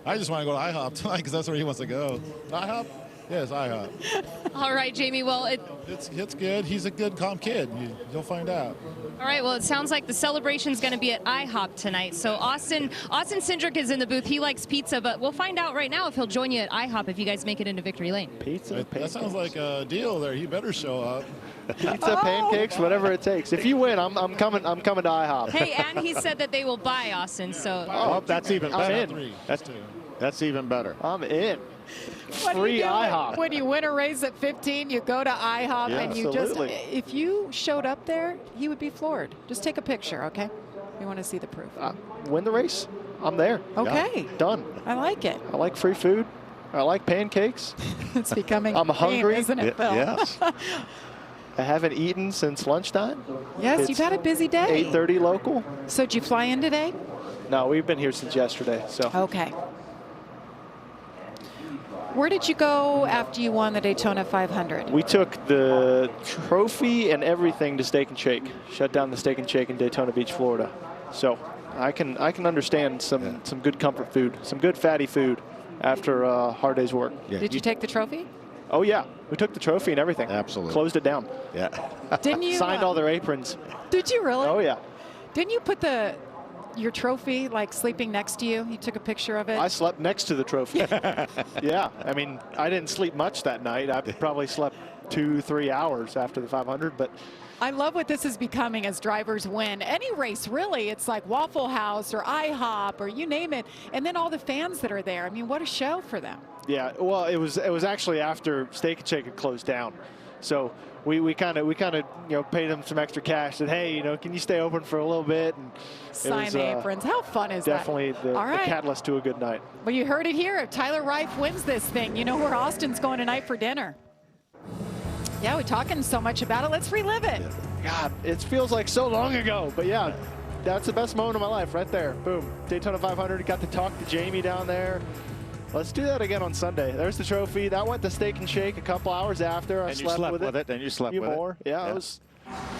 I just want to go to IHOP tonight because that's where he wants to go. IHOP? Yes, IHOP. All right, Jamie. Well, it's good. He's a good, calm kid. You'll find out. All right. Well, it sounds like the celebration's going to be at IHOP tonight. So Austin Cindric is in the booth. He likes pizza, but we'll find out right now if he'll join you at IHOP if you guys make it into Victory Lane. Pizza? That sounds like a deal there. You better show up. Pizza, pancakes, whatever it takes. If you win, I'm coming to IHOP. Hey, and he said that they will buy Austin. So Oh, that's even better. I'm in. That's even better. I'm in. What Free do you do IHOP. when you win a race at 15, you go to IHOP Yeah, and you absolutely. just, if you showed up there, he would be floored. Just take a picture, okay? We want to see the proof. Win the race. I'm there. Okay. Yeah, done. I like it. I like free food. I like pancakes. It's becoming I'm a theme, hungry. isn't it, Phil? Yes. I haven't eaten since lunchtime. Yes, you've had a busy day. 8:30 local. So did you fly in today? No, we've been here since yesterday. So. Okay. Where did you go after you won the Daytona 500? We took the trophy and everything to Steak and Shake. Shut down the Steak and Shake in Daytona Beach, Florida. So I can understand some good comfort food, some good fatty food after a hard day's work. Yeah. Did you take the trophy? Oh yeah, we took the trophy and everything. Absolutely. Closed it down. Yeah. Didn't you? Signed all their aprons. Did you really? Oh yeah. Didn't you put your trophy like sleeping next to you? You took a picture of it? I slept next to the trophy. Yeah, I mean, I didn't sleep much that night. I probably slept 2-3 hours after the 500, but I love what this is becoming as drivers win. Any race, really. It's like Waffle House or IHOP or you name it. And then all the fans that are there. I mean, what a show for them. yeah, well, it was actually after Steak and Shake had closed down. So we kind of paid them some extra cash. Said, hey, can you stay open for a little bit? And Sign the aprons. How fun is definitely that? Definitely All right. the catalyst to a good night. Well, you heard it here. If Tyler Reif wins this thing, you know where Austin's going tonight for dinner. Yeah, we're talking so much about it. Let's relive it. God, it feels like so long ago. But yeah, that's the best moment of my life right there. Boom. Daytona 500. Got to talk to Jamie down there. Let's do that again on Sunday. There's the trophy. That went to Steak and Shake a couple hours after. I And you slept with it. And you slept with it. A few more. Yeah, it was.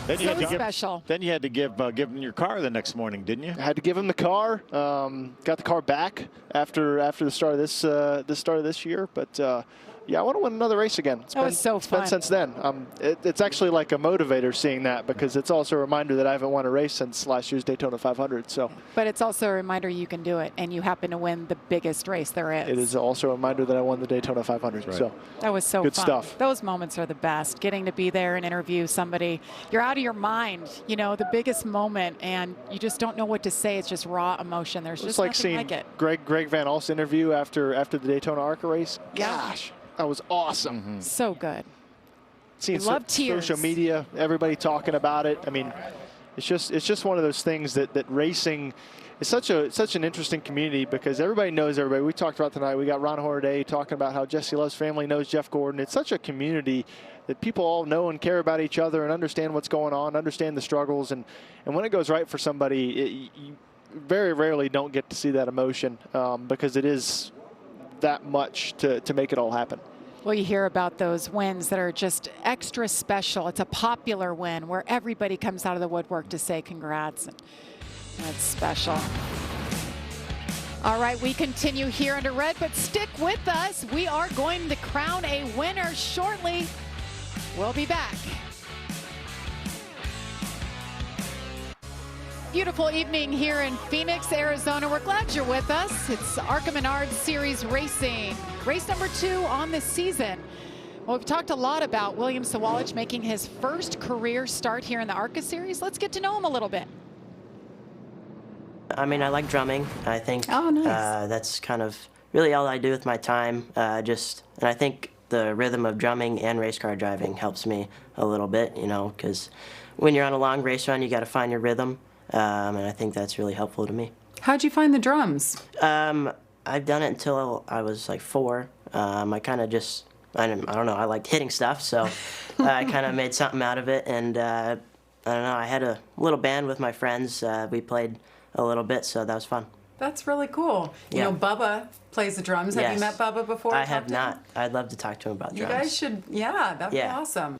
Then you had to special. Then you had to give him your car the next morning, didn't you? I had to give him the car. Got the car back after the start of this year. But yeah, I want to win another race again. That was so fun. It's been since then. It's actually like a motivator seeing that because it's also a reminder that I haven't won a race since last year's Daytona 500. So. But it's also a reminder you can do it, and you happen to win the biggest race there is. It is also a reminder that I won the Daytona 500. Right. So. That was so good fun. stuff. Those moments are the best. Getting to be there and interview somebody, you're out of your mind. The biggest moment, and you just don't know what to say. It's just raw emotion. There's just like nothing seeing like it. Greg Van Alst's interview after the Daytona ARCA race. Yeah. Gosh, that was awesome. Mm-hmm. So good. Seeing love tears. social media, everybody talking about it. I mean, it's just one of those things that racing is such an interesting community because everybody knows everybody. We talked about tonight. We got Ron Hornaday talking about how Jesse Love's family knows Jeff Gordon. It's such a community that people all know and care about each other and understand what's going on, understand the struggles, and when it goes right for somebody, you very rarely don't get to see that emotion because it is that much to make it all happen. Well, you hear about those wins that are just extra special. It's a popular win where everybody comes out of the woodwork to say congrats. And that's special. All right, we continue here under red, but stick with us. We are going to crown a winner shortly. We'll be back. Beautiful evening here in Phoenix, Arizona. We're glad you're with us. It's ARCA Menards Series Racing, race number 2 on the season. Well, we've talked a lot about William Sawalich making his first career start here in the ARCA Series. Let's get to know him a little bit. I mean, I like drumming. I think nice. That's kind of really all I do with my time. And I think the rhythm of drumming and race car driving helps me a little bit, because when you're on a long race run, you got to find your rhythm, and I think that's really helpful to me. How'd you find the drums? I've done it until I was like 4. I kind of just, I don't know, I liked hitting stuff, so I kind of made something out of it, and I don't know, I had a little band with my friends. We played a little bit, so that was fun. That's really cool. You know, Bubba plays the drums. Have you met Bubba before? I have not. I'd love to talk to him about drums. You guys should, that'd be awesome.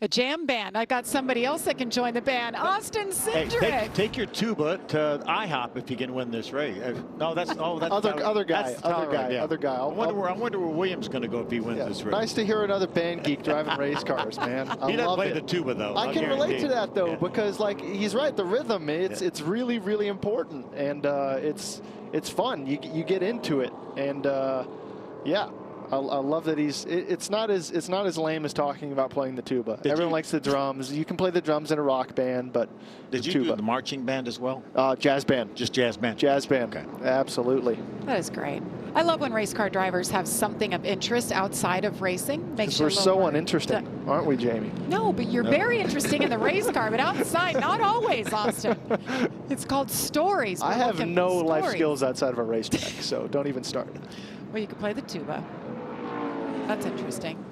A jam band. I got somebody else that can join the band. Austin Cindric. Hey, take your tuba to IHOP if you can win this race. No, that's other guy. I wonder where Williams going to go if he wins this race. Nice to hear another band geek driving race cars, man. He doesn't play the tuba though. I can relate to that though, because like he's right, the rhythm it's really, really important, and it's fun. You get into it, and yeah. I love that it's not as lame as talking about playing the tuba. Everyone likes the drums. You can play the drums in a rock band, but did you do the marching band as well? Jazz band. Just jazz band. Jazz band. Okay. Absolutely. That is great. I love when race car drivers have something of interest outside of racing. Because we're so uninteresting, aren't we, Jamie? No, but you're very interesting in the race car, but outside, not always, Austin. It's called stories. I have no life skills outside of a racetrack, so don't even start. Well, you can play the tuba. That's interesting.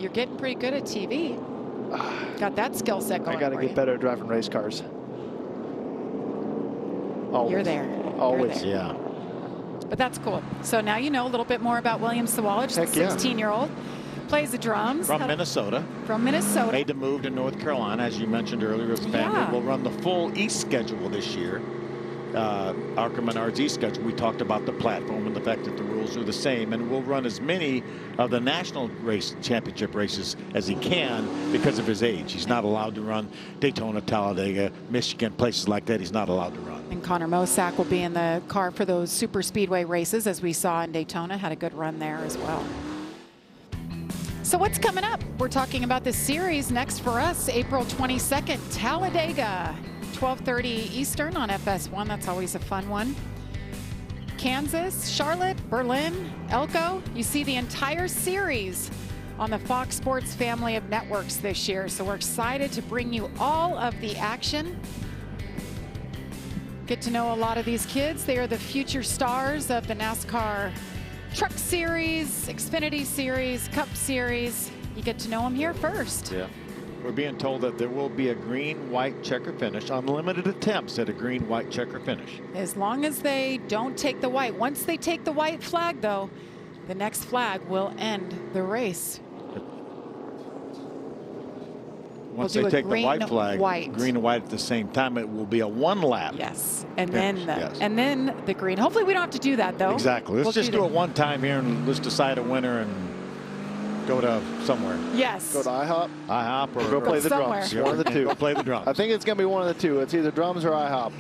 You're getting pretty good at TV. Got that skill set going. I got to get better at driving race cars. Always. You're there. Always. You're there. Yeah. But that's cool. So now you know a little bit more about William Sawalich, the 16-year-old. Plays the drums. From Minnesota. From Minnesota. Made the move to North Carolina, as you mentioned earlier. His family will run the full East schedule this year. ARCA Menards East schedule. We talked about the platform and the fact that the rules are the same, and will run as many of the national race championship races as he can because of his age. He's not allowed to run Daytona, Talladega, Michigan, places like that. He's not allowed to run. And Connor Mosack will be in the car for those super speedway races, as we saw in Daytona. Had a good run there as well. So what's coming up? We're talking about this series next for us, April 22nd, Talladega. 12:30 Eastern on FS1. That's always a fun one. Kansas, Charlotte, Berlin, Elko. You see the entire series on the Fox Sports family of networks this year. So we're excited to bring you all of the action. Get to know a lot of these kids. They are the future stars of the NASCAR Truck Series, Xfinity Series, Cup Series. You get to know them here first. Yeah. We're being told that there will be a green-white checker finish, unlimited attempts at a green-white checker finish. As long as they don't take the white. Once they take the white flag, though, the next flag will end the race. Once they take the white flag, green and white at the same time, it will be a one-lap. Yes, and then the green. Hopefully, we don't have to do that, though. Exactly. Let's just do it one time here and let's decide a winner and go to somewhere. Yes. Go to IHOP. IHOP or go play the drums. One of the two. Go play the drums. I think it's going to be one of the two. It's either drums or IHOP.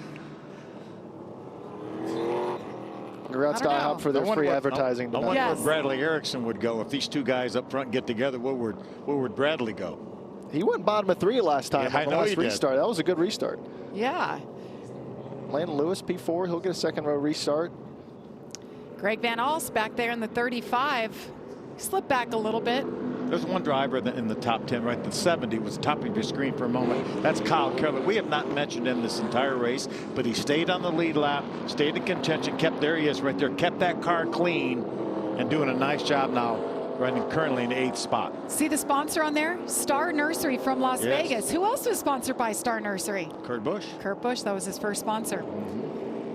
Congrats to IHOP for their free advertising tonight. I wonder where Bradley Erickson would go if these two guys up front get together. Where would Bradley go? He went bottom of 3 last time. Yeah, I know he restart. Did. That was a good restart. Yeah. Landon Lewis, P4. He'll get a second row restart. Greg Van Alst back there in the 35. Slipped back a little bit. There's one driver in the top 10, right? The 70 was top of your screen for a moment. That's Kyle Keller. We have not mentioned him this entire race, but he stayed on the lead lap, stayed in contention, there he is right there, kept that car clean and doing a nice job now, running currently in the 8th spot. See the sponsor on there? Star Nursery from Las Vegas. Who else was sponsored by Star Nursery? Kurt Busch. Kurt Busch, that was his first sponsor.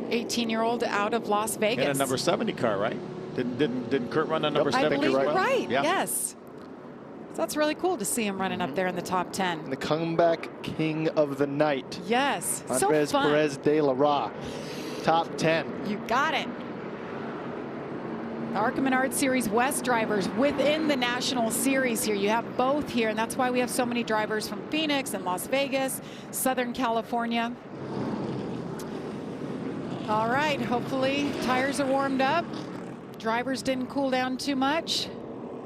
18-year-old out of Las Vegas. And a number 70 car, right? Didn't Kurt run a number 70? I believe you're right. Yeah. Yes. So that's really cool to see him running up there in the top 10. And the comeback king of the night. Yes. Andres so fun. Perez de la Ra. Top 10. You got it. The ARCA Menards Series West drivers within the National Series here. You have both here, and that's why we have so many drivers from Phoenix and Las Vegas, Southern California. All right, hopefully tires are warmed up. Drivers didn't cool down too much.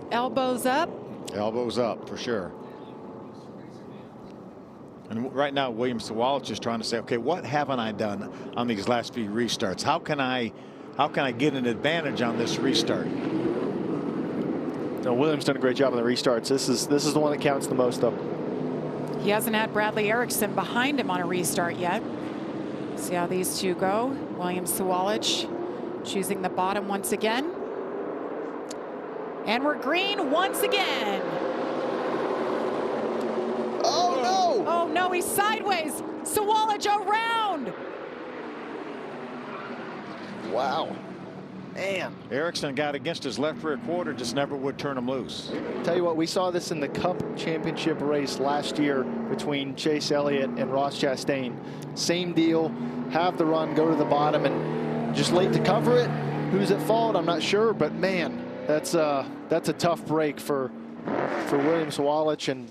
Elbows up. Elbows up for sure. And right now, William Sawalich is trying to say, okay, what haven't I done on these last few restarts? How can I get an advantage on this restart? No, William's done a great job on the restarts. This is the one that counts the most, though. He hasn't had Bradley Erickson behind him on a restart yet. See how these two go. William Sawalich choosing the bottom once again. And we're green once again. Oh, no! Oh, no, he's sideways. Sawalich around. Wow. Man. Erickson got against his left rear quarter, just never would turn him loose. Tell you what, we saw this in the Cup Championship race last year between Chase Elliott and Ross Chastain. Same deal, have the run, go to the bottom, and just late to cover it. Who's at fault? I'm not sure, but man, that's a tough break for William Sawalich and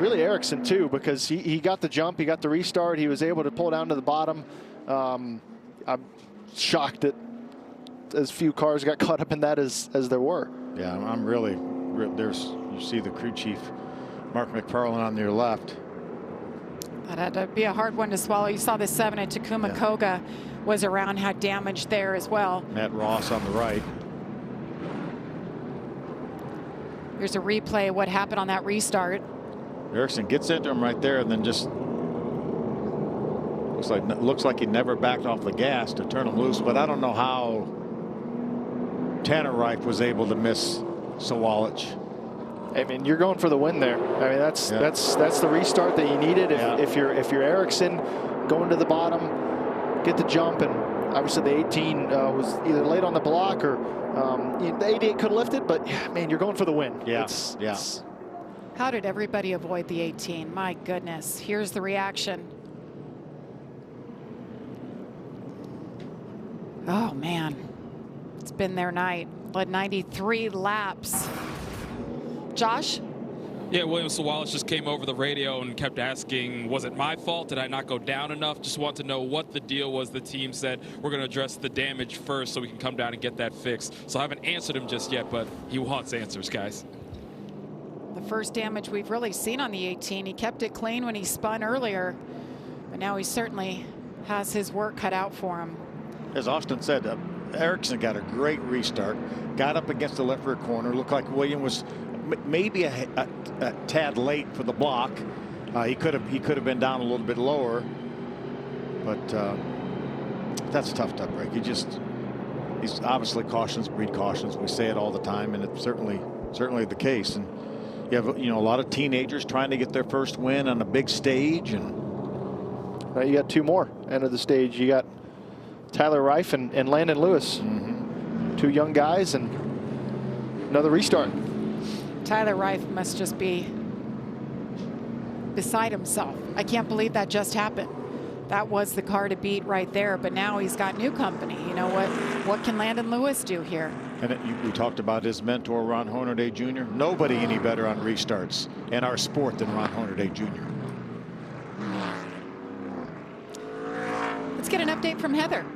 really Erickson too, because he got the jump, he got the restart, he was able to pull down to the bottom. I'm shocked that as few cars got caught up in that as there were. Yeah, I'm really you see the crew chief Mark McFarland on your left. That had to be a hard one to swallow. You saw the 7 at Takuma Koga was around, had damage there as well. Matt Ross on the right. Here's a replay of what happened on that restart. Erickson gets into him right there and then just looks like he never backed off the gas to turn him loose, but I don't know how Tanner Reif was able to miss Sawalich. I mean, you're going for the win there. I mean, that's the restart that you needed. If you're Erickson, going to the bottom, get the jump, and obviously the 18 was either late on the block or the 88 could have lifted, but man, you're going for the win. Yeah, How did everybody avoid the 18? My goodness. Here's the reaction. Oh man. It's been their night. Led 93 laps. Josh? Yeah, William Sawalich just came over the radio and kept asking, was it my fault? Did I not go down enough? Just want to know what the deal was. The team said, we're going to address the damage first so we can come down and get that fixed. So I haven't answered him just yet, but he wants answers, guys. The first damage we've really seen on the 18. He kept it clean when he spun earlier, but now he certainly has his work cut out for him. As Austin said, Erickson got a great restart, got up against the left rear corner. Looked like William was maybe a tad late for the block. He could have been down a little bit lower, but that's a tough break. He's obviously cautions breed cautions. We say it all the time, and it's certainly the case. And you have a lot of teenagers trying to get their first win on a big stage, and you got two more enter the stage. You got Tyler Reif and Landon Lewis, two young guys, and another restart. Tyler Reif must just be beside himself. I can't believe that just happened. That was the car to beat right there, but now he's got new company. You know what can Landon Lewis do here? And we talked about his mentor, Ron Hornaday Jr. Nobody any better on restarts in our sport than Ron Hornaday Jr. Let's get an update from Heather.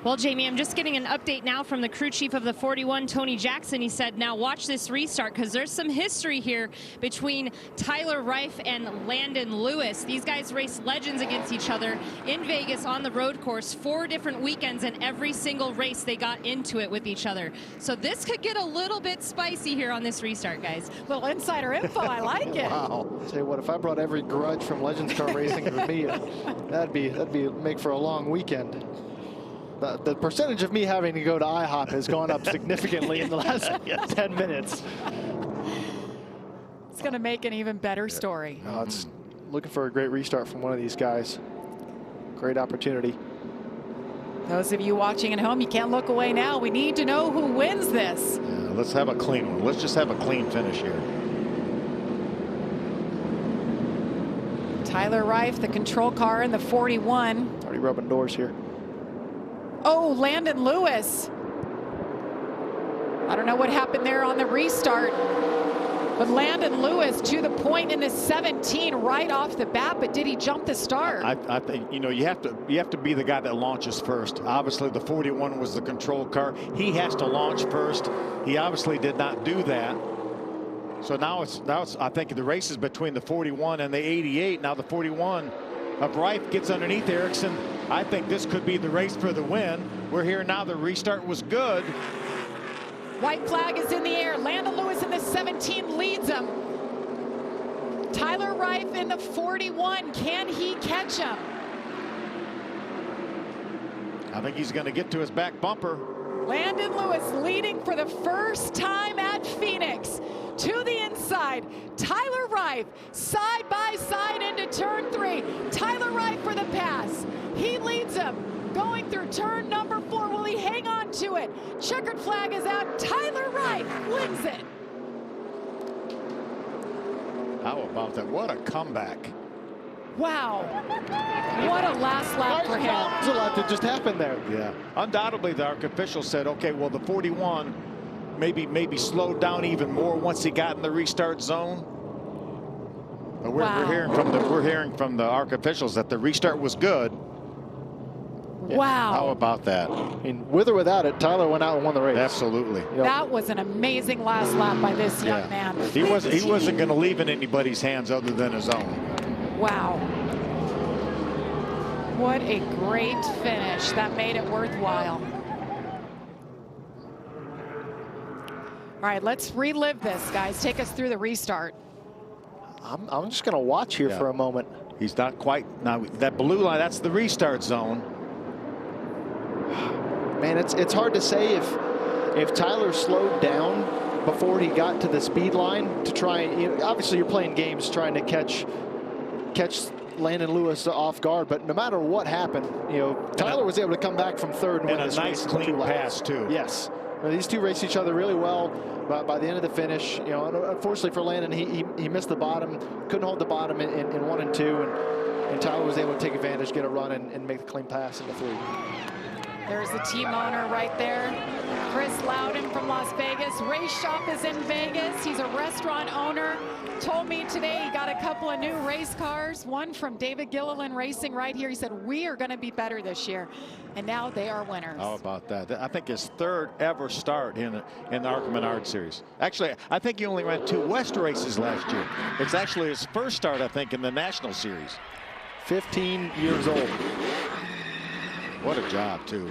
Well, Jamie, I'm just getting an update now from the crew chief of the 41, Tony Jackson. He said, now watch this restart, because there's some history here between Tyler Reif and Landon Lewis. These guys raced legends against each other in Vegas on the road course 4 different weekends, and every single race they got into it with each other. So this could get a little bit spicy here on this restart, guys. Little insider info, I like it. Wow. Tell you what, if I brought every grudge from Legends Car Racing to me, that'd be make for a long weekend. The percentage of me having to go to IHOP has gone up significantly in the last 10 minutes. It's going to make an even better story. It's looking for a great restart from one of these guys. Great opportunity. Those of you watching at home, you can't look away now. We need to know who wins this. Yeah, let's have a clean one. Let's just have a clean finish here. Tyler Reif, the control car in the 41. Already rubbing doors here. Oh, Landon Lewis. I don't know what happened there on the restart, but Landon Lewis to the point in the 17 right off the bat, but did he jump the start? I think, you have to be the guy that launches first. Obviously the 41 was the control car. He has to launch first. He obviously did not do that. So now it's I think the race is between the 41 and the 88. Now the 41 of Reif gets underneath Erickson. I think this could be the race for the win. We're here now. The restart was good. White flag is in the air. Landon Lewis in the 17 leads him. Tyler Reif in the 41. Can he catch him? I think he's going to get to his back bumper. Landon Lewis leading for the first time at Phoenix. To the inside, Tyler Reif side by side into turn 3. Tyler Reif for the pass. He leads him going through turn number 4. Will he hang on to it? Checkered flag is out. Tyler Reif wins it. How about that? What a comeback. Wow. What a last lap for him. There's a lot that just happened there. Yeah. Undoubtedly, the ARCA official said, okay, well, the 41 maybe slowed down even more once he got in the restart zone. But we're hearing from the ARCA officials that the restart was good. Wow. How about that? I mean, with or without it, Tyler went out and won the race. Absolutely. That was an amazing last lap by this young man. He wasn't going to leave in anybody's hands other than his own. Wow. What a great finish. That made it worthwhile. All right, let's relive this, guys. Take us through the restart. I'm just going to watch here for a moment. He's not quite. Now, that blue line, that's the restart zone. Man, it's hard to say if Tyler slowed down before he got to the speed line to try. Obviously, you're playing games trying to catch Landon Lewis off guard, but no matter what happened, Tyler was able to come back from third and win this race. And a nice clean pass too. Yes, these two raced each other really well. By the end of the finish, unfortunately for Landon, he missed the bottom, couldn't hold the bottom in 1 and 2, and Tyler was able to take advantage, get a run, and make the clean pass into 3. There's the team owner right there, Chris Loudon from Las Vegas. Race Shop is in Vegas. He's a restaurant owner. Told me today he got a couple of new race cars, one from David Gilliland Racing right here. He said, we are going to be better this year. And now they are winners. How about that? I think his 3rd ever start in the ARCA Menards series. Actually, I think he only ran 2 West races last year. It's actually his first start, I think, in the National Series. 15 years old. What a job, too.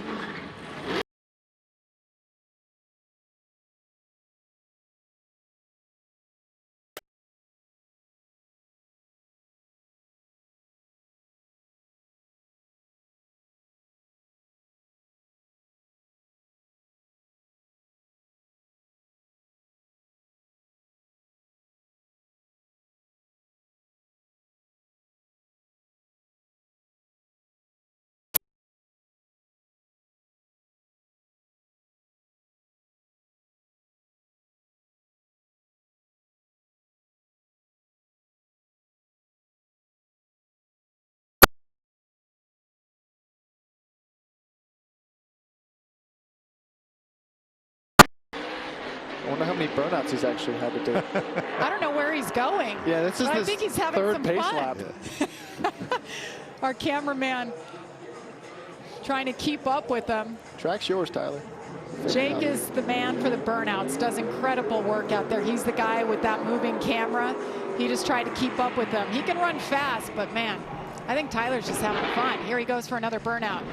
I wonder how many burnouts he's actually had to do. I don't know where he's going. Yeah, this is I think he's having 3rd some pace fun. lap. Our cameraman trying to keep up with them. Track's yours, Tyler. Jake is the man for the burnouts, does incredible work out there. He's the guy with that moving camera. He just tried to keep up with them. He can run fast, but man, I think Tyler's just having fun. Here he goes for another burnout.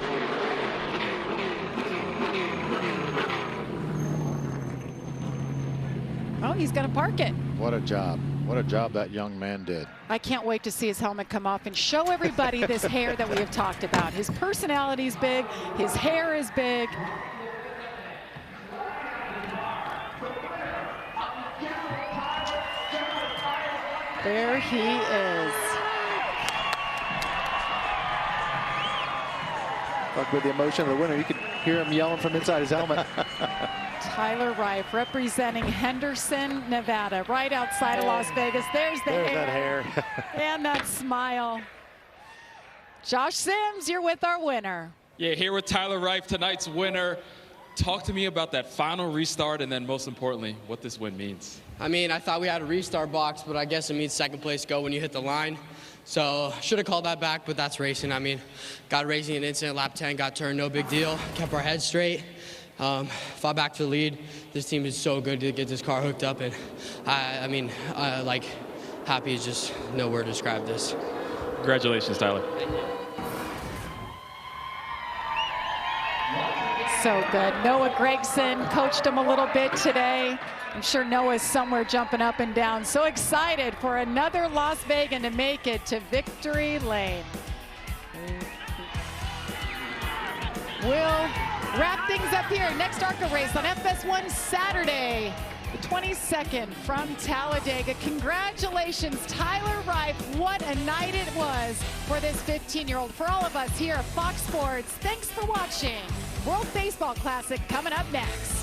Oh, he's going to park it. What a job. What a job that young man did. I can't wait to see his helmet come off and show everybody this hair that we have talked about. His personality is big. His hair is big. There he is. Like with the emotion of the winner, you could hear him yelling from inside his helmet. Tyler Reif representing Henderson, Nevada, right outside of Las Vegas. There's the hair. That hair. And that smile. Josh Sims, you're with our winner. Yeah, here with Tyler Reif, tonight's winner. Talk to me about that final restart and then most importantly, what this win means. I mean, I thought we had a restart box, but I guess it means second place go when you hit the line. So should have called that back, but that's racing. I mean, got racing an incident, lap 10, got turned, no big deal. Kept our heads straight, fought back to the lead. This team is so good to get this car hooked up, and like, happy is just no word to describe this. Congratulations, Tyler. So good. Noah Gregson coached him a little bit today. I'm sure Noah's somewhere jumping up and down. So excited for another Las Vegas to make it to victory lane. We'll wrap things up here. Next ARCA race on FS1 Saturday, the 22nd from Talladega. Congratulations, Tyler Reif. What a night it was for this 15-year-old. For all of us here at Fox Sports, thanks for watching. World Baseball Classic coming up next.